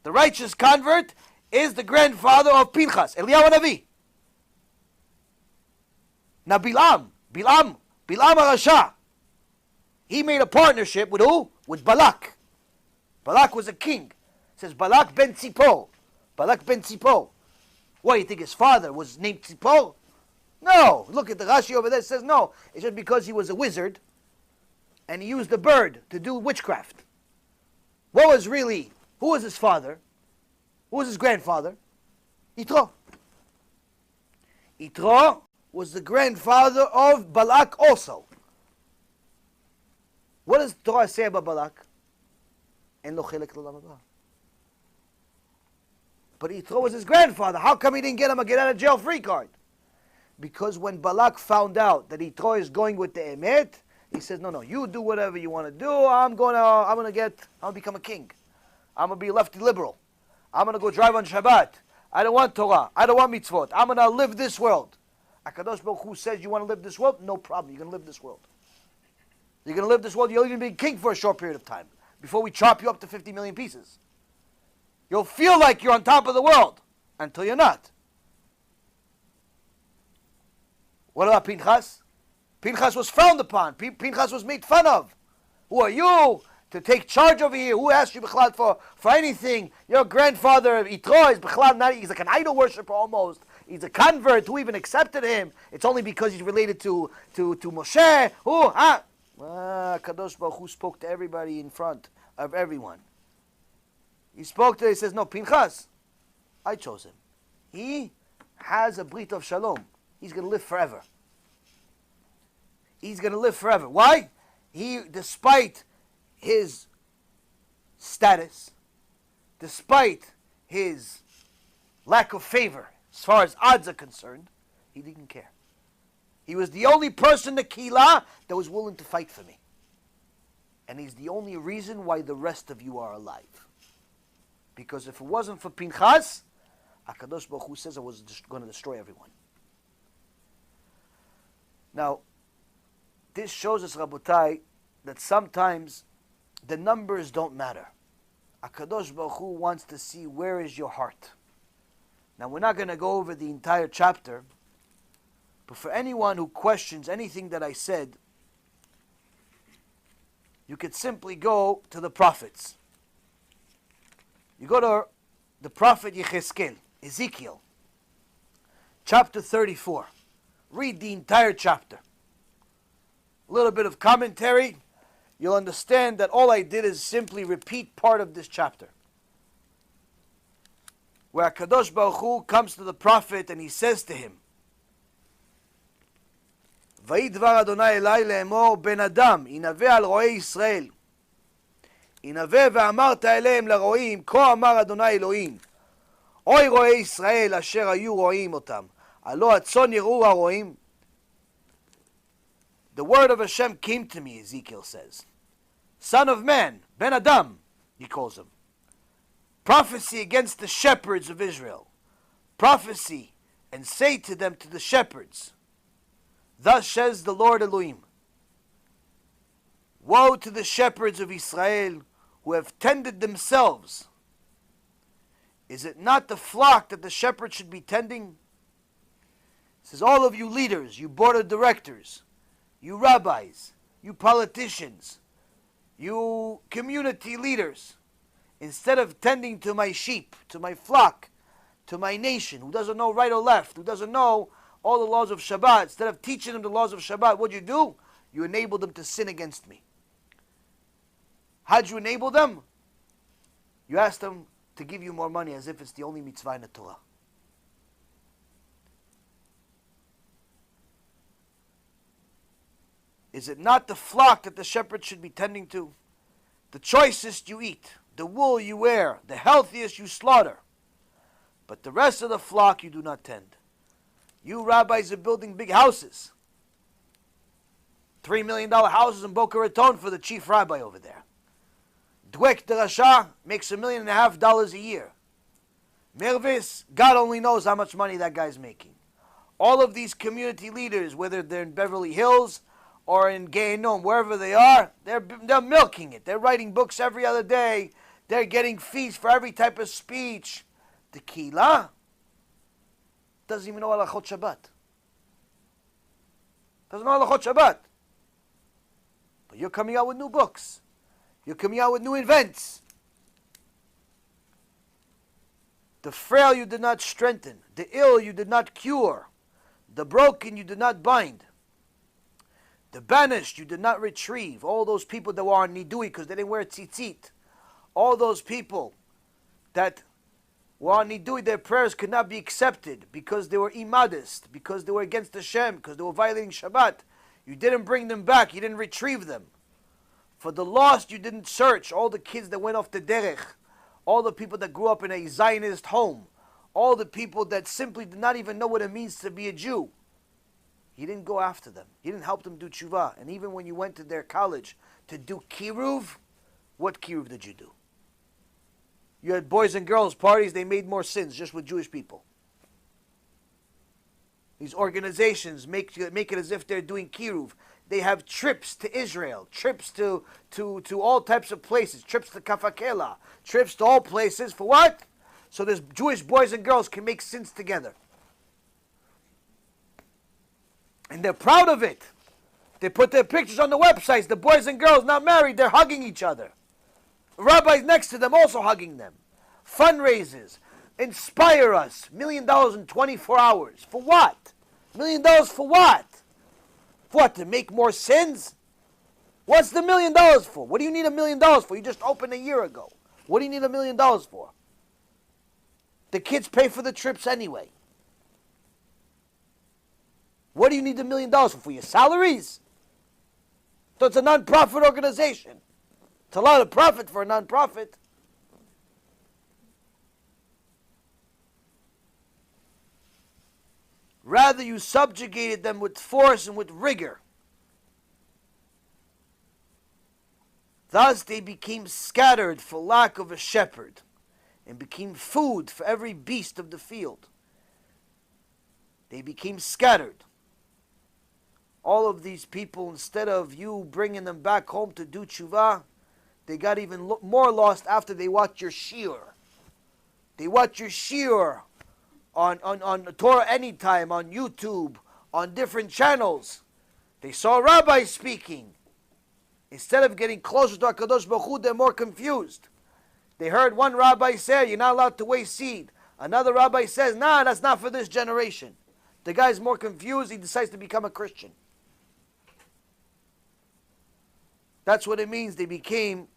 the righteous convert, is the grandfather of Pinchas, Eliyahu Navi. Now Bilam HaRasha, he made a partnership with who? With Balak. Balak was a king. It says Balak ben Tzipor. Balak ben Tzipor. What, you think his father was named Tzipor? No. Look at the Rashi over there. It says no. It's just because he was a wizard and he used a bird to do witchcraft. Who was his father? Who was his grandfather? Yitro. Yitro was the grandfather of Balak also. What does the Torah say about Balak? En lo chelek l'olam haba. But Yitro was his grandfather. How come he didn't get him a get out of jail free card? Because when Balak found out that Yitro is going with the Emet, he says, no, you do whatever you want to do. I'm gonna become a king. I'm gonna be a lefty liberal. I'm gonna go drive on Shabbat. I don't want Torah. I don't want mitzvot. I'm gonna live this world. Kadosh Baruch Hu says you want to live this world? No problem. You're gonna live this world. You're gonna live this world. You're only gonna be king for a short period of time before we chop you up to 50 million pieces. You'll feel like you're on top of the world until you're not. What about Pinchas? Pinchas was frowned upon. Pinchas was made fun of. Who are you to take charge over here? Who asked you B'chlad for anything? Your grandfather Yitro is B'chlad not. He's like an idol worshiper almost. He's a convert. Who even accepted him? It's only because he's related to Moshe. Kadosh Baruch Hu spoke to everybody in front of everyone. He says, no, Pinchas, I chose him. He has a brit of shalom. He's going to live forever. He's going to live forever. Why? Despite his status, despite his lack of favor, as far as odds are concerned, he didn't care. He was the only person in the Kehila that was willing to fight for me. And he's the only reason why the rest of you are alive. Because if it wasn't for Pinchas, HaKadosh Baruch Hu says I was going to destroy everyone. Now, this shows us, Rabotai, that sometimes the numbers don't matter. HaKadosh Baruch Hu wants to see where is your heart. Now, we're not going to go over the entire chapter, but for anyone who questions anything that I said, you could simply go to the prophets. You go to the prophet Yecheskel, Ezekiel, chapter 34. Read the entire chapter. A little bit of commentary. You'll understand that all I did is simply repeat part of this chapter. Where Kadosh Baruch Hu comes to the prophet and he says to him, וידבר אדוני אלי לאמור בן אדם ינבא על רועי ישראל ינבא ואמרת אליהם לרועים כה אמר אדוני אלוהים אוי רועי ישראל אשר היו רועים אותם הלא הצאן יראו הרועים. The word of Hashem came to me, Ezekiel says. Son of man, Ben Adam, he calls him. Prophecy against the shepherds of Israel. Prophecy and say to them, to the shepherds, thus says the Lord Elohim, woe to the shepherds of Israel who have tended themselves. Is it not the flock that the shepherd should be tending? It says, all of you leaders, you board of directors, you rabbis, you politicians, you community leaders, instead of tending to my sheep, to my flock, to my nation, who doesn't know right or left, who doesn't know all the laws of Shabbat, instead of teaching them the laws of Shabbat, what do? You enable them to sin against me. How'd you enable them? You asked them to give you more money as if it's the only mitzvah in the Torah. Is it not the flock that the shepherd should be tending to? The choicest you eat, the wool you wear, the healthiest you slaughter. But the rest of the flock you do not tend. You rabbis are building big houses. $3 million houses in Boca Raton for the chief rabbi over there. Dwek the Rasha makes $1.5 million a year. Mirvis, God only knows how much money that guy's making. All of these community leaders, whether they're in Beverly Hills or in Gehenom, wherever they are, they're milking it. They're writing books every other day. They're getting fees for every type of speech. The Kehila doesn't even know halachot Shabbat. Doesn't know halachot Shabbat. But you're coming out with new books. You're coming out with new events. The frail you did not strengthen. The ill you did not cure. The broken you did not bind. The banished you did not retrieve. All those people that were on Nidui because they didn't wear tzitzit. All those people that were on nidui, their prayers could not be accepted because they were immodest, because they were against Hashem, because they were violating Shabbat. You didn't bring them back. You didn't retrieve them. For the lost, you didn't search. All the kids that went off the derech, all the people that grew up in a Zionist home, all the people that simply did not even know what it means to be a Jew. He didn't go after them. He didn't help them do tshuva. And even when you went to their college to do kiruv, what kiruv did you do? You had boys and girls parties, they made more sins just with Jewish people. These organizations make it as if they're doing kiruv. They have trips to Israel, trips to all types of places, trips to Kehila, trips to all places. For what? So these Jewish boys and girls can make sins together. And they're proud of it. They put their pictures on the websites. The boys and girls not married, they're hugging each other. Rabbis next to them also hugging them. Fundraisers. Inspire us. $1 million in 24 hours. For what? $1 million for what? For what? To make more sins? What's the $1 million for? What do you need $1 million for? You just opened a year ago. What do you need $1 million for? The kids pay for the trips anyway. What do you need $1 million for? For your salaries? So it's a non-profit organization. It's a lot of profit for a non-profit. Rather, you subjugated them with force and with rigor. Thus they became scattered for lack of a shepherd, and became food for every beast of the field. They became scattered. All of these people, instead of you bringing them back home to do tshuva, they got even more lost after they watched your shiur. They watched your shiur on Torah Anytime, on YouTube, on different channels. They saw a rabbi speaking. Instead of getting closer to Kadosh Baruch Hu, they're more confused. They heard one rabbi say, you're not allowed to waste seed. Another rabbi says, nah, that's not for this generation. The guy's more confused, he decides to become a Christian. That's what it means. They became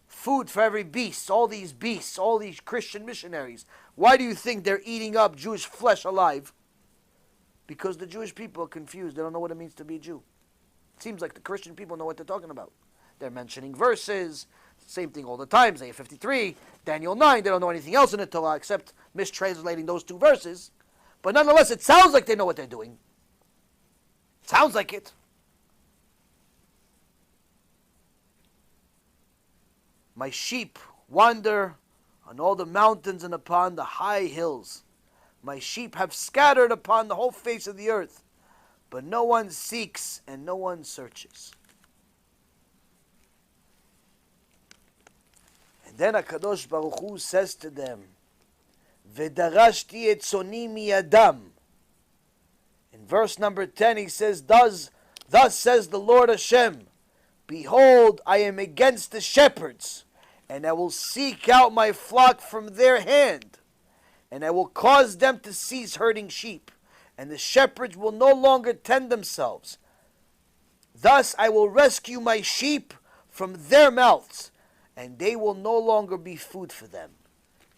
food for every beast. All these beasts, all these Christian missionaries. Why do you think they're eating up Jewish flesh alive? Because the Jewish people are confused. They don't know what it means to be a Jew. It seems like the Christian people know what they're talking about. They're mentioning verses. Same thing all the time. Isaiah 53, Daniel 9. They don't know anything else in the Torah except mistranslating those two verses. But nonetheless, it sounds like they know what they're doing. Sounds like it. My sheep wander on all the mountains and upon the high hills. My sheep have scattered upon the whole face of the earth, but no one seeks and no one searches. And then HaKadosh Baruch Hu says to them, V'darashti et tzoni miyadam. In verse number 10 he says, Thus says the Lord Hashem, Behold, I am against the shepherds, and I will seek out my flock from their hand, and I will cause them to cease herding sheep, and the shepherds will no longer tend themselves. Thus I will rescue my sheep from their mouths, and they will no longer be food for them.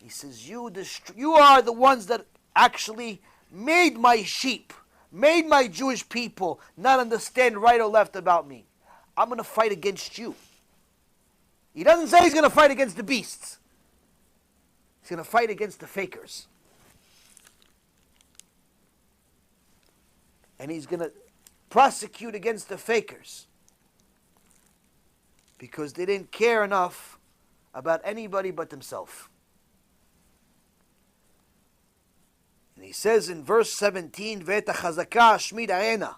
He says, you are the ones that actually made my sheep, made my Jewish people not understand right or left about me. I'm going to fight against you. He doesn't say he's going to fight against the beasts. He's going to fight against the fakers. And he's going to prosecute against the fakers. Because they didn't care enough about anybody but themselves. And he says in verse 17, Ve'et ha'chazaka ashmid arena.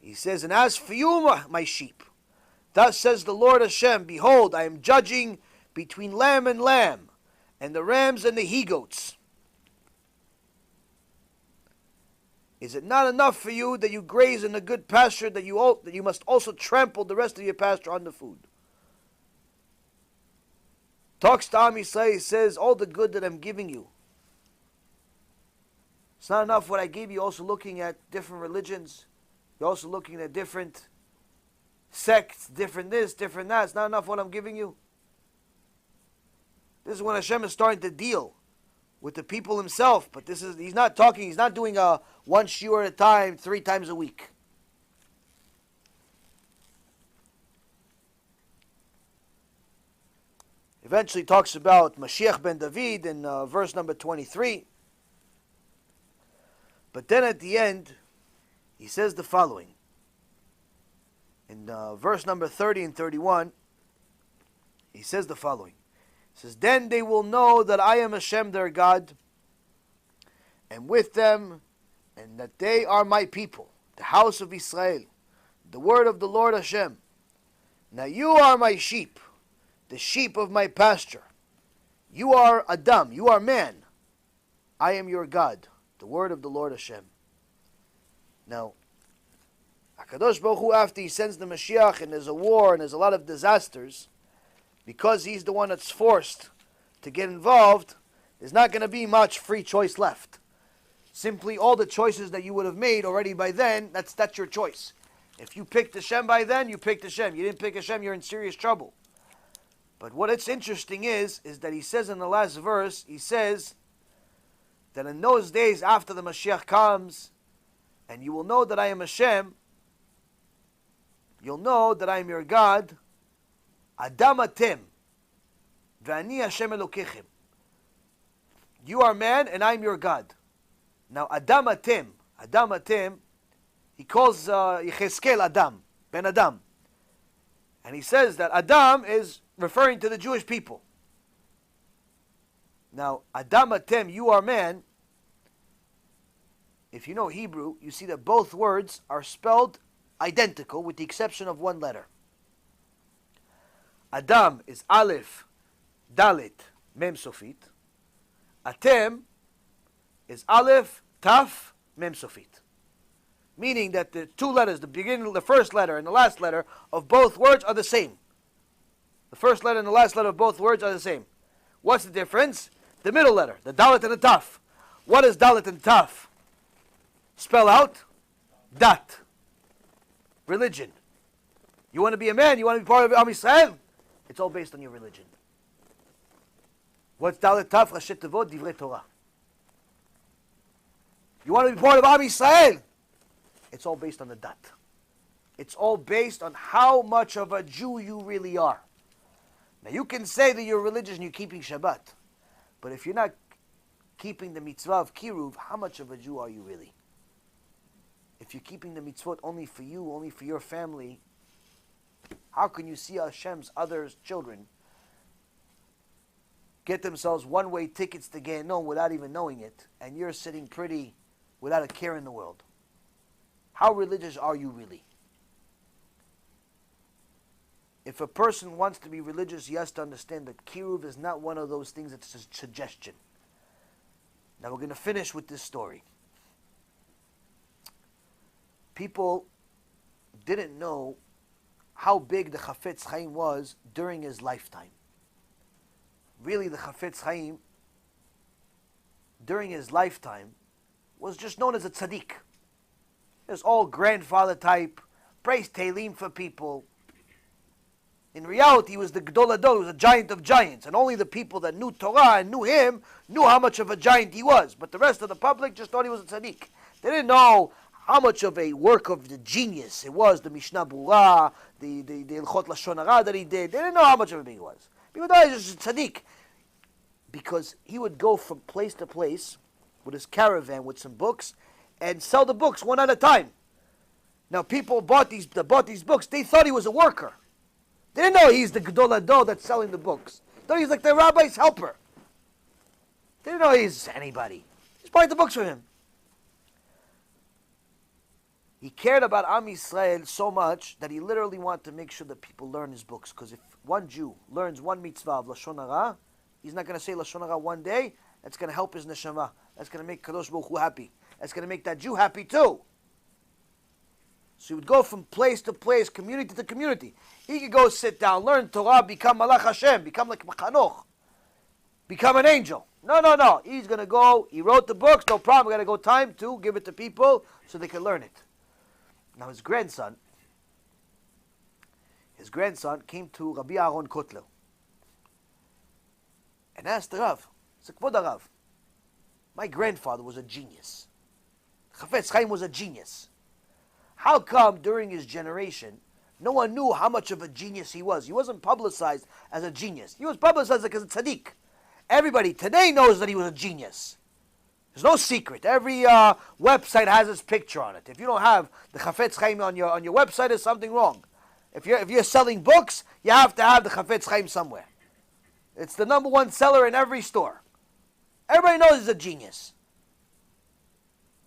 He says, and as for you, my sheep, thus says the Lord Hashem, behold, I am judging between lamb and lamb, and the rams and the he-goats. Is it not enough for you that you graze in a good pasture, that you must also trample the rest of your pasture on the food? Talks to Am Yisrael, he says, all the good that I'm giving you. It's not enough what I gave you, also looking at different religions. You're also looking at different sects, different this, different that. It's not enough what I'm giving you. This is when Hashem is starting to deal with the people himself. But he's not talking, he's not doing a one shiur at a time, 3 times a week. Eventually talks about Mashiach ben David in verse number 23. But then at the end, he says the following. In verse number 30 and 31, he says the following. He says, then they will know that I am Hashem their God, and with them, and that they are my people, the house of Israel, the word of the Lord Hashem. Now you are my sheep, the sheep of my pasture. You are Adam, you are man. I am your God, the word of the Lord Hashem. Now, Kadosh Baruch Hu, after he sends the Mashiach and there's a war and there's a lot of disasters, because he's the one that's forced to get involved, there's not going to be much free choice left. Simply all the choices that you would have made already by then, that's your choice. If you picked Hashem by then, you picked Hashem. You didn't pick Hashem, you're in serious trouble. But what it's interesting is that he says in the last verse, he says that in those days after the Mashiach comes, and you will know that I am Hashem, you'll know that I am your God, Adam atem, v'ani Hashem Elokechem. You are man, and I am your God. Now, Adam atem, he calls Yecheskel Adam, Ben Adam. And he says that Adam is referring to the Jewish people. Now, Adam atem, you are man. If you know Hebrew, you see that both words are spelled identical with the exception of one letter. Adam is Aleph, Dalet, Mem Sofit. Atem is Aleph, Taf, Mem Sofit. Meaning that the two letters, the beginning, the first letter and the last letter of both words are the same. The first letter and the last letter of both words are the same. What's the difference? The middle letter, the Dalet and the Taf. What does Dalet and Taf spell out? Dat. Religion. You want to be a man? You want to be part of Am Yisrael? It's all based on your religion. What's Dalet Taf? Rashi Tevot Divrei Torah. You want to be part of Am Yisrael? It's all based on the dat. It's all based on how much of a Jew you really are. Now you can say that you're religious and you're keeping Shabbat, but if you're not keeping the mitzvah of Kiruv, how much of a Jew are you really? If you're keeping the mitzvot only for you, only for your family, how can you see Hashem's other children get themselves one-way tickets to Gehinnom without even knowing it, and you're sitting pretty without a care in the world? How religious are you really? If a person wants to be religious, he has to understand that Kiruv is not one of those things that's a suggestion. Now we're going to finish with this story. People didn't know how big the Chafetz Chaim was during his lifetime. Really, the Chafetz Chaim, during his lifetime, was just known as a tzaddik. It was all grandfather type, praised Tehillim for people. In reality, he was the Gedol Adol, he was a giant of giants, and only the people that knew Torah and knew him knew how much of a giant he was. But the rest of the public just thought he was a tzaddik. They didn't know how much of a work of the genius it was, the Mishnah Berurah, the Ilchot Lashon Hara that he did. They didn't know how much of a big it was. People thought he was just a tzaddik. Because he would go from place to place with his caravan with some books and sell the books one at a time. Now people bought these books, they thought he was a worker. They didn't know he's the Gedol Adol that's selling the books. They thought he was like the rabbi's helper. They didn't know he's anybody. He's buying the books for him. He cared about Am Yisrael so much that he literally wanted to make sure that people learn his books. Because if one Jew learns one mitzvah of Lashon Hara, he's not going to say Lashon Hara one day. That's going to help his neshama. That's going to make Kadosh Baruch Hu happy. That's going to make that Jew happy too. So he would go from place to place, community to community. He could go sit down, learn Torah, become Malach Hashem, become like Machanoch, become an angel. No. He's going to go, he wrote the books, no problem. We're going to go time to give it to people so they can learn it. Now his grandson came to Rabbi Aaron Kotler and asked the Rav, he said, Kvod Rav, My grandfather was a genius. Chafetz Chaim was a genius. How come during his generation, no one knew how much of a genius he was? He wasn't publicized as a genius. He was publicized as a tzaddik. Everybody today knows that he was a genius. There's no secret. Every website has his picture on it. If you don't have the Chafetz Chaim on your website, there's something wrong. If you're selling books, you have to have the Chafetz Chaim somewhere. It's the number one seller in every store. Everybody knows he's a genius.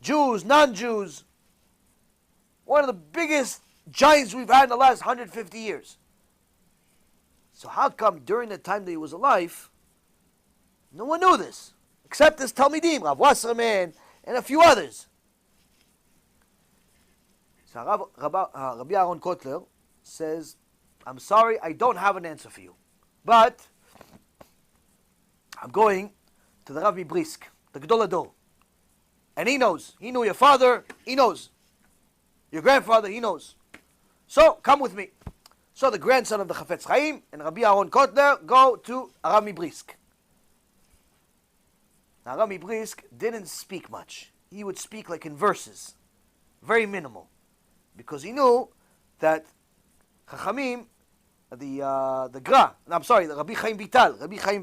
Jews, non-Jews. One of the biggest giants we've had in the last 150 years. So how come during the time that he was alive, no one knew this? Except this Talmidim, Rav Wasserman, and a few others. So Rabbi Aaron Kotler says, I'm sorry, I don't have an answer for you. But I'm going to the Rabbi Brisk, the Gedol Ador. And he knows. He knew your father, he knows. Your grandfather, he knows. So, come with me. So the grandson of the Chafetz Chaim and Rabbi Aaron Kotler go to Rabbi Brisk. Now Rabbi Brisk didn't speak much. He would speak like in verses. Very minimal. Because he knew that Chachamim, the Rabbi Chaim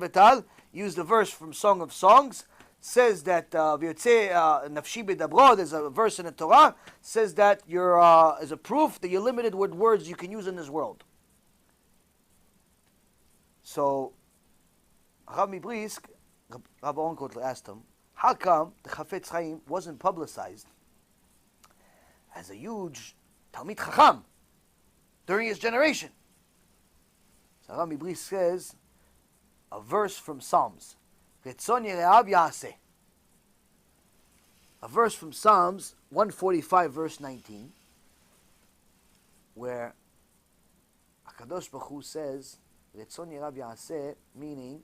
Vital used a verse from Song of Songs, says that V'yotzei nafshi bedabro, there's a verse in the Torah, says that you're as a proof that you're limited with words you can use in this world. So Rabbi Brisk, Rabbi Aaron Kotler asked him, how come the Chafetz Chaim wasn't publicized as a huge Talmid Chacham during his generation? So Rabbi Brisk says a verse from Psalms. A verse from Psalms 145 verse 19, where Kadosh Baruch Hu says, Retzon Yerav Yaseh, meaning,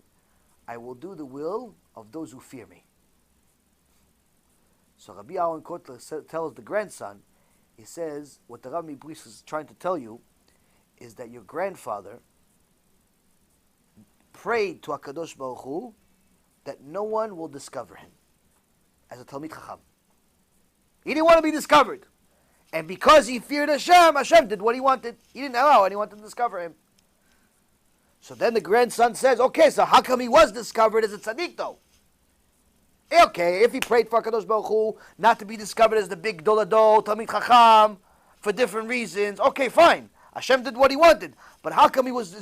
I will do the will of those who fear me. So Rabbi Aaron Kotler tells the grandson, he says, what the Rabbi Brisk is trying to tell you is that your grandfather prayed to HaKadosh Baruch Hu that no one will discover him as a Talmid Chacham. He didn't want to be discovered. And because he feared Hashem, Hashem did what he wanted. He didn't allow anyone to discover him. So then the grandson says, okay, so how come he was discovered as a tzaddik though? Okay, if he prayed for HaKadosh Baruch Hu not to be discovered as the big Dolado, Talmid Chacham, for different reasons, okay, fine. Hashem did what he wanted. But how come he was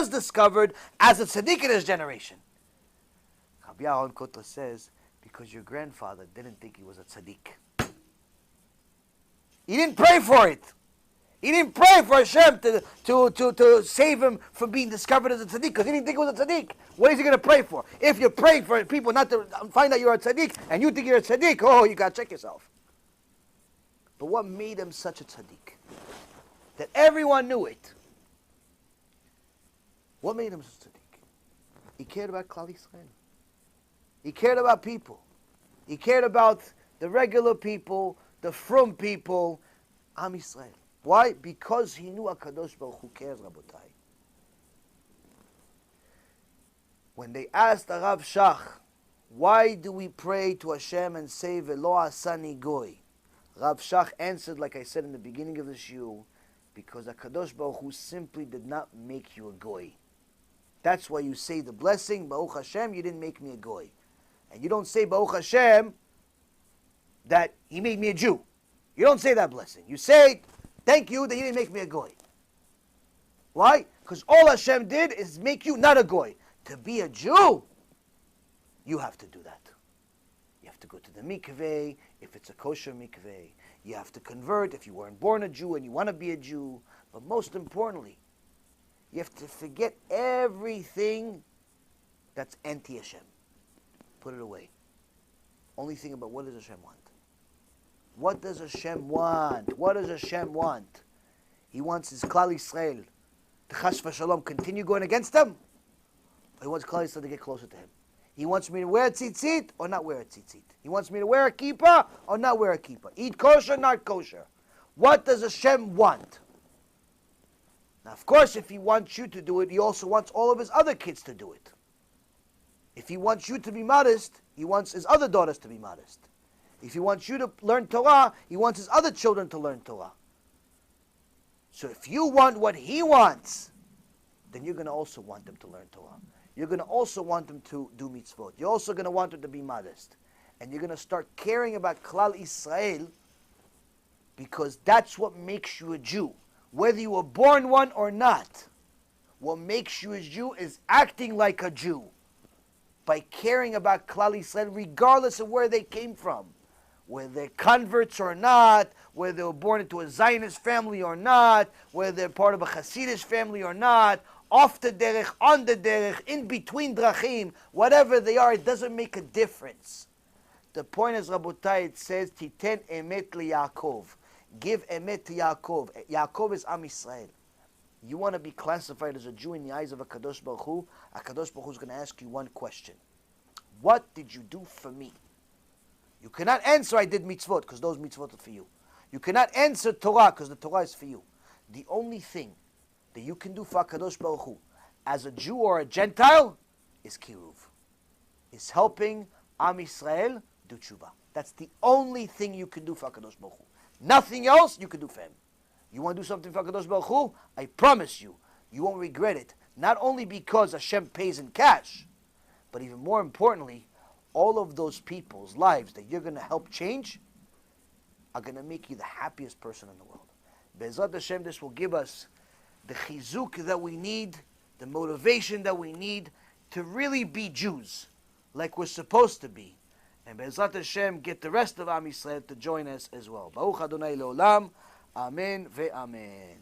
discovered as a tzaddik in his generation? Rabbi Aaron Kotler says, because your grandfather didn't think he was a tzaddik. He didn't pray for it. He didn't pray for Hashem to save him from being discovered as a tzaddik, because he didn't think he was a tzaddik. What is he going to pray for? If you're praying for people not to find out you're a tzaddik, and you think you're a tzaddik, oh, you got to check yourself. But what made him such a tzaddik? That everyone knew it. What made him such a tzaddik? He cared about Klal Yisrael. He cared about people. He cared about the regular people, the frum people, Am Yisrael. Why? Because he knew HaKadosh Baruch Hu cares, Rabotai. When they asked the Rav Shach, why do we pray to Hashem and say, Velo asani goy? Rav Shach answered, like I said in the beginning of the shiur, because HaKadosh Baruch Hu simply did not make you a goy. That's why you say the blessing, Baruch Hashem, you didn't make me a goy. And you don't say, Baruch Hashem, that He made me a Jew. You don't say that blessing. You say, thank you that He didn't make me a goy. Why? Because all Hashem did is make you not a goy. To be a Jew, you have to do that. You have to go to the mikveh, if it's a kosher mikveh. You have to convert if you weren't born a Jew and you want to be a Jew. But most importantly, you have to forget everything that's anti-Hashem. Put it away. Only think about, what does Hashem want? What does Hashem want? What does Hashem want? He wants his Klal Yisrael to chas v'shalom continue going against him, or he wants Klal Yisrael to get closer to him. He wants me to wear a tzitzit or not wear a tzitzit. He wants me to wear a kippah or not wear a kippah. Eat kosher, not kosher. What does Hashem want? Now, of course, if He wants you to do it, He also wants all of His other kids to do it. If he wants you to be modest, he wants his other daughters to be modest. If he wants you to learn Torah, he wants his other children to learn Torah. So if you want what he wants, then you're going to also want them to learn Torah. You're going to also want them to do mitzvot. You're also going to want them to be modest. And you're going to start caring about Klal Israel, because that's what makes you a Jew. Whether you were born one or not, what makes you a Jew is acting like a Jew. By caring about Klal Israel, regardless of where they came from. Whether they're converts or not, whether they were born into a Zionist family or not, whether they're part of a Hasidish family or not, off the derech, on the derech, in between drachim, whatever they are, it doesn't make a difference. The point is, Rabotai, it says, Titen emet li Yaakov. Give emet to Yaakov. Yaakov is Am Yisrael. You want to be classified as a Jew in the eyes of a Kadosh Baruch Hu is going to ask you one question. What did you do for me? You cannot answer, I did mitzvot, because those mitzvot are for you. You cannot answer Torah, because the Torah is for you. The only thing that you can do for Kadosh Baruch Hu, as a Jew or a Gentile, is kiruv. Is helping Am Yisrael do tshuva. That's the only thing you can do for Kadosh Baruch Hu. Nothing else you can do for him. You want to do something for Kadosh Baruch Hu? I promise you, you won't regret it. Not only because Hashem pays in cash, but even more importantly, all of those people's lives that you're going to help change are going to make you the happiest person in the world. Be'ezrat Hashem, this will give us the chizuk that we need, the motivation that we need to really be Jews, like we're supposed to be. And Be'ezrat Hashem, get the rest of Am Yisrael to join us as well. Baruch Adonai Le'olam. Amen ve'amen.